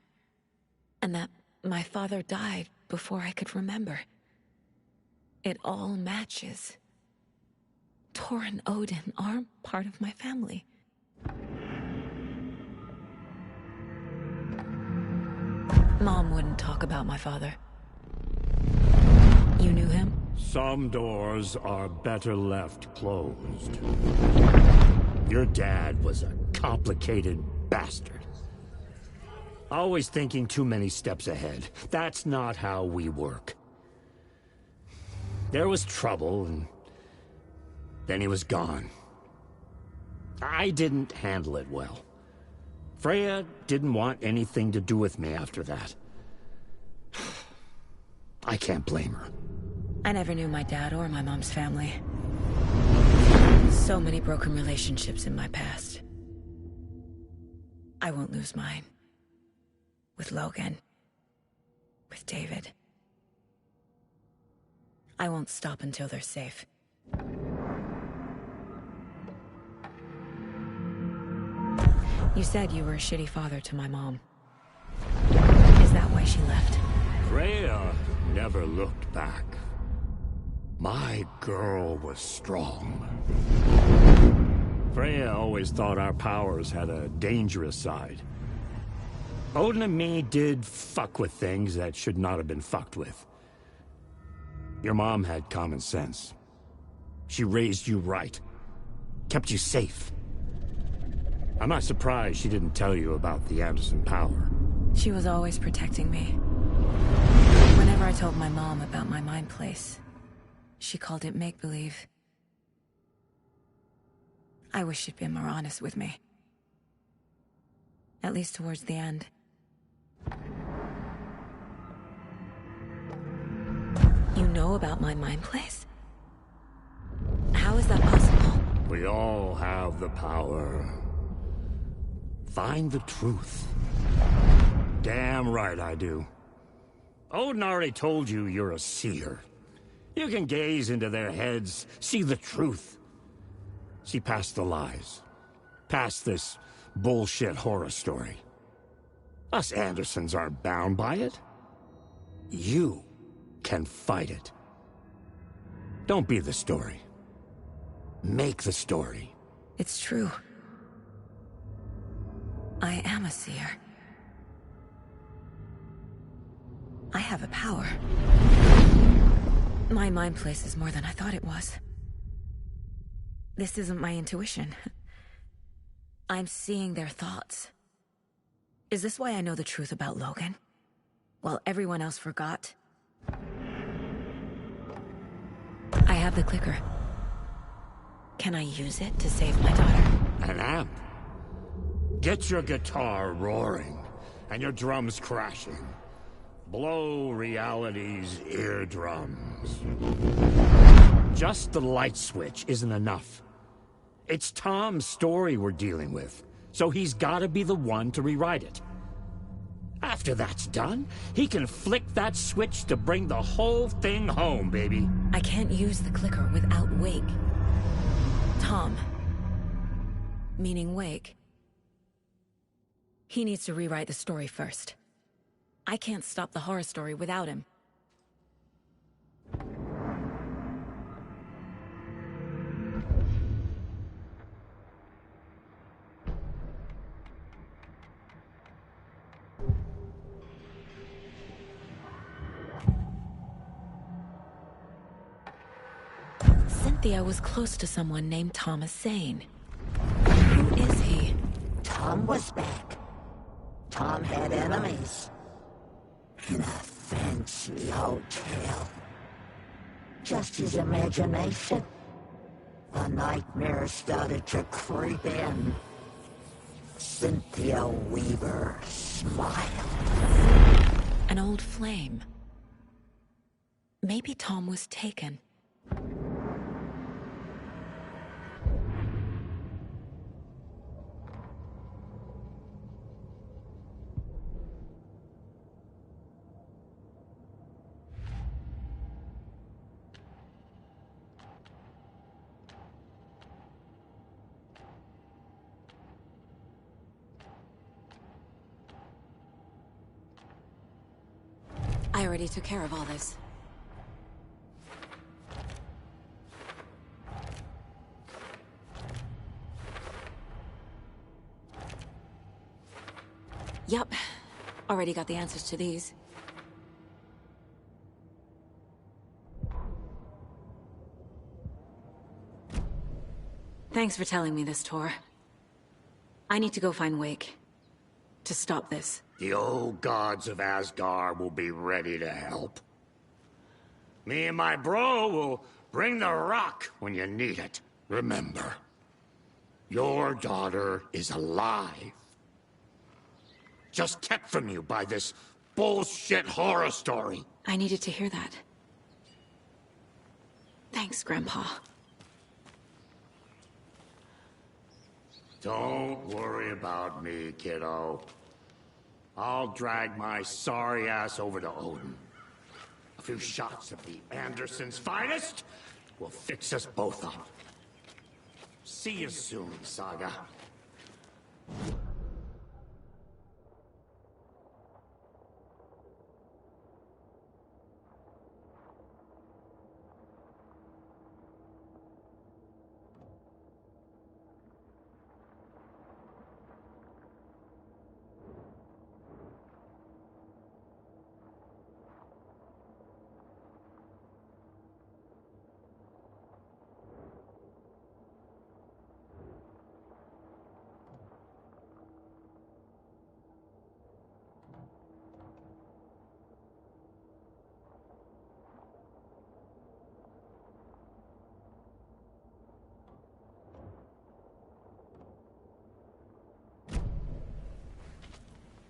And that my father died before I could remember. It all matches. Tor and Odin aren't part of my family. Mom wouldn't talk about my father. You knew him? Some doors are better left closed. Your dad was a complicated bastard. Always thinking too many steps ahead. That's not how we work. There was trouble, and then he was gone. I didn't handle it well. Freya didn't want anything to do with me after that. I can't blame her. I never knew my dad or my mom's family. So many broken relationships in my past. I won't lose mine. With Logan. With David. I won't stop until they're safe. You said you were a shitty father to my mom. Is that why she left? Freya never looked back. My girl was strong. Freya always thought our powers had a dangerous side. Odin and me did fuck with things that should not have been fucked with. Your mom had common sense. She raised you right. Kept you safe. I'm not surprised she didn't tell you about the Anderson power. She was always protecting me. Whenever I told my mom about my mind place, she called it make-believe. I wish she'd been more honest with me. At least towards the end. You know about my mind place? How is that possible? We all have the power. Find the truth. Damn right I do. Odin already told you you're a seer. You can gaze into their heads, see the truth. See past the lies. Past this bullshit horror story. Us Andersons aren't bound by it. You can fight it. Don't be the story. Make the story. It's true. I am a seer. I have a power. My mind place is more than I thought it was. This isn't my intuition. I'm seeing their thoughts. Is this why I know the truth about Logan? While everyone else forgot? I have the clicker. Can I use it to save my daughter? An amp? Get your guitar roaring, and your drums crashing. Blow reality's eardrums. Just the light switch isn't enough. It's Tom's story we're dealing with, so he's gotta be the one to rewrite it. After that's done, he can flick that switch to bring the whole thing home, baby. I can't use the clicker without Wake. Tom. Meaning Wake. He needs to rewrite the story first. I can't stop the horror story without him. Cynthia was close to someone named Thomas Zane. Who is he? Tom was back. Tom had enemies. In a fancy hotel. Just his imagination. The nightmare started to creep in. Cynthia Weaver smiled. An old flame. Maybe Tom was taken. I already took care of all this. Yup. Already got the answers to these. Thanks for telling me this, Tor. I need to go find Wake. To stop this. The old gods of Asgard will be ready to help. Me and my bro will bring the rock when you need it. Remember, your daughter is alive. Just kept from you by this bullshit horror story. I needed to hear that. Thanks, Grandpa. Don't worry about me, kiddo. I'll drag my sorry ass over to Odin. A few shots of the Andersons' finest will fix us both up. See you soon, Saga.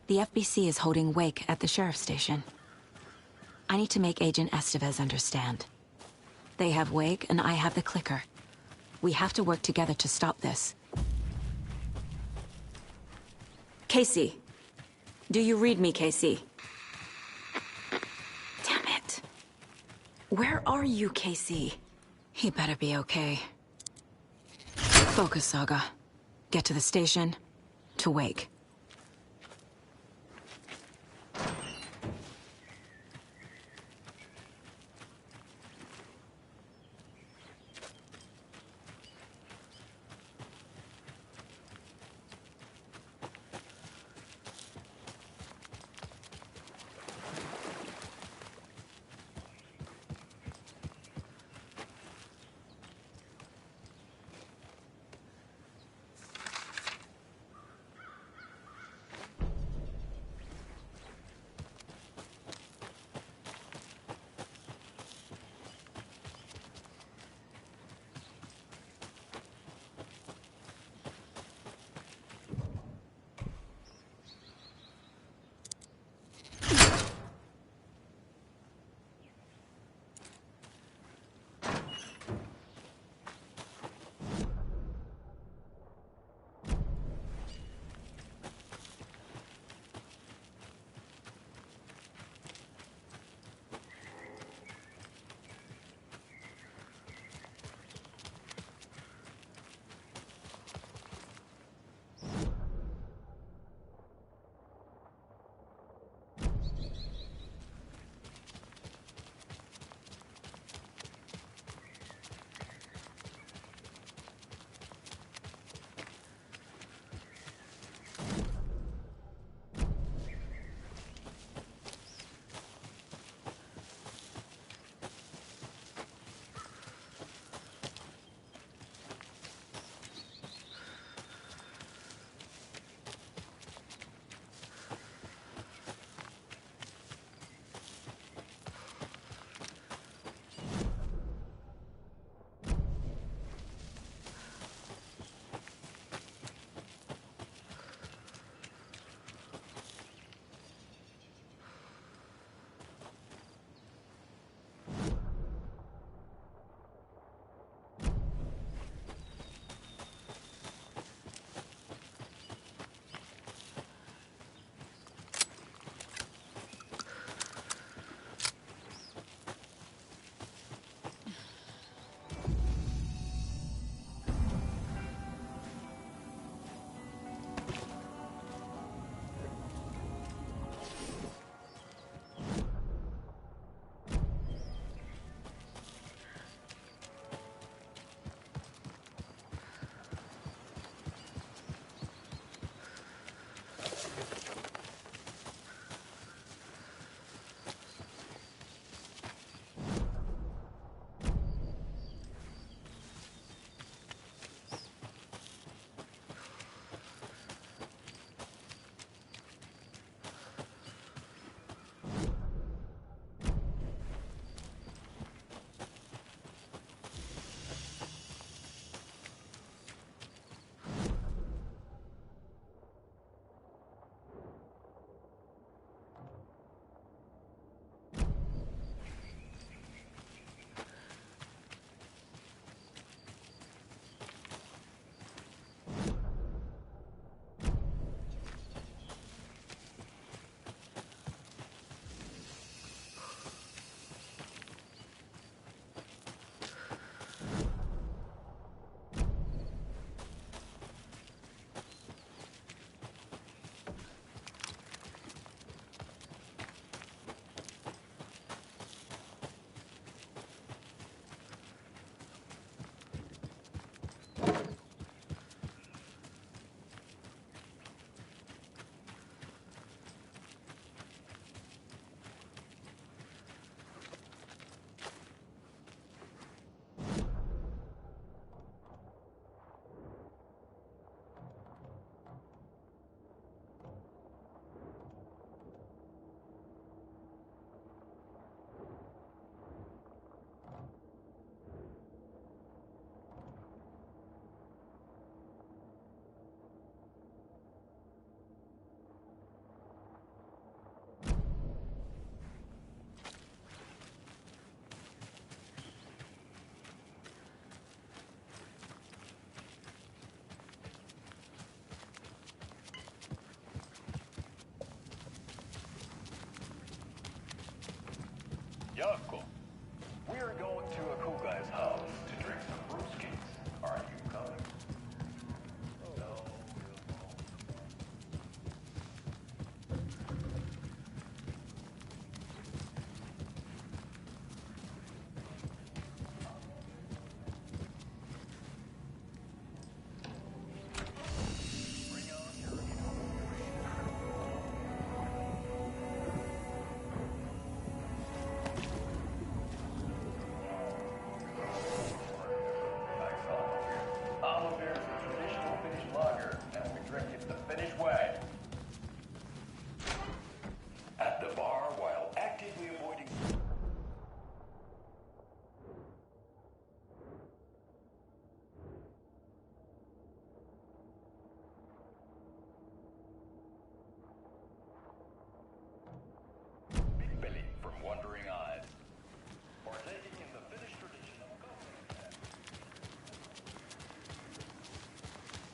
The FBC is holding Wake at the sheriff's station. I need to make Agent Estevez understand. They have Wake, and I have the clicker. We have to work together to stop this. Casey. Do you read me, Casey? Damn it. Where are you, Casey? He better be okay. Focus, Saga. Get to the station, to Wake.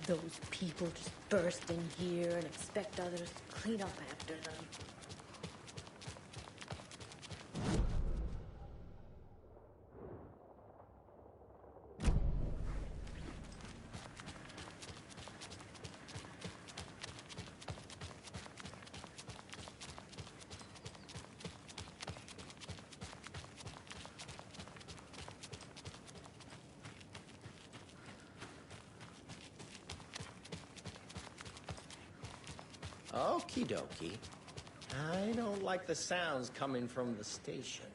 Those people just burst in here and expect others to clean up after them. Okie dokie. I don't like the sounds coming from the station.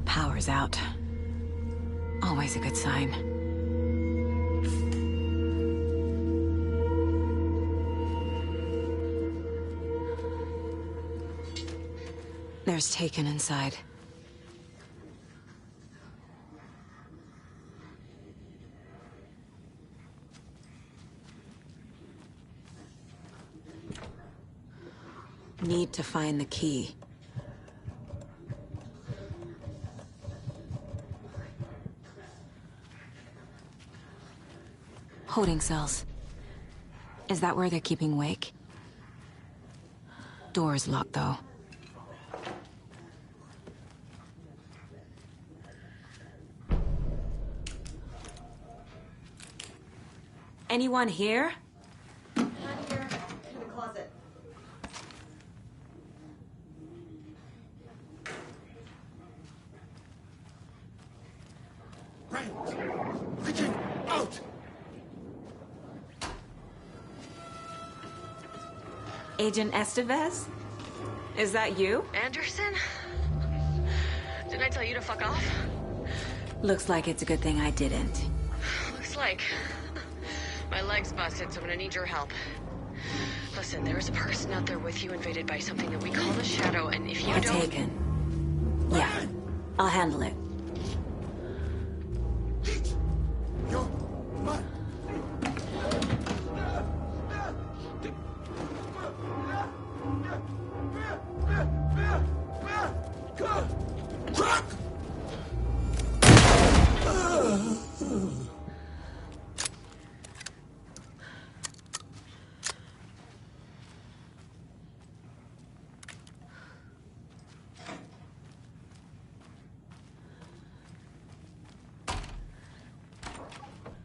Power's out. Always a good sign. There's Taken inside. Need to find the key. Holding cells. Is that where they're keeping Wake? Door's locked, though. Anyone here? Not here. In the closet. Reaching out! Agent Estevez? Is that you? Anderson? Didn't I tell you to fuck off? Looks like it's a good thing I didn't. Looks like. My leg's busted, so I'm gonna need your help. Listen, there is a person out there with you invaded by something that we call the Shadow, and if you don't... Taken. Yeah, I'll handle it.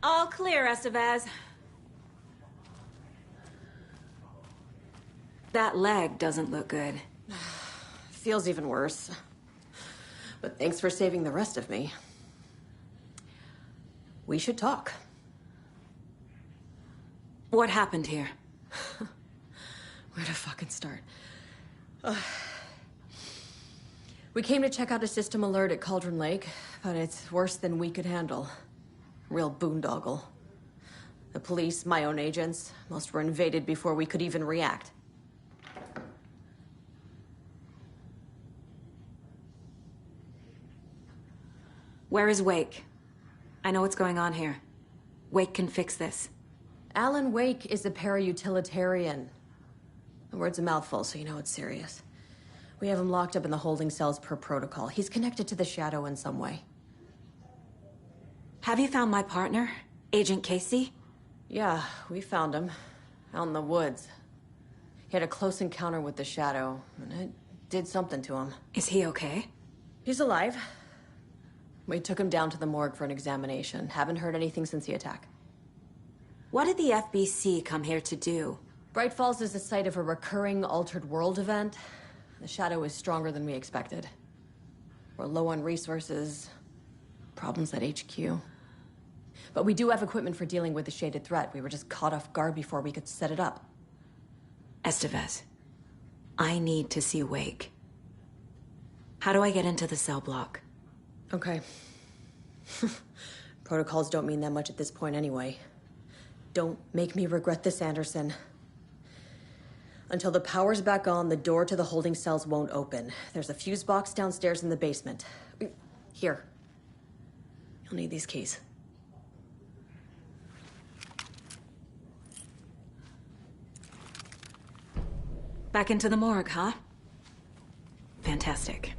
All clear, Estevez. That leg doesn't look good. Feels even worse. But thanks for saving the rest of me. We should talk. What happened here? Where to fucking start? We came to check out a system alert at Cauldron Lake, but it's worse than we could handle. Real boondoggle. The police, my own agents, most were invaded before we could even react. Where is Wake? I know what's going on here. Wake can fix this. Alan Wake is a para-utilitarian. The word's a mouthful, so you know it's serious. We have him locked up in the holding cells per protocol. He's connected to the Shadow in some way. Have you found my partner, Agent Casey? Yeah, we found him. Out in the woods. He had a close encounter with the Shadow, and it did something to him. Is he okay? He's alive. We took him down to the morgue for an examination. Haven't heard anything since the attack. What did the FBC come here to do? Bright Falls is the site of a recurring Altered World event. The Shadow is stronger than we expected. We're low on resources, problems at HQ. But we do have equipment for dealing with the shaded threat. We were just caught off guard before we could set it up. Estevez, I need to see Wake. How do I get into the cell block? Okay. Protocols don't mean that much at this point anyway. Don't make me regret this, Anderson. Until the power's back on, the door to the holding cells won't open. There's a fuse box downstairs in the basement. Here. You'll need these keys. Back into the morgue, huh? Fantastic.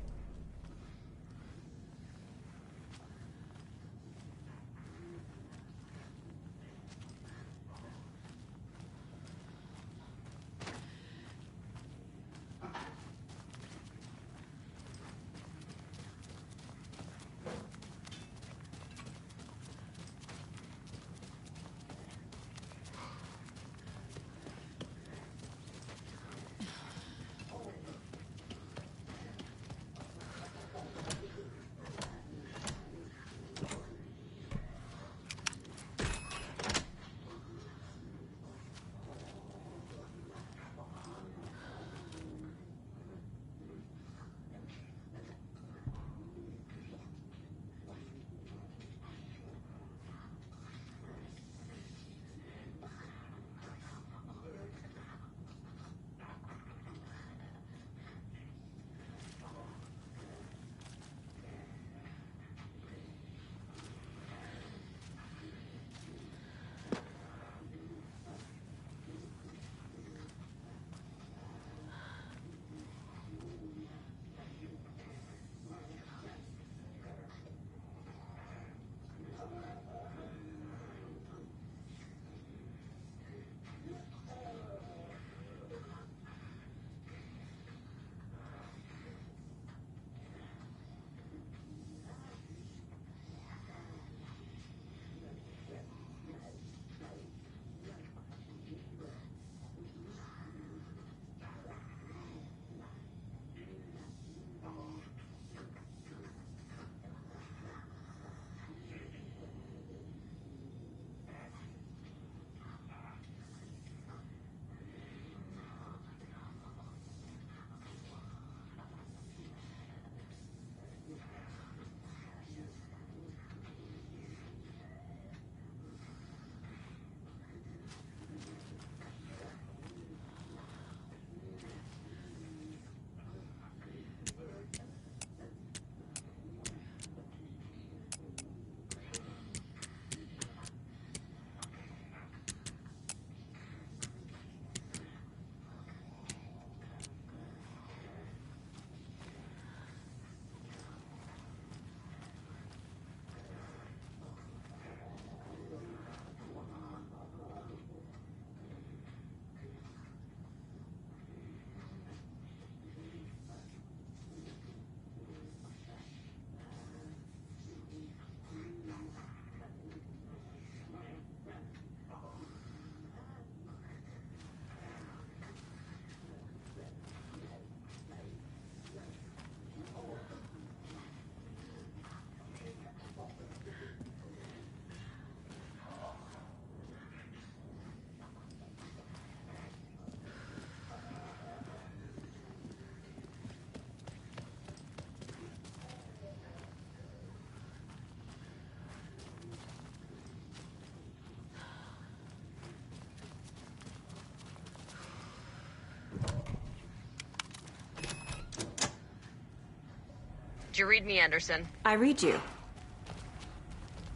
You read me, Anderson? I read you.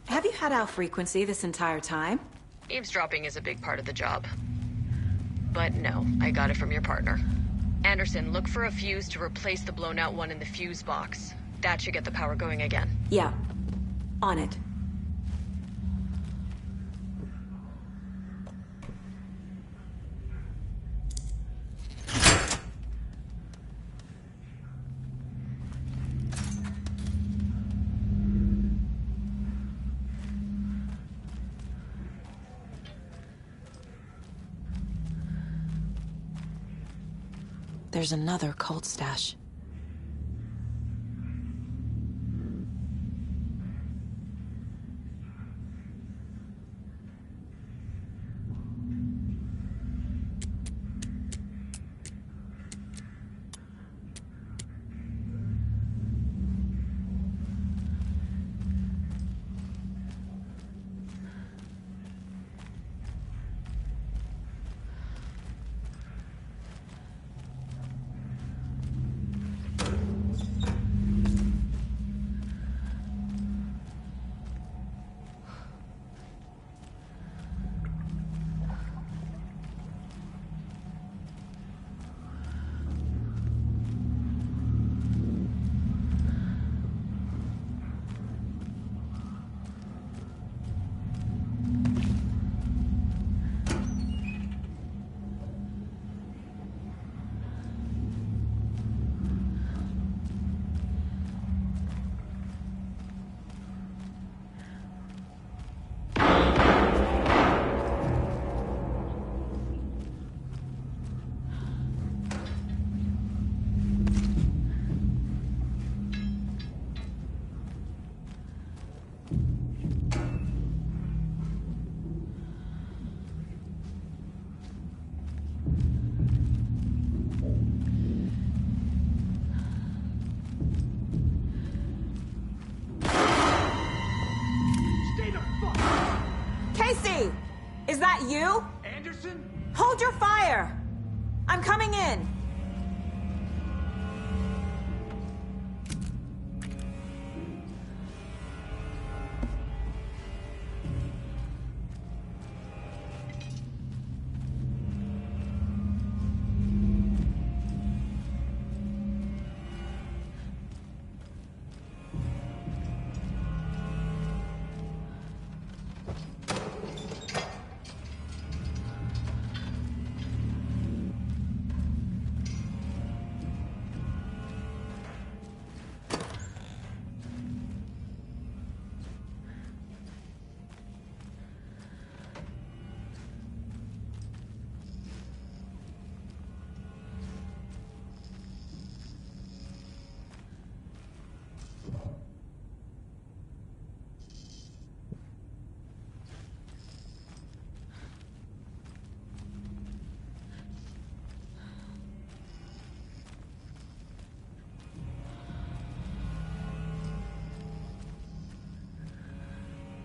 Have you had Al frequency this entire time? Eavesdropping is a big part of the job. but no, I got it from your partner. Anderson, look for a fuse to replace the blown out one in the fuse box. That should get the power going again. Yeah. On it. There's another cult stash. Casey! Is that you? Anderson? Hold your fire! I'm coming in.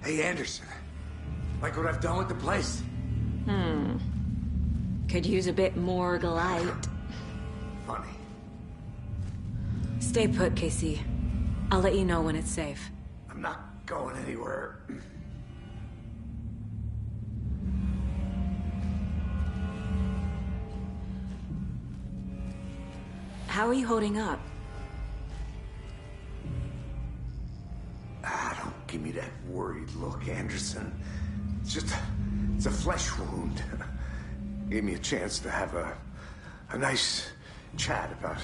Hey, Anderson. Like what I've done with the place? Could use a bit more light. Funny. Stay put, Casey. I'll let you know when it's safe. I'm not going anywhere. How are you holding up? Don't give me that worried look, Anderson. It's a flesh wound. Gave me a chance to have a nice chat about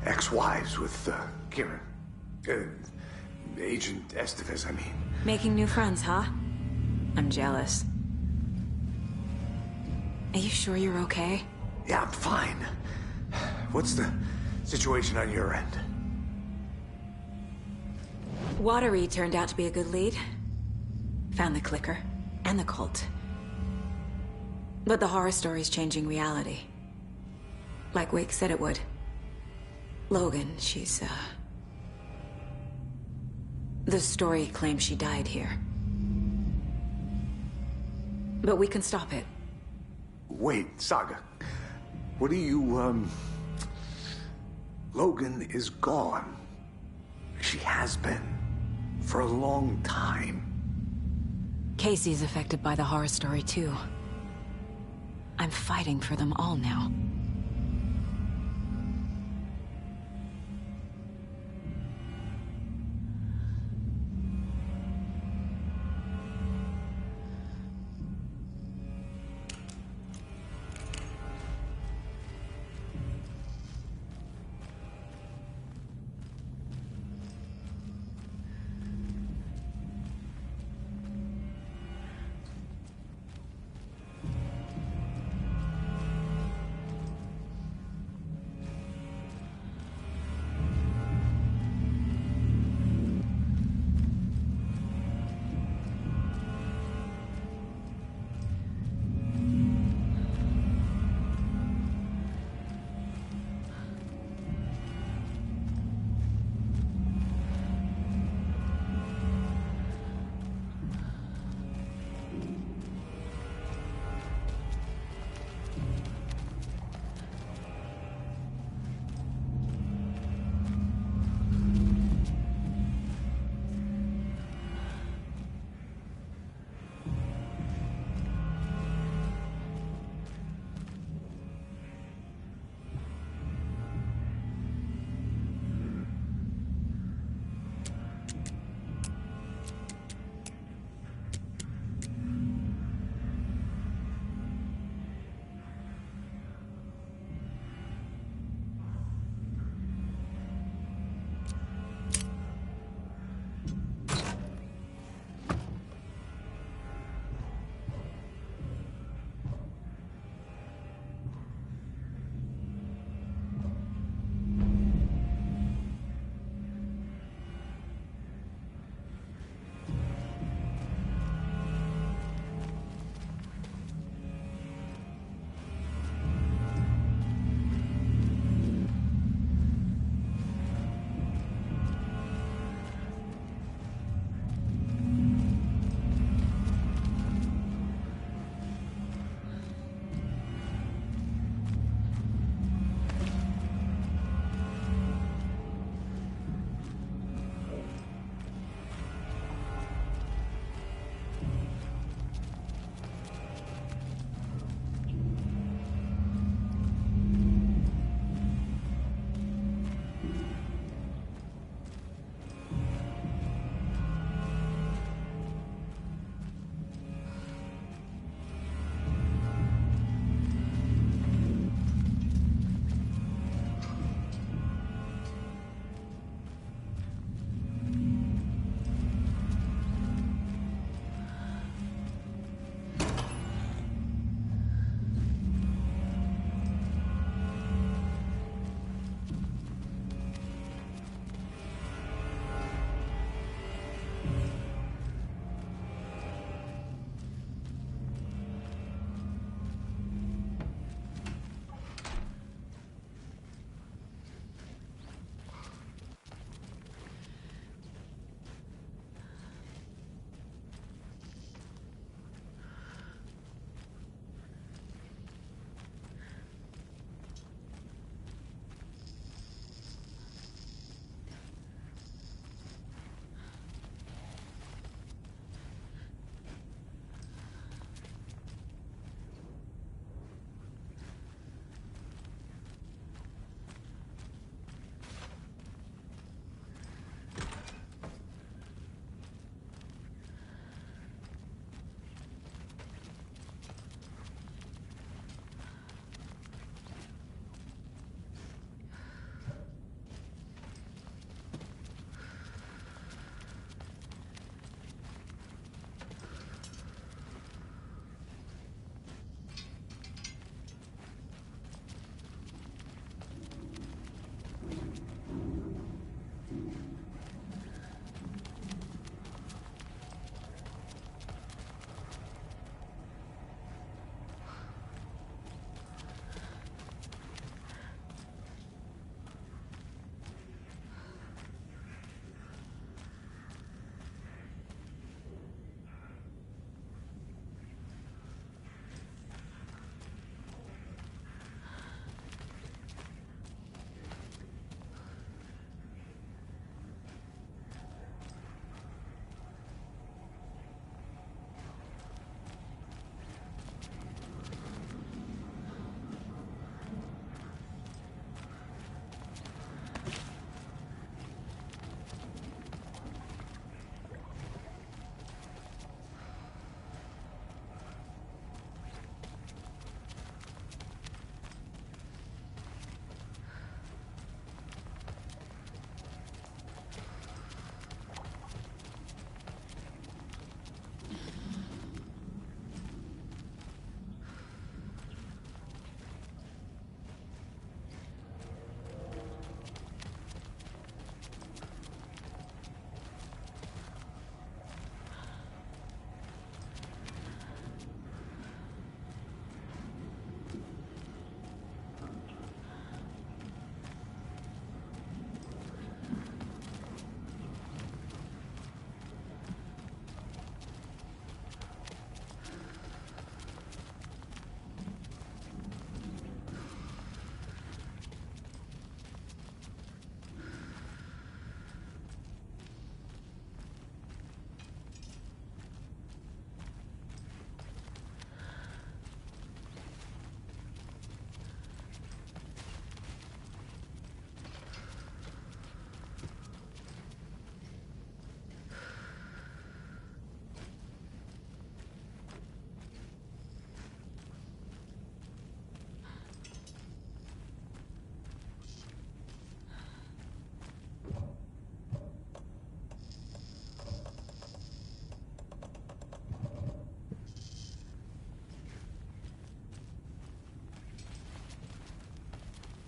ex-wives with Kieran. Agent Estevez, I mean. Making new friends, huh? I'm jealous. Are you sure you're okay? Yeah, I'm fine. What's the situation on your end? Watery turned out to be a good lead. Found the clicker and the cult. But the horror story's changing reality. Like Wake said it would. Logan, she's, the story claims she died here. But we can stop it. Wait, Saga. What do you, Logan is gone. She has been. For a long time. Casey's affected by the horror story, too. I'm fighting for them all now.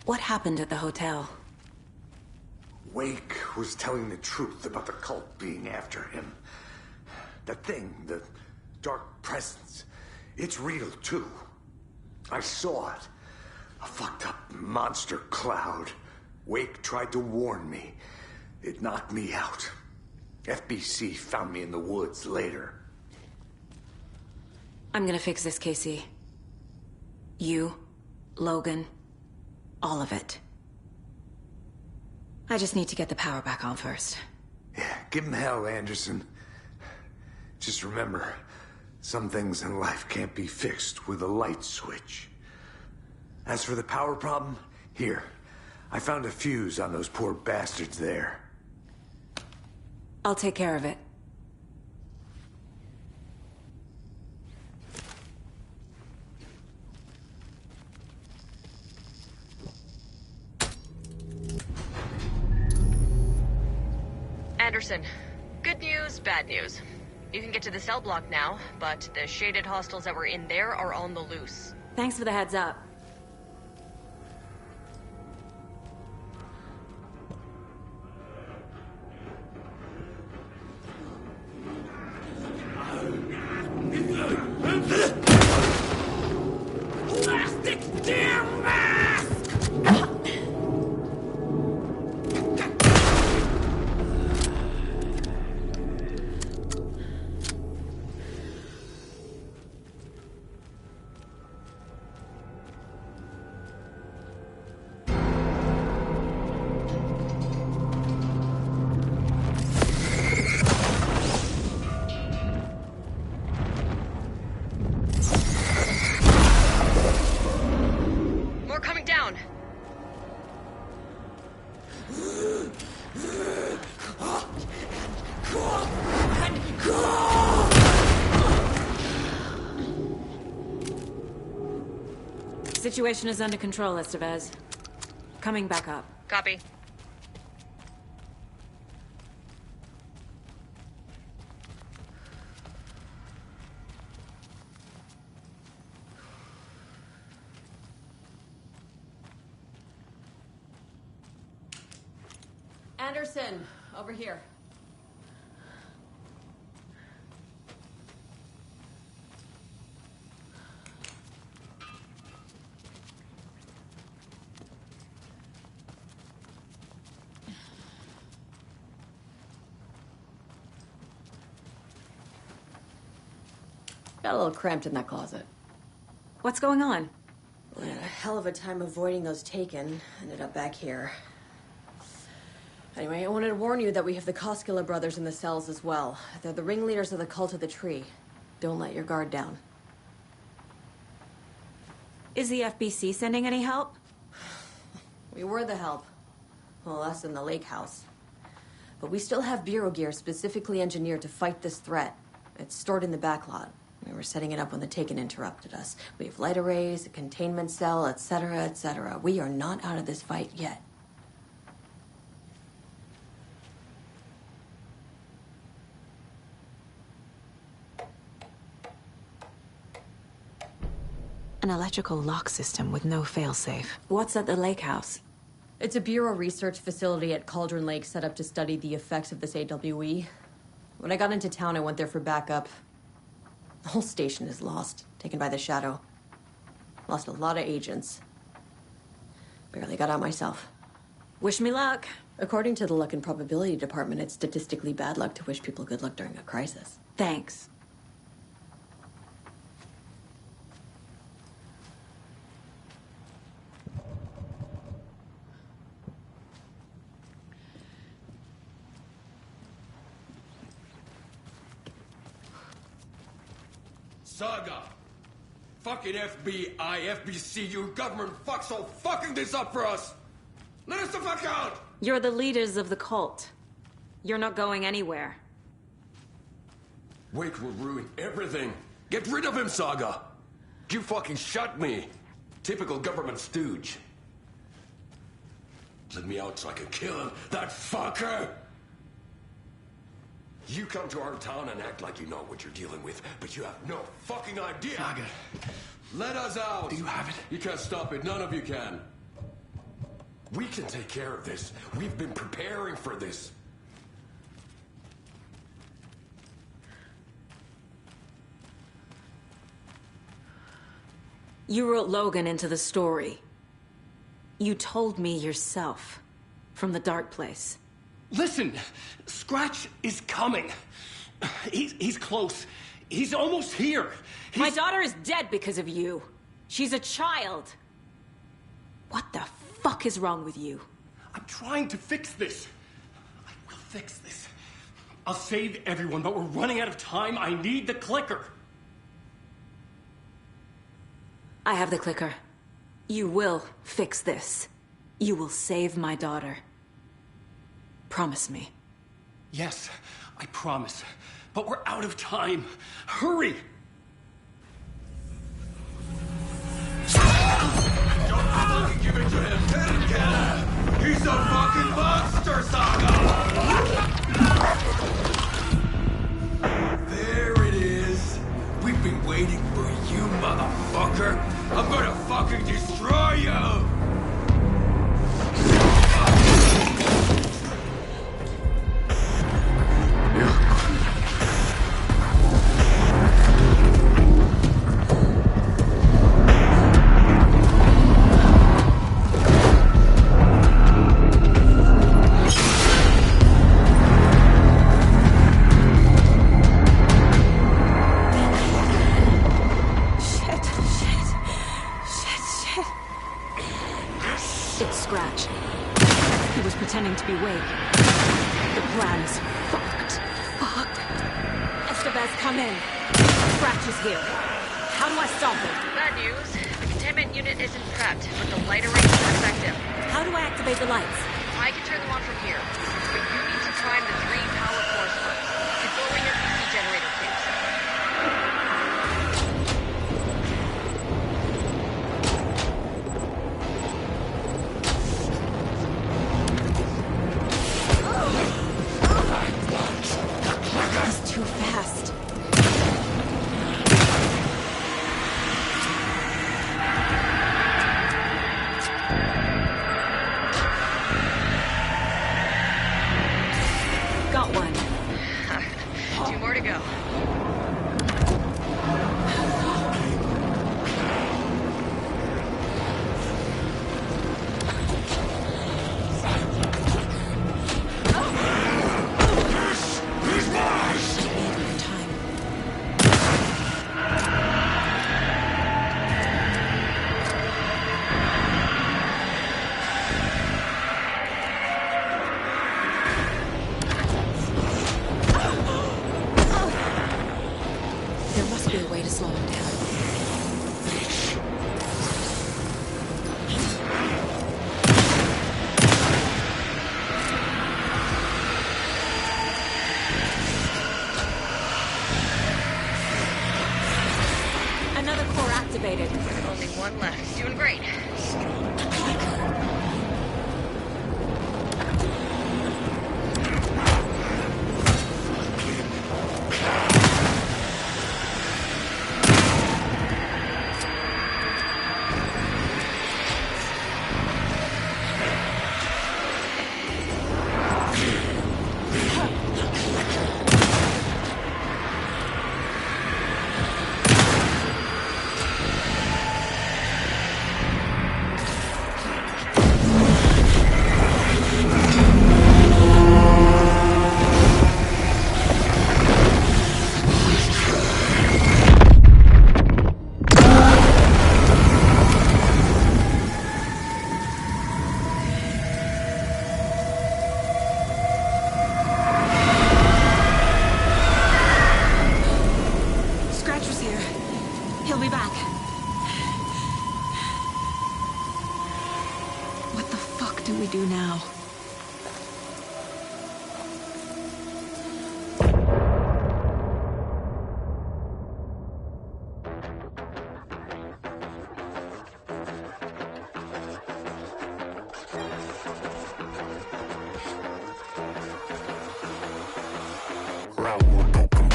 What happened at the hotel? Wake was telling the truth about the cult being after him. That thing, the dark presence, it's real too. I saw it. A fucked up monster cloud. Wake tried to warn me. It knocked me out. FBC found me in the woods later. I'm gonna fix this, Casey. You, Logan, all of it. I just need to get the power back on first. Yeah, give him hell, Anderson. Just remember, some things in life can't be fixed with a light switch. As for the power problem, here. I found a fuse on those poor bastards there. I'll take care of it. Anderson, good news, bad news. You can get to the cell block now, but the shaded hostiles that were in there are on the loose. Thanks for the heads up. Plastic damn mask! More coming down. Situation is under control, Estevez. Coming back up. Copy. Anderson, over here. Got a little cramped in that closet. What's going on? We had a hell of a time avoiding those taken. Ended up back here. Anyway, I wanted to warn you that we have the Koskela brothers in the cells as well. They're the ringleaders of the Cult of the Tree. Don't let your guard down. Is the FBC sending any help? We were the help. Well, us in the lake house. But we still have Bureau gear specifically engineered to fight this threat. It's stored in the backlot. We were setting it up when the Taken interrupted us. We have light arrays, a containment cell, etc., etc. We are not out of this fight yet. An electrical lock system with no failsafe. What's at the lake house? It's a Bureau research facility at Cauldron Lake set up to study the effects of this AWE. When I got into town, I went there for backup. The whole station is lost, taken by the Shadow. Lost a lot of agents. Barely got out myself. Wish me luck. According to the Luck and Probability Department, it's statistically bad luck to wish people good luck during a crisis. Thanks. Saga! Fucking FBI, FBC, your government fucks all fucking this up for us! Let us the fuck out! You're the leaders of the cult. You're not going anywhere. Wake will ruin everything. Get rid of him, Saga! You fucking shot me! Typical government stooge. Let me out so I can kill him, that fucker! You come to our town and act like you know what you're dealing with, but you have no fucking idea. Saga. Let us out. Do you have it? You can't stop it. None of you can. We can take care of this. We've been preparing for this. You wrote Logan into the story. You told me yourself. From the dark place. Listen, Scratch is coming. He's close. He's almost here. My daughter is dead because of you. She's a child. What the fuck is wrong with you? I'm trying to fix this. I will fix this. I'll save everyone, but we're running out of time. I need the clicker. I have the clicker. You will fix this. You will save my daughter. Promise me. Yes, I promise. But we're out of time. Hurry! Don't fucking give it to him! He's a fucking monster, Saga! There it is. We've been waiting for you, motherfucker. I'm gonna fucking destroy you! pretending to be Wake. The plan is fucked. Fucked. Estevez, come in. Scratch is here. How do I stop it? Bad news. The containment unit isn't prepped, but the light arrays are effective. How do I activate the lights? I can turn them on from here, but you need to prime the 3 power cores first. Before we hit PC generator fuse. He's too fast. Got one. 2 more to go. There must be a way to slow him down. Another core activated. Only one left. Doing great. Scratch was here. He'll be back. What the fuck do we do now? Raoul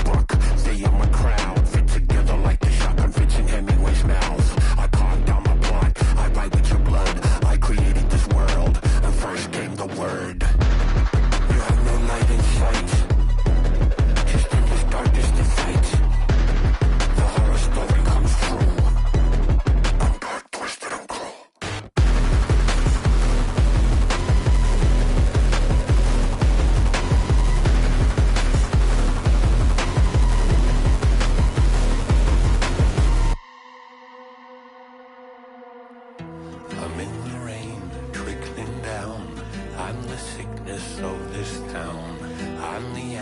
Buck, stay on my crown, fit together like the shotgun fits in Hemingway's mouth. I carved down my plot, I write with your blood, I created this world,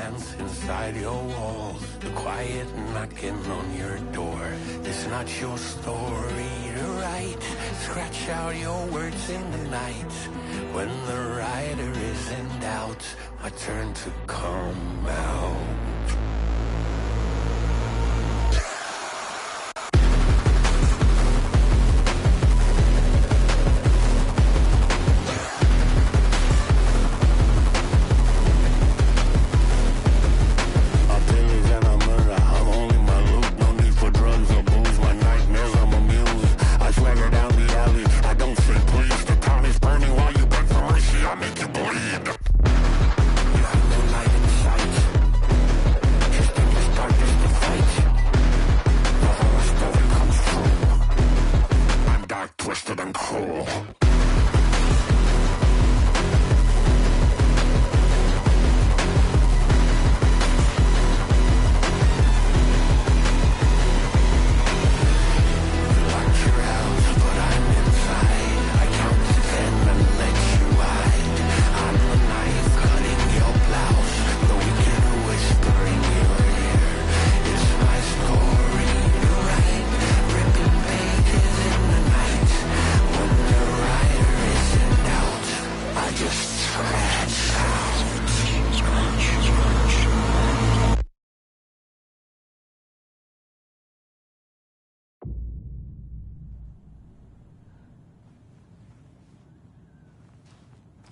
dance inside your walls, the quiet knocking on your door. It's not your story to write. Scratch out your words in the night. When the writer is in doubt, my turn to come out.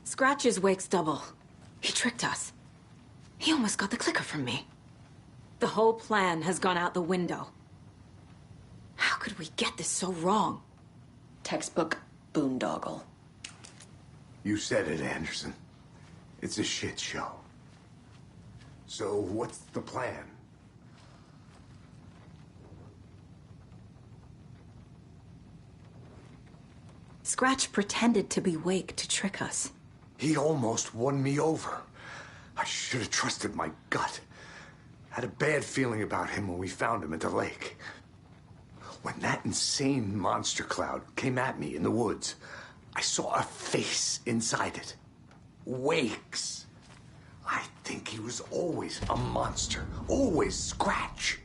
Scratch's Wake's double. He tricked us. He almost got the clicker from me. The whole plan has gone out the window. How could we get this so wrong? Textbook boondoggle. You said it, Anderson. It's a shit show. So what's the plan? Scratch pretended to be Wake to trick us. He almost won me over. I should have trusted my gut. Had a bad feeling about him when we found him at the lake. When that insane monster cloud came at me in the woods, I saw a face inside it. Wake's. I think he was always a monster. Always Scratch.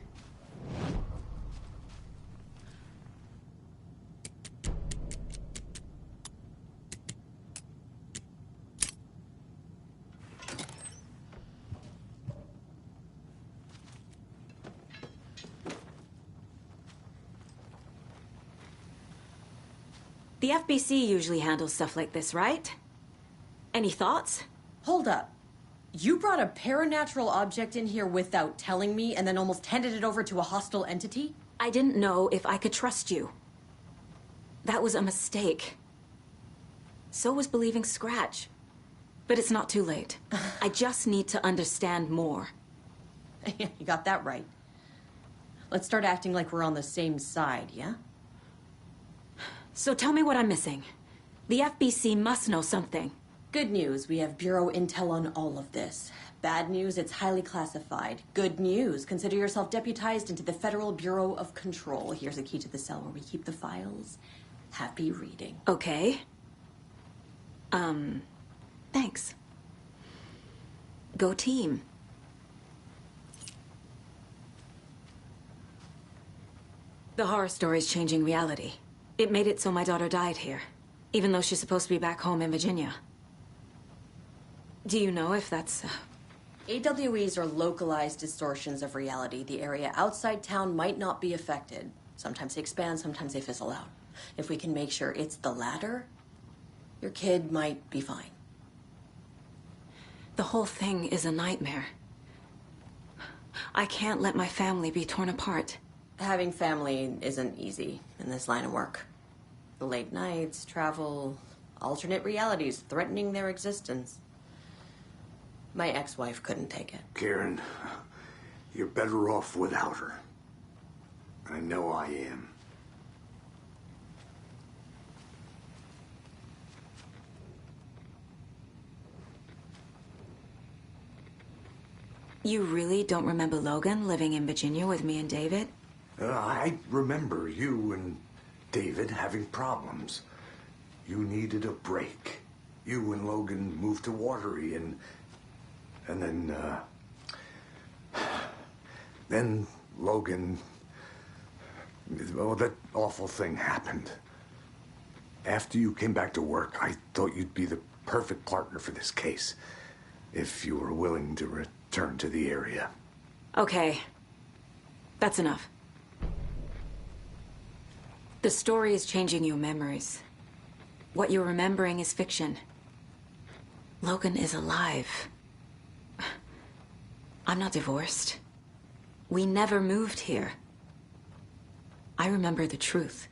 The FBC usually handles stuff like this, right? Any thoughts? Hold up. You brought a paranatural object in here without telling me and then almost handed it over to a hostile entity? I didn't know if I could trust you. That was a mistake. So was believing Scratch. But it's not too late. I just need to understand more. You got that right. Let's start acting like we're on the same side, yeah? So tell me what I'm missing. The FBC must know something. Good news, we have Bureau intel on all of this. Bad news, it's highly classified. Good news, consider yourself deputized into the Federal Bureau of Control. Here's a key to the cell where we keep the files. Happy reading. Okay. Thanks. Go team. The horror story's changing reality. It made it so my daughter died here, even though she's supposed to be back home in Virginia. Do you know if that's... AWEs are localized distortions of reality. The area outside town might not be affected. Sometimes they expand, sometimes they fizzle out. If we can make sure it's the latter, your kid might be fine. The whole thing is a nightmare. I can't let my family be torn apart. Having family isn't easy in this line of work. The late nights, travel, alternate realities threatening their existence. My ex-wife couldn't take it. Karen, you're better off without her. I know I am. You really don't remember Logan living in Virginia with me and David? I remember you and David having problems. You needed a break. You and Logan moved to Watery and then, Then Logan... Well, that awful thing happened. After you came back to work, I thought you'd be the perfect partner for this case. If you were willing to return to the area. Okay. That's enough. The story is changing your memories. What you're remembering is fiction. Logan is alive. I'm not divorced. We never moved here. I remember the truth.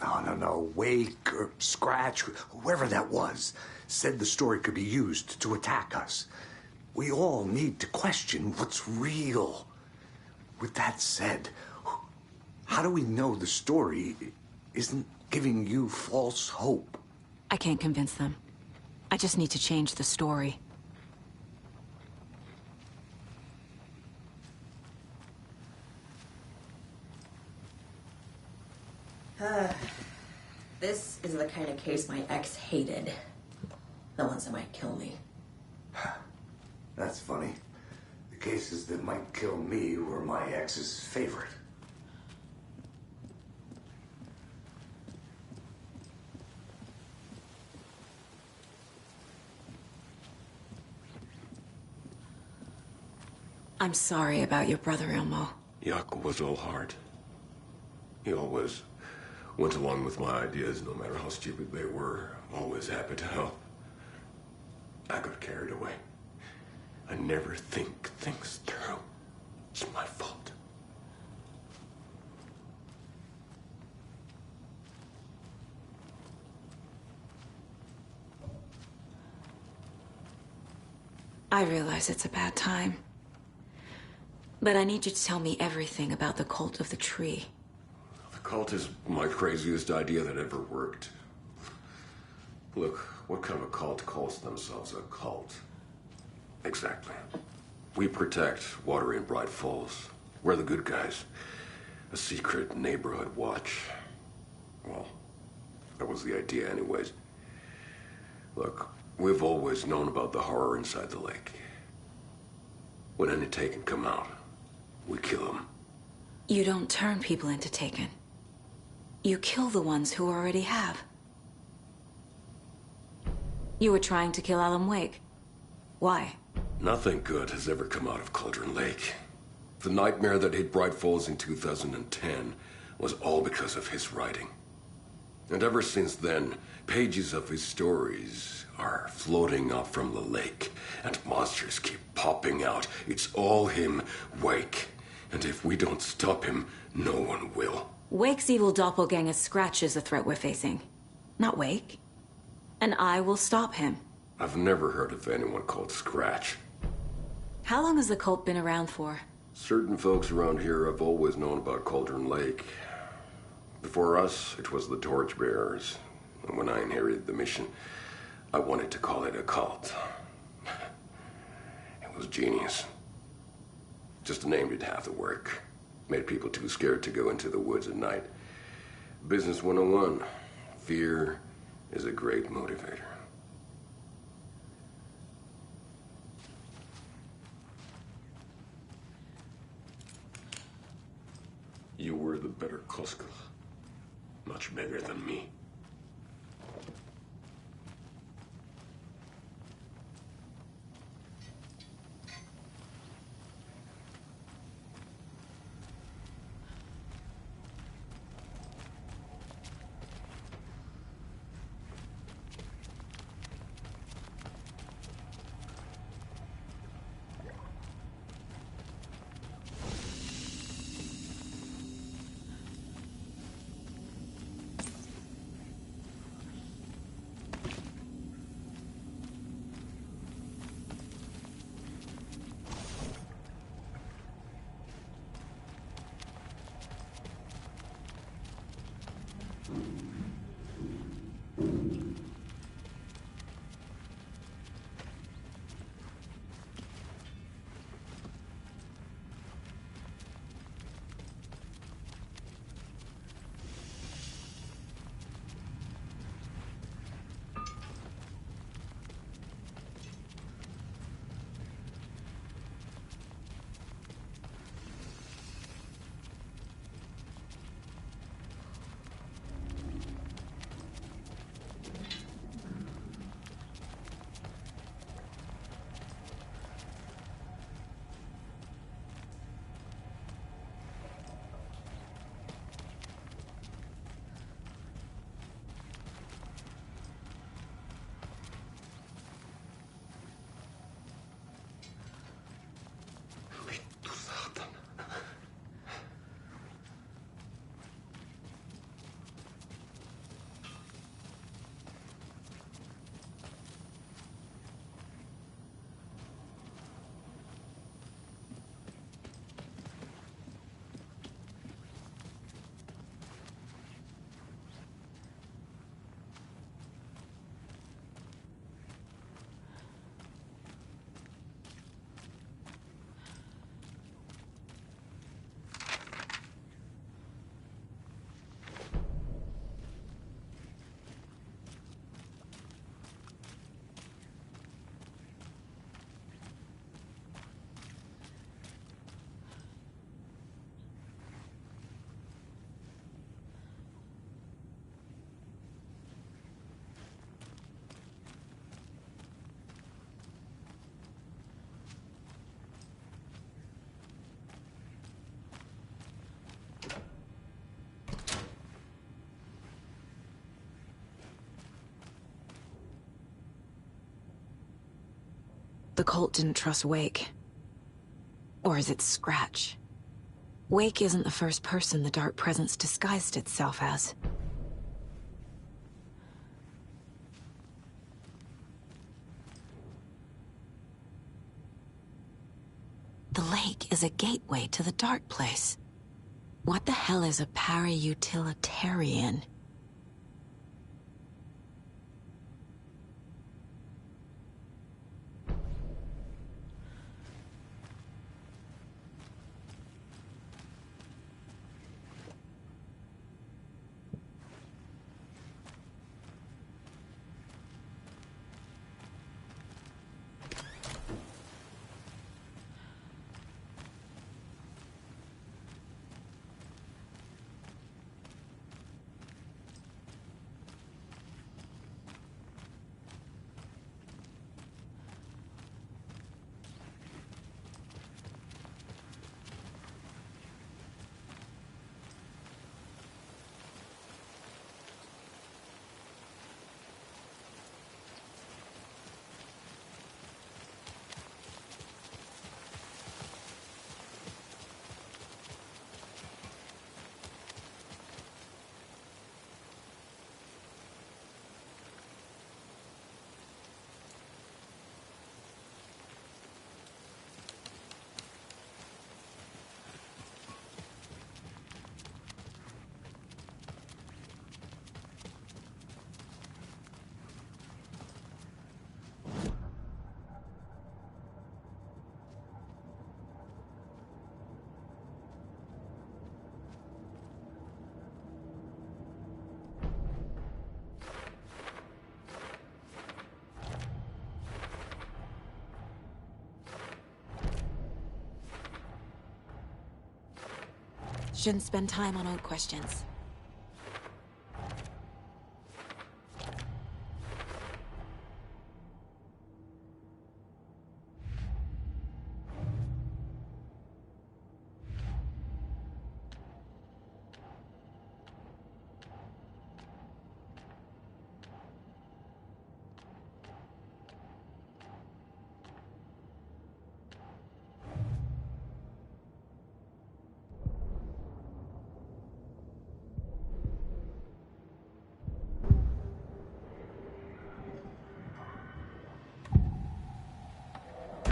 No. Wake or Scratch, whoever that was, said the story could be used to attack us. We all need to question what's real. With that said, how do we know the story isn't giving you false hope? I can't convince them. I just need to change the story. This is the kind of case my ex hated. The ones that might kill me. That's funny. The cases that might kill me were my ex's favorite. I'm sorry about your brother, Elmo. Jaakko was all heart. He always went along with my ideas, no matter how stupid they were. Always happy to help. I got carried away. I never think things through. It's my fault. I realize it's a bad time. But I need you to tell me everything about the Cult of the Tree. The cult is my craziest idea that ever worked. Look, what kind of a cult calls themselves a cult? Exactly. We protect Water in Bright Falls. We're the good guys. A secret neighborhood watch. Well, that was the idea anyways. Look, we've always known about the horror inside the lake. When any Taken come out, we kill them. You don't turn people into Taken. You kill the ones who already have. You were trying to kill Alan Wake. Why? Nothing good has ever come out of Cauldron Lake. The nightmare that hit Bright Falls in 2010 was all because of his writing. And ever since then, pages of his stories are floating up from the lake, and monsters keep popping out. It's all him, Wake. And if we don't stop him, no one will. Wake's evil doppelganger Scratch is the threat we're facing, not Wake. And I will stop him. I've never heard of anyone called Scratch. How long has the cult been around for? Certain folks around here have always known about Cauldron Lake. Before us, it was the Torchbearers. And when I inherited the mission, I wanted to call it a cult. It was genius. Just a name did half the work. Made people too scared to go into the woods at night. Business 101. Fear is a great motivator. You were the better Koskela. Much bigger than me. the cult didn't trust Wake. Or is it Scratch? Wake isn't the first person the Dark Presence disguised itself as. The lake is a gateway to the Dark Place. What the hell is a para-utilitarian? Shouldn't spend time on old questions.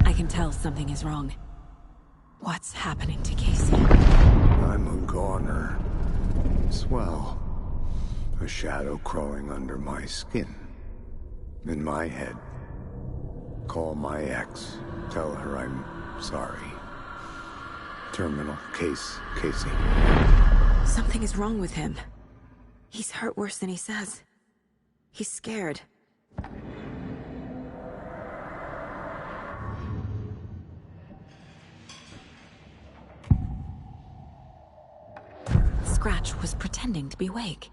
I can tell something is wrong. What's happening to Casey? I'm a goner. Swell. A shadow crawling under my skin. In my head. Call my ex. Tell her I'm sorry. Terminal case, Casey. Something is wrong with him. He's hurt worse than he says. He's scared. Scratch was pretending to be Wake.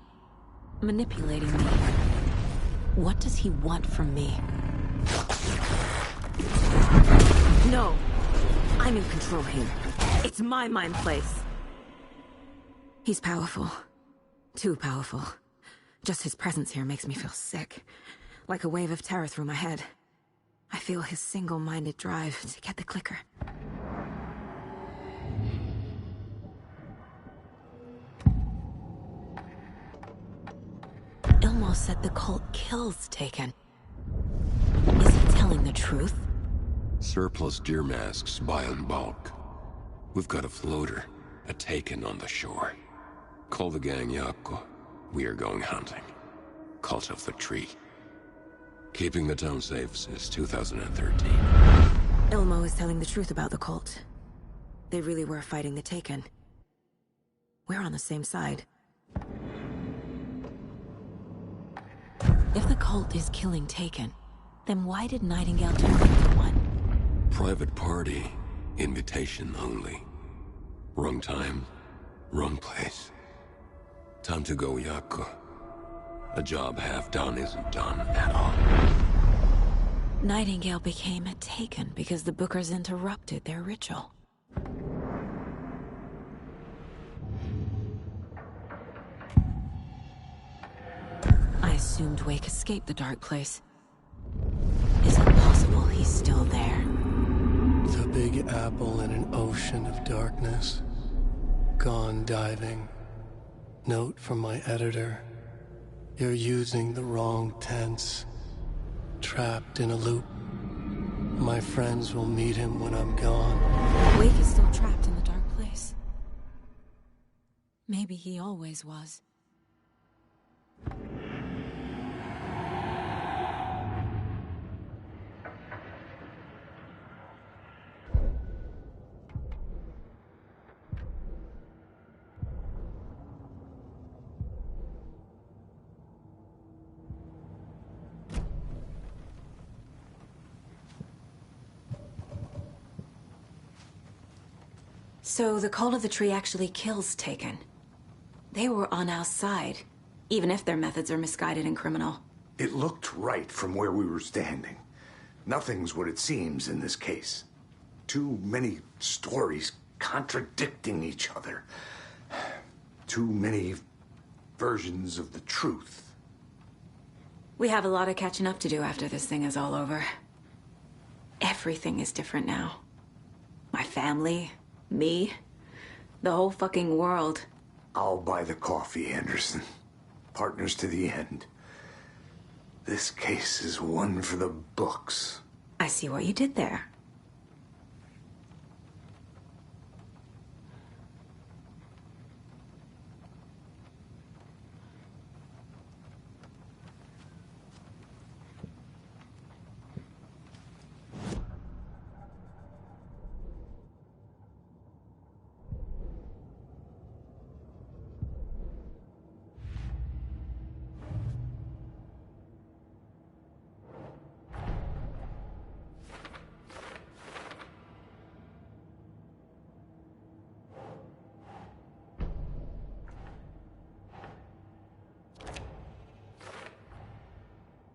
Manipulating me. What does he want from me? No! I'm in control here. It's my mind place. He's powerful. Too powerful. Just his presence here makes me feel sick. Like a wave of terror through my head. I feel his single-minded drive to get the clicker. Ilmo said the cult kills Taken. Is he telling the truth? Surplus deer masks buy in bulk. We've got a floater, a Taken on the shore. Call the gang Yako. We are going hunting. Cult of the Tree. Keeping the town safe since 2013. Ilmo is telling the truth about the cult. They really were fighting the Taken. We're on the same side. If the cult is killing Taken, then why did Nightingale turn into one? Private party. Invitation only. Wrong time, wrong place. Time to go, Yako. A job half done isn't done at all. Nightingale became a Taken because the Bookers interrupted their ritual. I assumed Wake escaped the Dark Place. Is it possible he's still there? big apple in an ocean of darkness. Gone diving. Note from my editor. You're using the wrong tense. Trapped in a loop. My friends will meet him when I'm gone. Wake is still trapped in the dark place. Maybe he always was. So the Cult of the Tree actually kills Taken. They were on our side, even if their methods are misguided and criminal. It looked right from where we were standing. Nothing's what it seems in this case. Too many stories contradicting each other. Too many versions of the truth. We have a lot of catching up to do after this thing is all over. Everything is different now. My family, me, the whole fucking world. I'll buy the coffee, Anderson. Partners to the end. This case is one for the books. I see what you did there.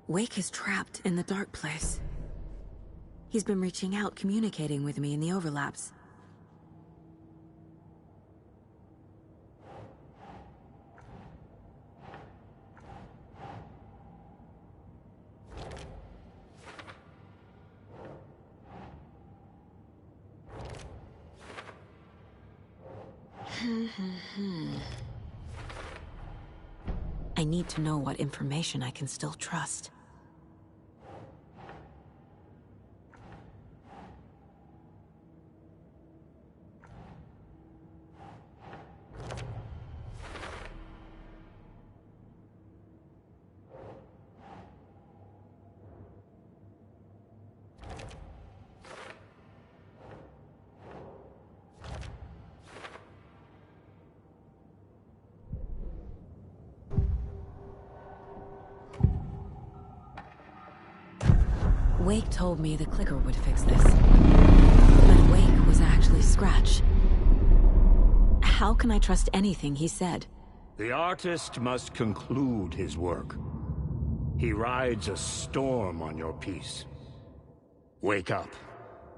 Wake is trapped in the dark place. He's been reaching out, communicating with me in the overlaps. I need to know what information I can still trust. Wake told me the clicker would fix this. But Wake was actually Scratch. How can I trust anything he said? The artist must conclude his work. He rides a storm on your piece. Wake up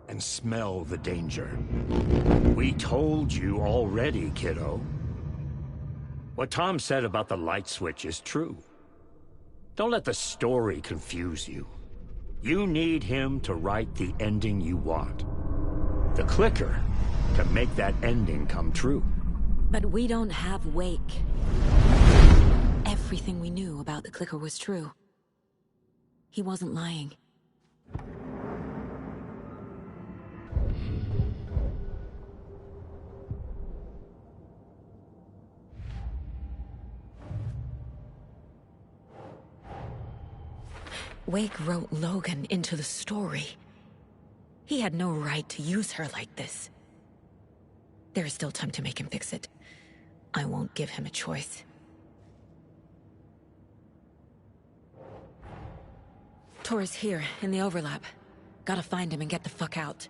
and smell the danger. We told you already, kiddo. What Tom said about the light switch is true. Don't let the story confuse you. You need him to write the ending you want. The clicker can make that ending come true. But we don't have Wake. Everything we knew about the clicker was true. He wasn't lying. Wake wrote Logan into the story. He had no right to use her like this. There is still time to make him fix it. I won't give him a choice. Tor's here, in the overlap. Gotta find him and get the fuck out.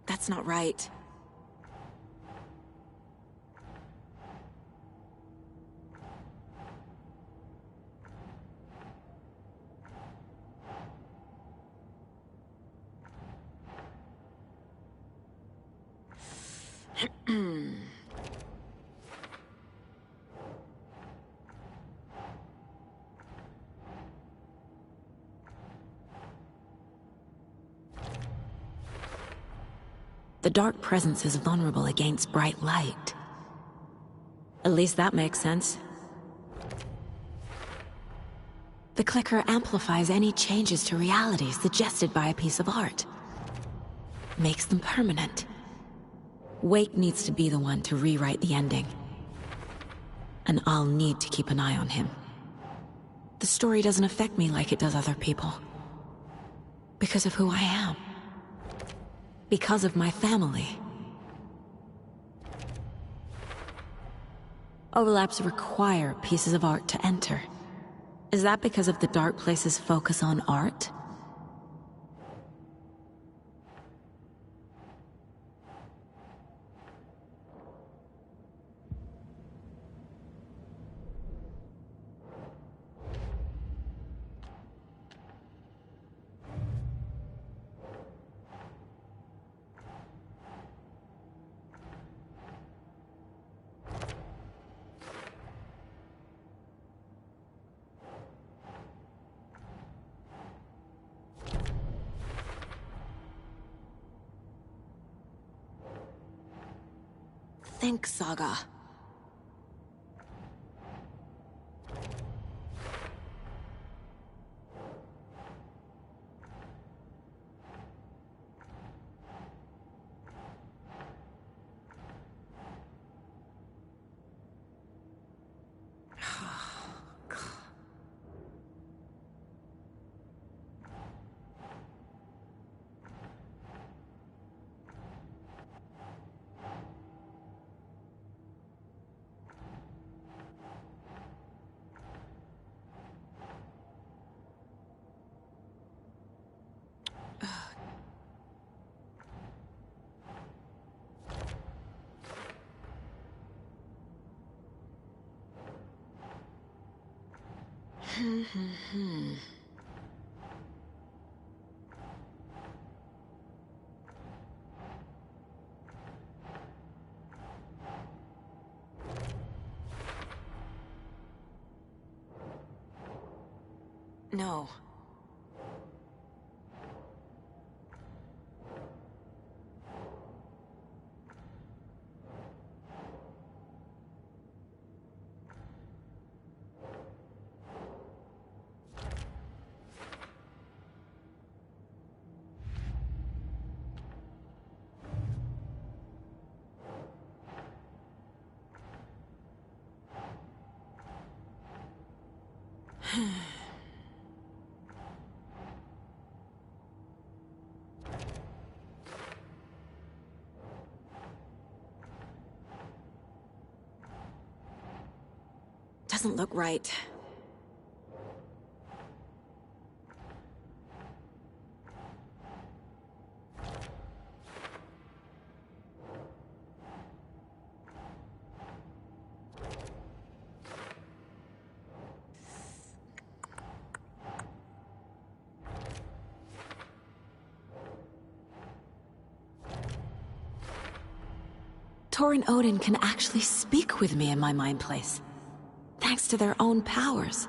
That's not right. The dark presence is vulnerable against bright light. At least that makes sense. The clicker amplifies any changes to reality suggested by a piece of art. Makes them permanent. Wake needs to be the one to rewrite the ending. And I'll need to keep an eye on him. The story doesn't affect me like it does other people. Because of who I am. Because of my family. Overlaps require pieces of art to enter. Is that because of the Dark Place's focus on art? Think, Saga. No. Doesn't look right. Tor and Odin can actually speak with me in my mind place. Thanks to their own powers.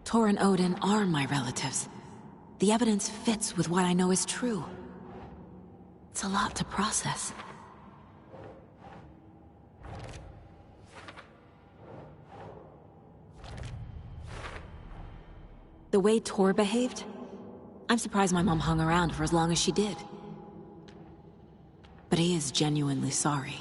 Tor and Odin are my relatives. The evidence fits with what I know is true. It's a lot to process. The way Tor behaved, I'm surprised my mom hung around for as long as she did. But he is genuinely sorry.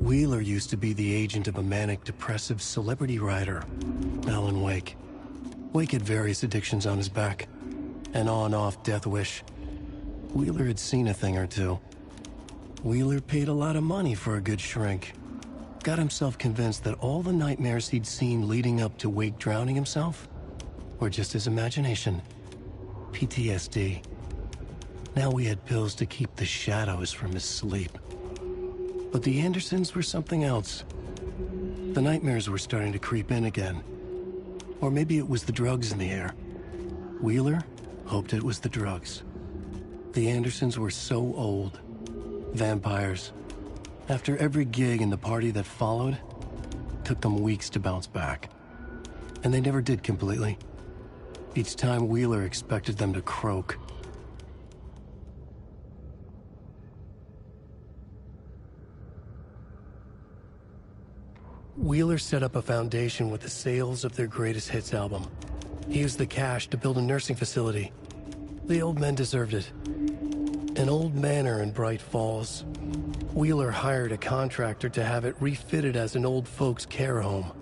Wheeler used to be the agent of a manic-depressive celebrity writer, Alan Wake. Wake had various addictions on his back, an on-off death wish. Wheeler had seen a thing or two. Wheeler paid a lot of money for a good shrink. Got himself convinced that all the nightmares he'd seen leading up to Wake drowning himself were just his imagination. PTSD. Now we had pills to keep the shadows from his sleep. But the Andersons were something else. The nightmares were starting to creep in again. Or maybe it was the drugs in the air. Wheeler hoped it was the drugs. The Andersons were so old. Vampires. After every gig and the party that followed, took them weeks to bounce back. And they never did completely. Each time Wheeler expected them to croak. Wheeler set up a foundation with the sales of their greatest hits album. He used the cash to build a nursing facility. The old men deserved it. An old manor in Bright Falls. Wheeler hired a contractor to have it refitted as an old folks' care home.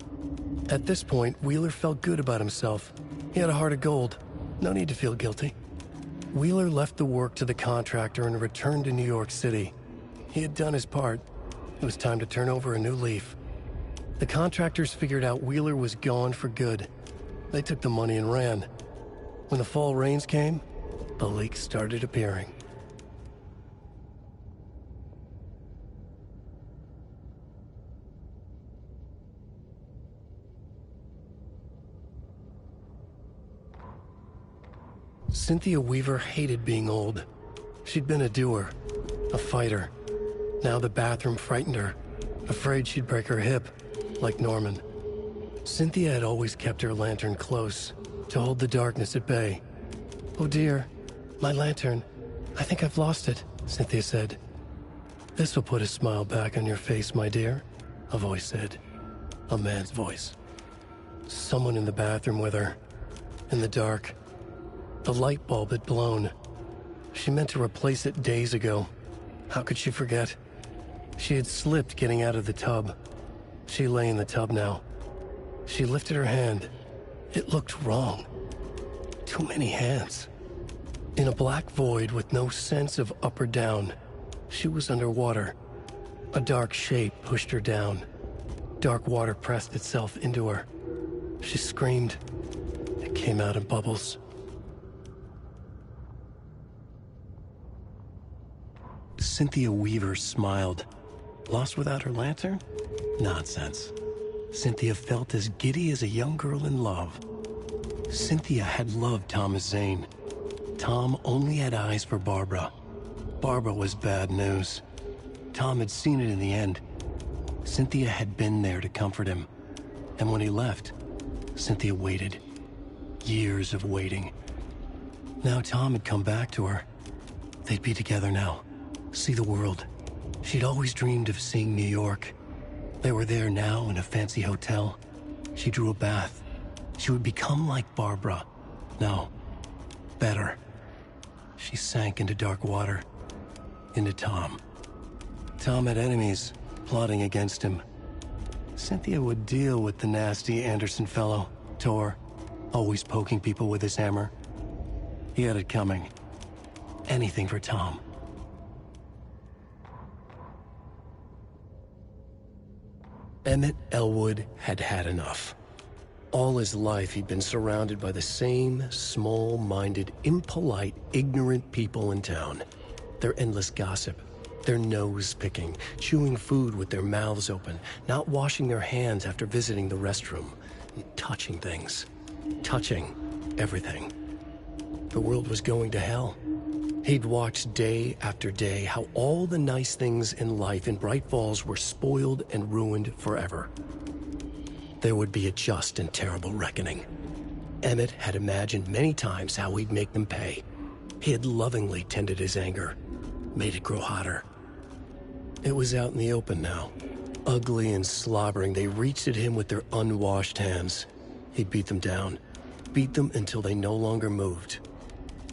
At this point, Wheeler felt good about himself. He had a heart of gold. No need to feel guilty. Wheeler left the work to the contractor and returned to New York City. He had done his part. It was time to turn over a new leaf. The contractors figured out Wheeler was gone for good. They took the money and ran. When the fall rains came, the leaks started appearing. Cynthia Weaver hated being old. She'd been a doer, a fighter. Now the bathroom frightened her, afraid she'd break her hip, like Norman. Cynthia had always kept her lantern close, to hold the darkness at bay. "Oh dear, my lantern. I think I've lost it," Cynthia said. "This will put a smile back on your face, my dear," a voice said. A man's voice. Someone in the bathroom with her. In the dark. The light bulb had blown. She meant to replace it days ago. How could she forget? She had slipped getting out of the tub. She lay in the tub now. She lifted her hand. It looked wrong. Too many hands. In a black void with no sense of up or down, she was underwater. A dark shape pushed her down. Dark water pressed itself into her. She screamed. It came out in bubbles. Cynthia Weaver smiled. Lost without her lantern? Nonsense. Cynthia felt as giddy as a young girl in love. Cynthia had loved Thomas Zane. Tom only had eyes for Barbara. Barbara was bad news. Tom had seen it in the end. Cynthia had been there to comfort him. And when he left, Cynthia waited. Years of waiting. Now Tom had come back to her. They'd be together now. See the world. She'd always dreamed of seeing New York. They were there now in a fancy hotel. She drew a bath. She would become like Barbara. No, better. She sank into dark water. Into Tom. Tom had enemies plotting against him. Cynthia would deal with the nasty Anderson fellow, Tor, always poking people with his hammer. He had it coming. Anything for Tom. Emmett Elwood had had enough. All his life he'd been surrounded by the same small-minded, impolite, ignorant people in town. Their endless gossip, their nose-picking, chewing food with their mouths open, not washing their hands after visiting the restroom, and touching things. Touching everything. The world was going to hell. He'd watched day after day how all the nice things in life in Bright Falls were spoiled and ruined forever. There would be a just and terrible reckoning. Emmett had imagined many times how he'd make them pay. He had lovingly tended his anger, made it grow hotter. It was out in the open now. Ugly and slobbering, they reached at him with their unwashed hands. He'd beat them down, beat them until they no longer moved.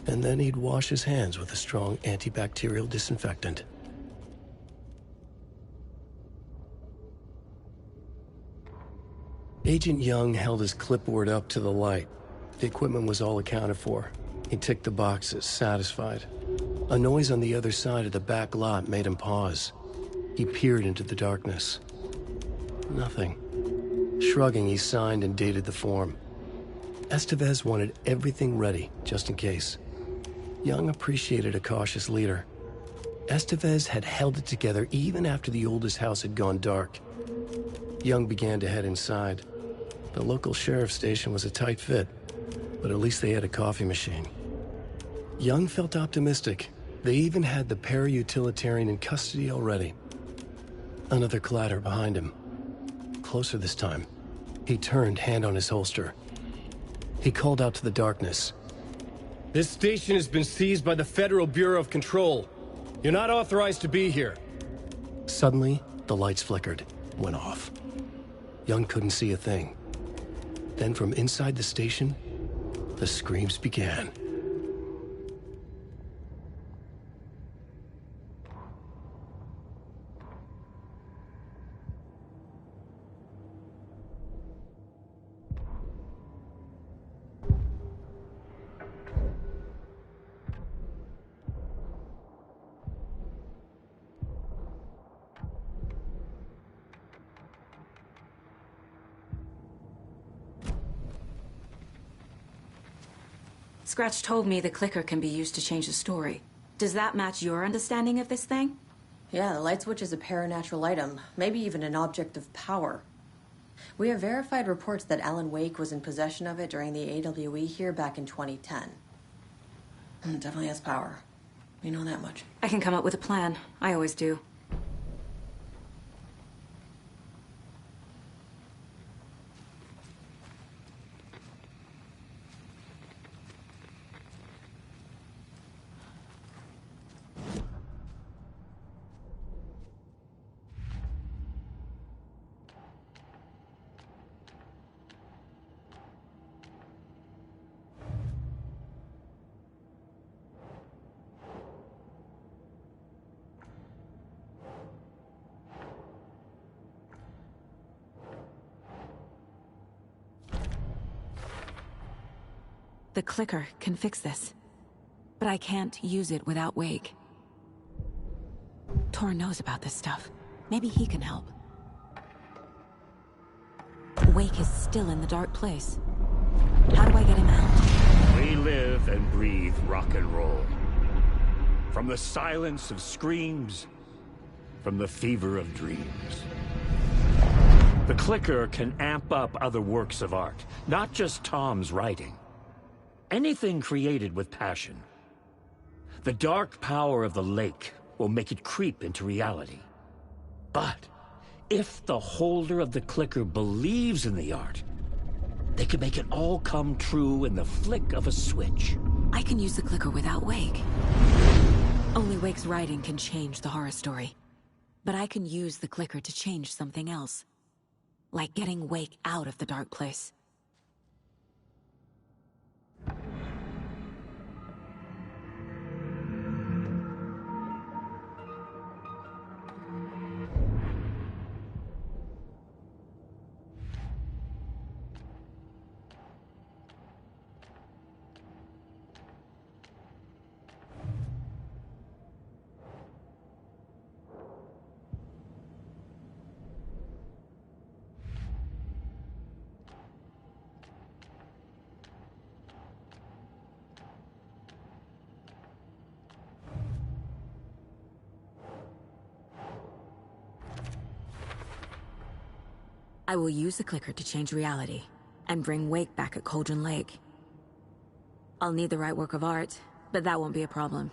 And then he'd wash his hands with a strong antibacterial disinfectant. Agent Young held his clipboard up to the light. The equipment was all accounted for. He ticked the boxes, satisfied. A noise on the other side of the back lot made him pause. He peered into the darkness. Nothing. Shrugging, he signed and dated the form. Estevez wanted everything ready, just in case. Young appreciated a cautious leader. Estevez had held it together even after the oldest house had gone dark. Young began to head inside. The local sheriff's station was a tight fit, but at least they had a coffee machine. Young felt optimistic. They even had the para-utilitarian in custody already. Another clatter behind him. Closer this time. He turned, hand on his holster. He called out to the darkness. This station has been seized by the Federal Bureau of Control. You're not authorized to be here. Suddenly, the lights flickered, went off. Young couldn't see a thing. Then from inside the station, the screams began. Scratch told me the clicker can be used to change the story. Does that match your understanding of this thing? Yeah, the light switch is a paranatural item, maybe even an object of power. We have verified reports that Alan Wake was in possession of it during the AWE here back in 2010. It definitely has power. We know that much. I can come up with a plan. I always do. The clicker can fix this, but I can't use it without Wake. Tor knows about this stuff. Maybe he can help. Wake is still in the dark place. How do I get him out? We live and breathe rock and roll. From the silence of screams, from the fever of dreams. The clicker can amp up other works of art, not just Tom's writing. Anything created with passion. The dark power of the lake will make it creep into reality. But if the holder of the clicker believes in the art, they can make it all come true in the flick of a switch. I can use the clicker without Wake. Only Wake's writing can change the horror story. But I can use the clicker to change something else. Like getting Wake out of the dark place. I will use the clicker to change reality, and bring Wake back at Cauldron Lake. I'll need the right work of art, but that won't be a problem.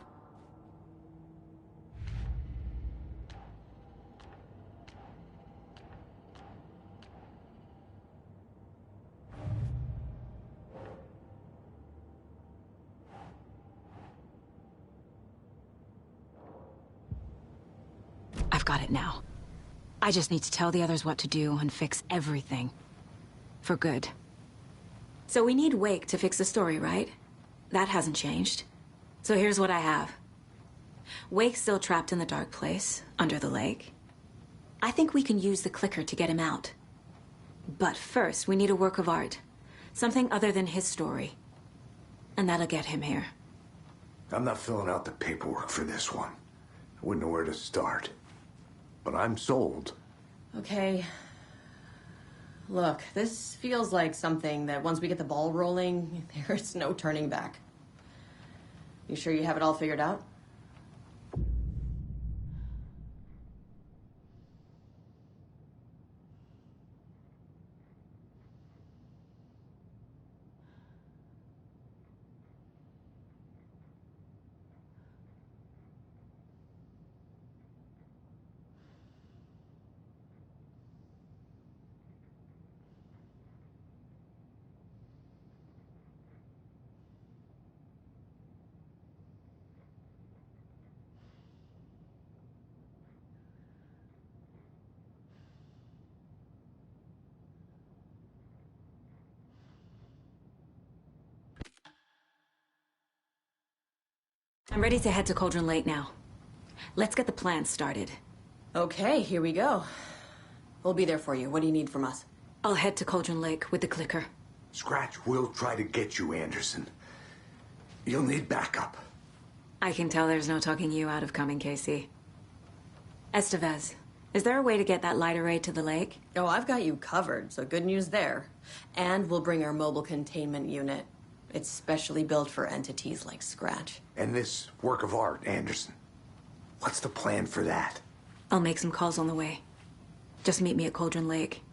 I've got it now. I just need to tell the others what to do and fix everything. For good. So we need Wake to fix the story, right? That hasn't changed. So here's what I have. Wake's still trapped in the dark place, under the lake. I think we can use the clicker to get him out. But first, we need a work of art. Something other than his story. And that'll get him here. I'm not filling out the paperwork for this one. I wouldn't know where to start. But I'm sold. Okay. Look, this feels like something that once we get the ball rolling, there's no turning back. You sure you have it all figured out? I'm ready to head to Cauldron Lake now. Let's get the plan started. Okay, here we go. We'll be there for you. What do you need from us? I'll head to Cauldron Lake with the clicker. Scratch will try to get you, Anderson. You'll need backup. I can tell there's no talking you out of coming, Casey. Estevez, is there a way to get that light array to the lake? Oh, I've got you covered, so good news there. And we'll bring our mobile containment unit. It's specially built for entities like Scratch. And this work of art, Anderson. What's the plan for that? I'll make some calls on the way. Just meet me at Cauldron Lake.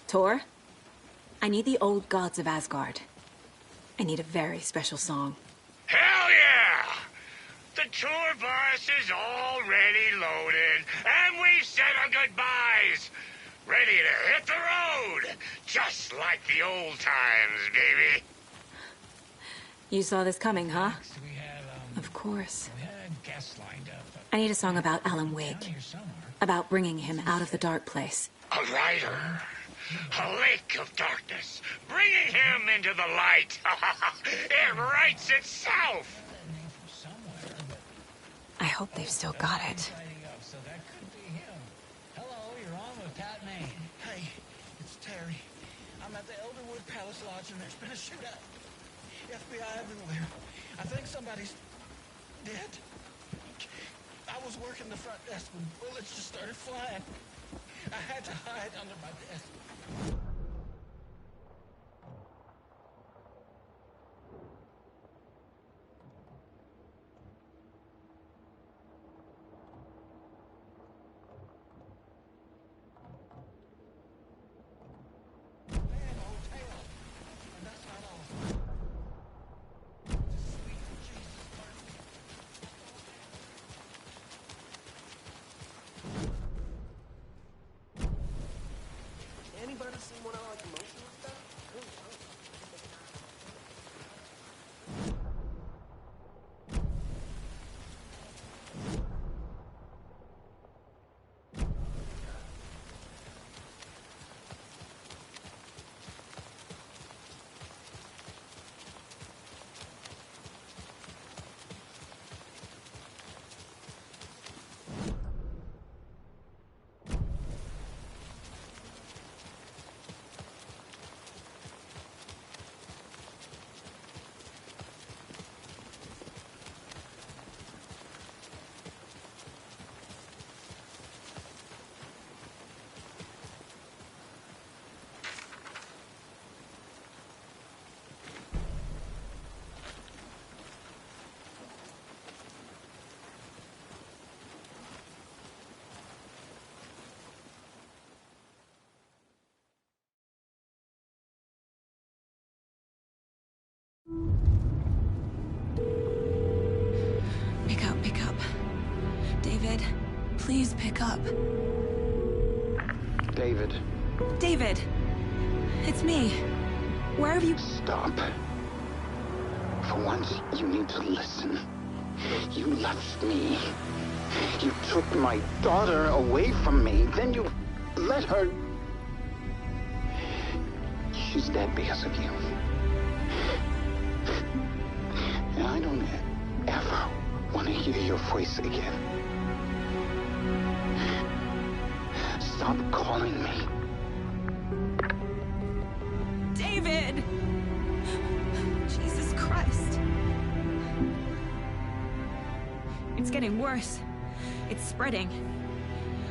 Tor, I need the old gods of Asgard. I need a very special song. Hell yeah! The tour bus is already loaded, and we've said our goodbyes. Ready to hit the road, just like the old times, baby. You saw this coming, huh? Of course. I need a song about Alan Wake. About bringing him out of the dark place. A rider. A lake of darkness, bringing him into the light. It writes itself. I hope they've still got it. Hello, you're on with Pat Maine. Hey, it's Terry. I'm at the Elderwood Palace Lodge, and there's been a shootout. FBI everywhere. I think somebody's dead. I was working the front desk when bullets just started flying. I had to hide under my desk. Anybody see one I like emotional stuff? Pick up. David, please pick up. David. David! It's me. Where have you... Stop. For once, you need to listen. You left me. You took my daughter away from me. Then you let her... She's dead because of you. And I don't ever want to hear your voice again. Stop calling me. David! Jesus Christ. It's getting worse. It's spreading.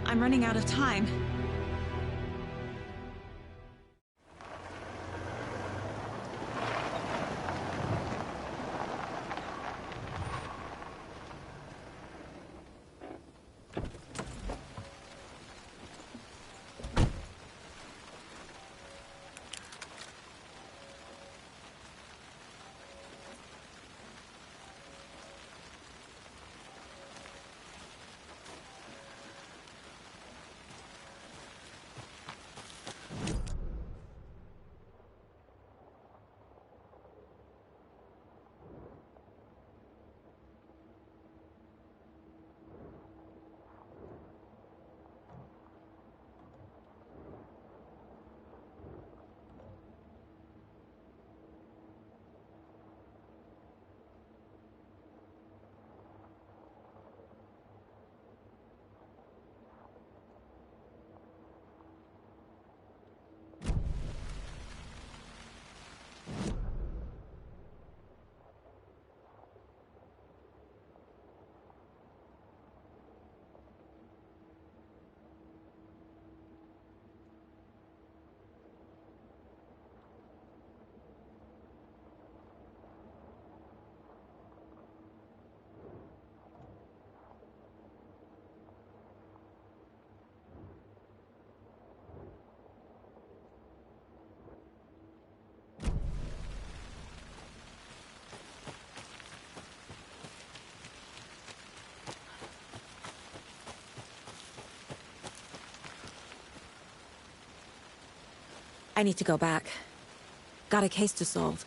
I'm running out of time. I need to go back. Got a case to solve.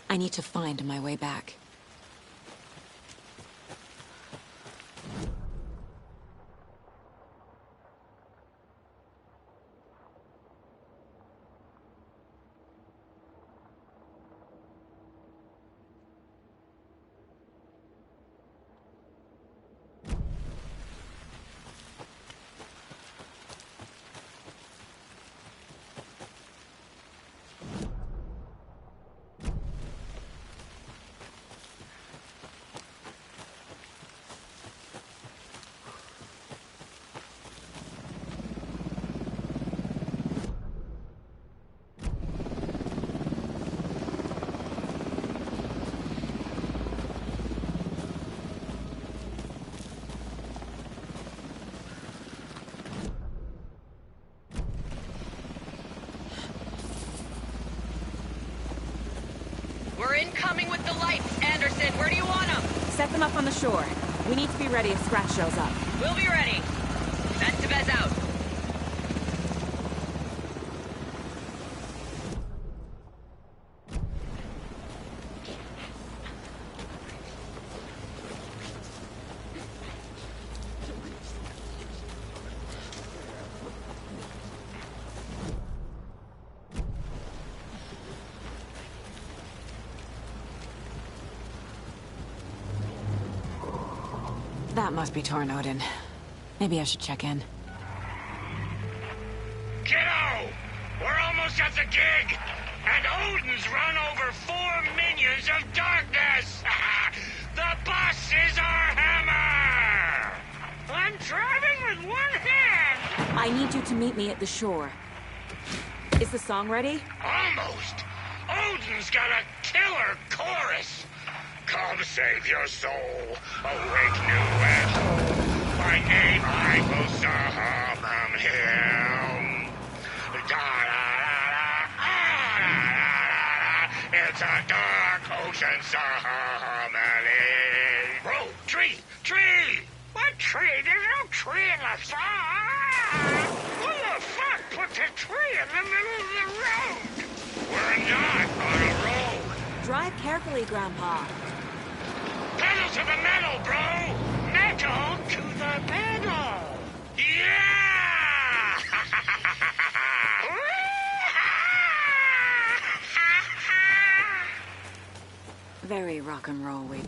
I need to find my way back. We're incoming with the lights. Anderson, where do you want them? Set them up on the shore. We need to be ready if Scratch shows up. We'll be ready. Vez out. That must be Tornodin. Maybe I should check in. Kiddo! We're almost at the gig! And Odin's run over 4 minions of darkness! The bus is our hammer! I'm driving with one hand! I need you to meet me at the shore. Is the song ready? Almost! Odin's got a killer chorus! Come save your soul, awake new and whole. By name I will summon him. It's a dark ocean summoning. Bro, tree! What tree? There's no tree in the song! Who the fuck put the tree in the middle of the road? We're not on a road. Drive carefully, Grandpa. Pedal to the metal, bro! Metal to the metal! Yeah! Very rock and roll, we.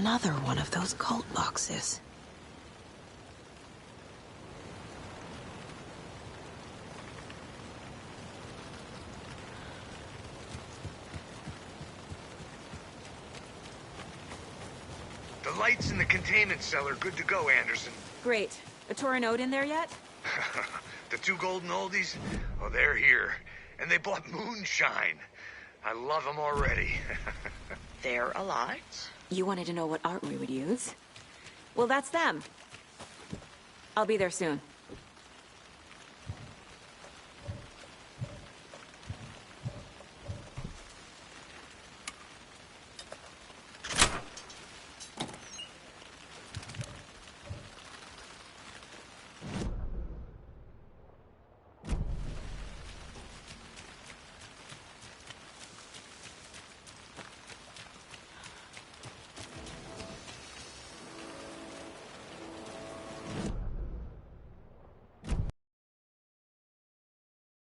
Another one of those cult boxes. The lights in the containment cell are good to go, Anderson. Great. A Torin Ode in there yet? The two golden oldies? Oh, they're here. And they bought moonshine. I love them already. They're a lot. You wanted to know what art we would use? Well, that's them. I'll be there soon.